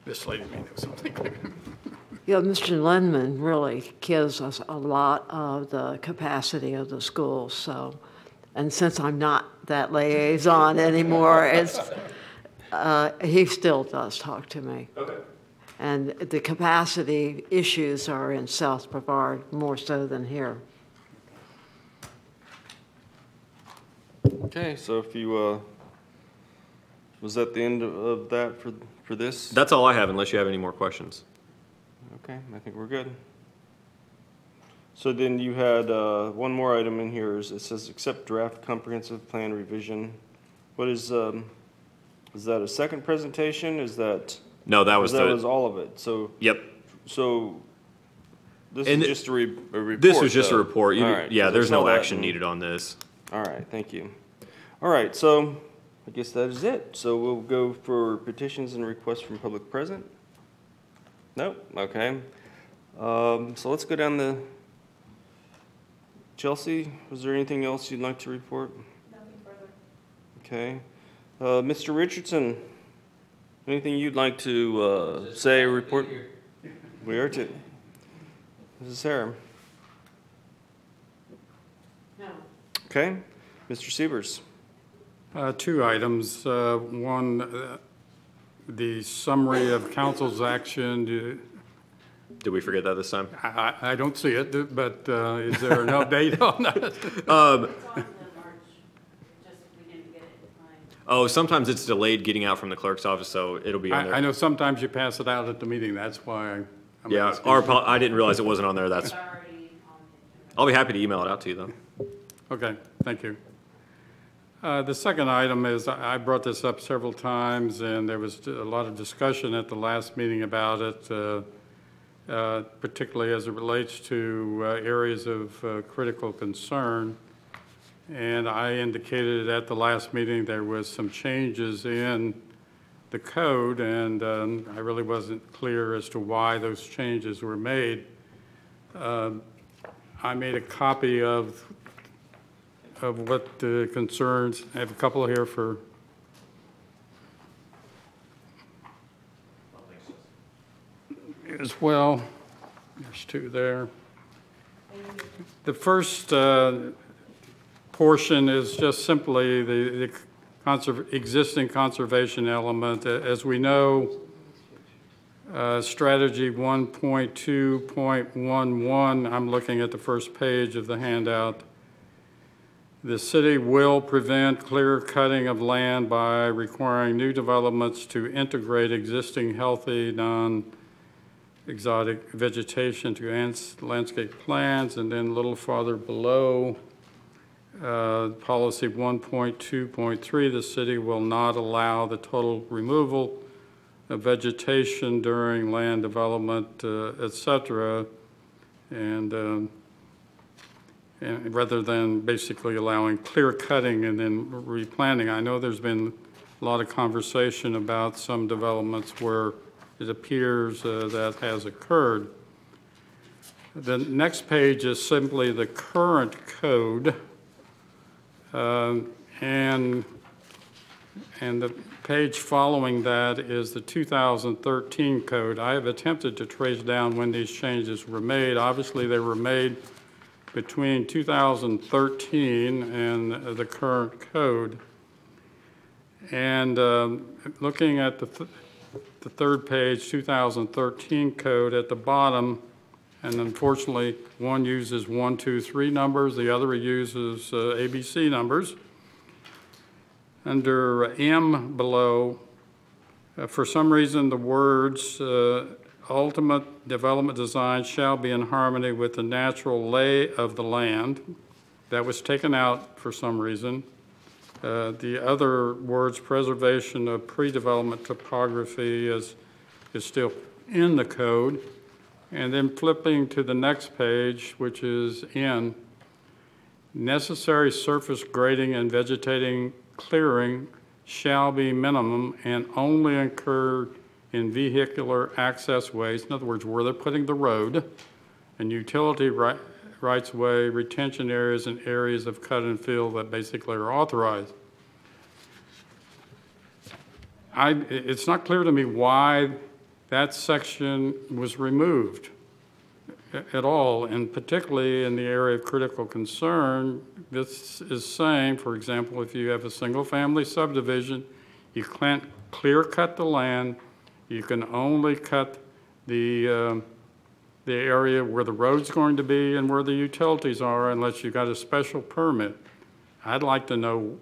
This lady may know something. Mr. Lindman really gives us a lot of the capacity of the schools. So, and since I'm not that liaison anymore, he still does talk to me. Okay. And the capacity issues are in South Brevard more so than here. Okay, so if you, was that the end of that for this? That's all I have, unless you have any more questions. Okay, I think we're good. So then you had one more item in here. It says accept draft comprehensive plan revision. What is that a second presentation? Is that? No, that was all of it. So. Yep. So this is just a report. This was just though. a report. All right, yeah, there's no action and, needed on this. All right, thank you. All right, so I guess that is it. So we'll go for petitions and requests from public present. Nope. Okay. So let's go down the. Chelsea, was there anything else you'd like to report? Nothing further. Okay. Mr. Richardson, anything you'd like to say or report? We are too. Mrs. Sarah? No. Okay. Mr. Severs? 2 items. One, the summary of council's action. Did we forget that this time? I don't see it, but is there an update on that? Oh, sometimes it's delayed getting out from the clerk's office, so it'll be on there. I know sometimes you pass it out at the meeting. That's why I'm asking. I didn't realize it wasn't on there. I'll be happy to email it out to you, though. Okay, thank you. The second item is, I brought this up several times, and there was a lot of discussion at the last meeting about it, particularly as it relates to areas of critical concern. And I indicated at the last meeting there was some changes in the code, and I really wasn't clear as to why those changes were made. I made a copy of what the concerns. I have a couple here for. As well, there's 2 there. The first portion is just simply the existing conservation element. As we know, Strategy 1.2.11, I'm looking at the first page of the handout. The city will prevent clear cutting of land by requiring new developments to integrate existing healthy, non-exotic vegetation to landscape plans. And then a little farther below, policy 1.2.3, the city will not allow the total removal of vegetation during land development, et cetera, and rather than basically allowing clear cutting and then replanting. I know there's been a lot of conversation about some developments where it appears that has occurred. The next page is simply the current code, and the page following that is the 2013 code. I have attempted to trace down when these changes were made. Obviously, they were made between 2013 and the current code. And looking at the third page, 2013 code at the bottom, and unfortunately, one uses 1, 2, 3 numbers, the other uses ABC numbers. Under M below, for some reason, the words ultimate development design shall be in harmony with the natural lay of the land. That was taken out for some reason. The other words, preservation of pre-development topography, is still in the code. And then flipping to the next page, which is N, necessary surface grading and vegetating clearing shall be minimum and only incurred in vehicular access ways. In other words, where they're putting the road, and utility rights way, retention areas, and areas of cut and fill that basically are authorized. It's not clear to me why that section was removed at all, and particularly in the area of critical concern. This is saying, for example, if you have a single-family subdivision, you can't clear cut the land. You can only cut the area where the road's going to be and where the utilities are unless you got a special permit. I'd like to know,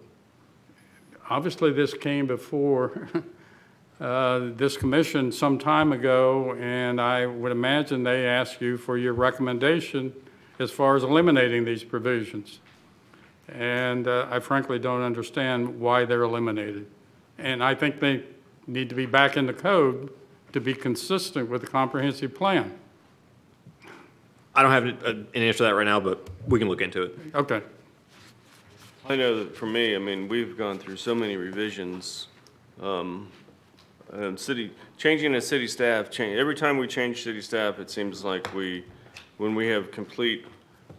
obviously this came before this commission some time ago, and I would imagine they asked you for your recommendation as far as eliminating these provisions. And I frankly don't understand why they're eliminated. And I think they need to be back in the code to be consistent with the comprehensive plan. I don't have an answer to that right now, but we can look into it. Okay. I know that for me, I mean, we've gone through so many revisions. Changing a city staff, every time we change city staff, it seems like when we have complete,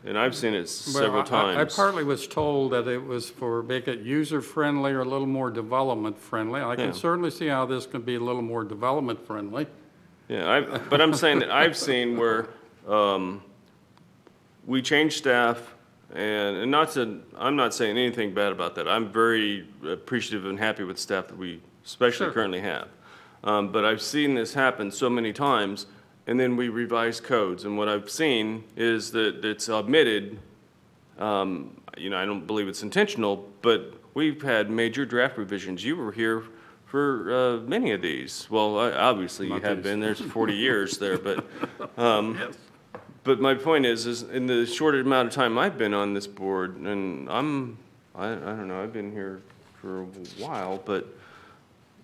and I've seen it several times. I partly was told that it was for make it user-friendly or a little more development-friendly. I can certainly see how this can be a little more development-friendly. Yeah, but I'm saying that I've seen where we change staff, and I'm not saying anything bad about that. I'm very appreciative and happy with staff that we especially currently have. But I've seen this happen so many times, and then we revise codes. And what I've seen is that it's omitted. I don't believe it's intentional, but we've had major draft revisions. You were here for many of these. Well, obviously you have been. There's 40 years there, but Yes. But my point is in the short amount of time I've been on this board, and I don't know, I've been here for a while, but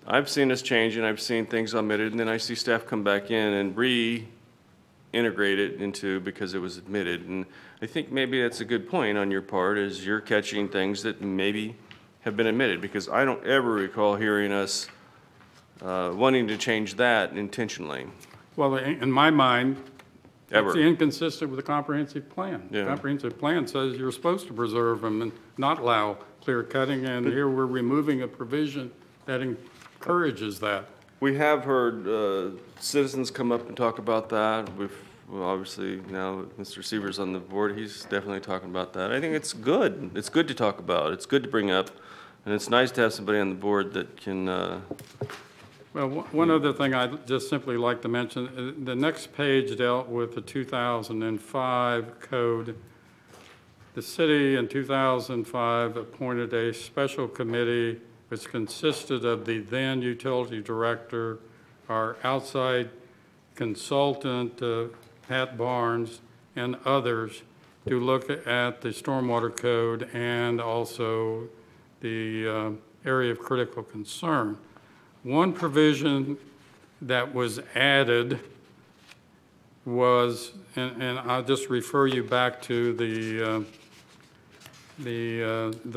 I've seen this change, and I've seen things omitted, and then I see staff come back in and reintegrate it into because it was omitted. And I think maybe that's a good point on your part, is you're catching things that maybe have been omitted, because I don't ever recall hearing us wanting to change that intentionally. Well, in my mind, Ever. it's inconsistent with the comprehensive plan. Yeah. The comprehensive plan says you're supposed to preserve them and not allow clear cutting, and here we're removing a provision that encourages that. We have heard citizens come up and talk about that. Well, obviously, now that Mr. Seaver's on the board, he's definitely talking about that. I think it's good. It's good to talk about. It's good to bring up, and it's nice to have somebody on the board that can Well, one other thing I'd just simply like to mention, the next page dealt with the 2005 code. The city in 2005 appointed a special committee which consisted of the then utility director, our outside consultant, Pat Barnes, and others to look at the stormwater code and also the area of critical concern. One provision that was added was, and I'll just refer you back to the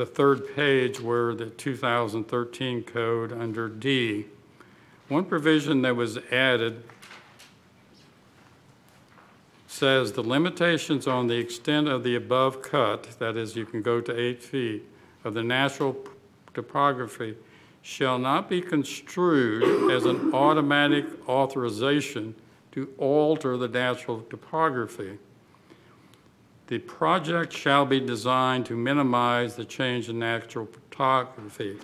third page where the 2013 code under D. One provision that was added says the limitations on the extent of the above cut, that is, you can go to 8 feet, of the natural topography shall not be construed as an automatic authorization to alter the natural topography. The project shall be designed to minimize the change in natural topography.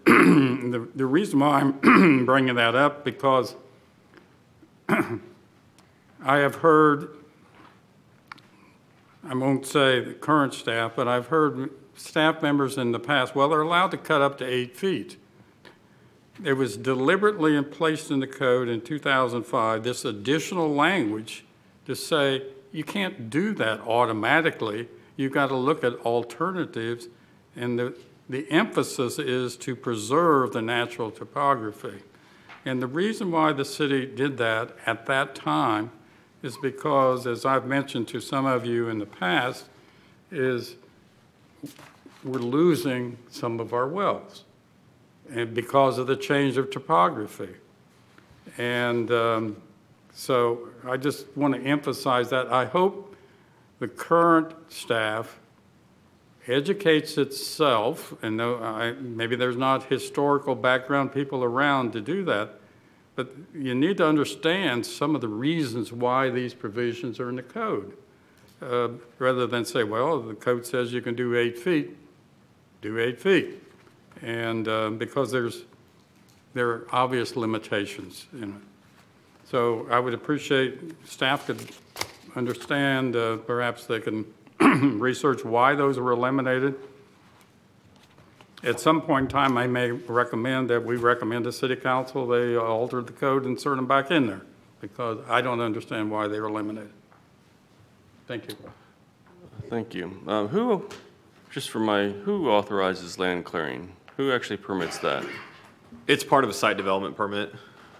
The reason why I'm bringing that up, because I have heard, I won't say the current staff, but I've heard staff members in the past, well, they're allowed to cut up to 8 feet. It was deliberately placed in the code in 2005, this additional language to say you can't do that automatically. You've got to look at alternatives, and the emphasis is to preserve the natural topography. And the reason why the city did that at that time is because, as I've mentioned to some of you in the past, is we're losing some of our wells, and because of the change of topography. And so I just want to emphasize that. I hope the current staff educates itself, and maybe there's not historical background people around to do that, but you need to understand some of the reasons why these provisions are in the code. Rather than say, well, the code says you can do 8 feet, do 8 feet. And because there are obvious limitations in it. So I would appreciate staff could understand, perhaps they can research why those were eliminated. At some point in time, I may recommend that we recommend to City Council they alter the code and insert them back in there, because I don't understand why they were eliminated. Thank you. Thank you. Who authorizes land clearing? Who actually permits that? It's part of a site development permit.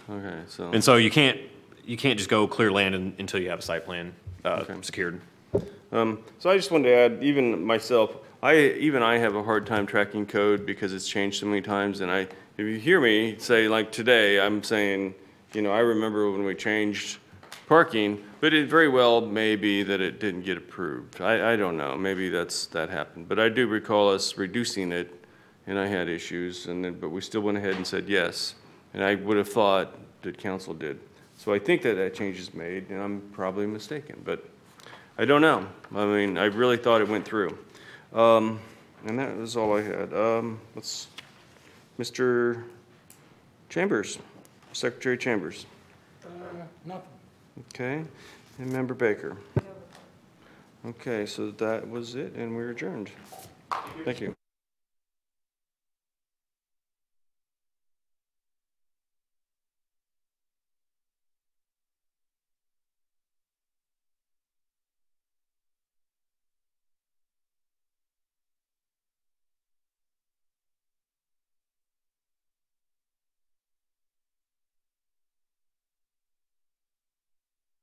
Okay, so. And so you can't just go clear land until you have a site plan secured. So I just wanted to add, even myself, I have a hard time tracking code because it's changed so many times. And if you hear me say, like today, I'm saying, I remember when we changed parking, but it very well may be that it didn't get approved. I don't know. Maybe that happened. But I do recall us reducing it, and I had issues, but we still went ahead and said yes. And I would have thought that council did. So I think that change is made, and I'm probably mistaken, but I don't know. I mean, I really thought it went through. And that was all I had. Mr. Chambers, Secretary Chambers. Nothing. Okay, and Member Baker. Okay, so that was it, and we're adjourned. Thank you.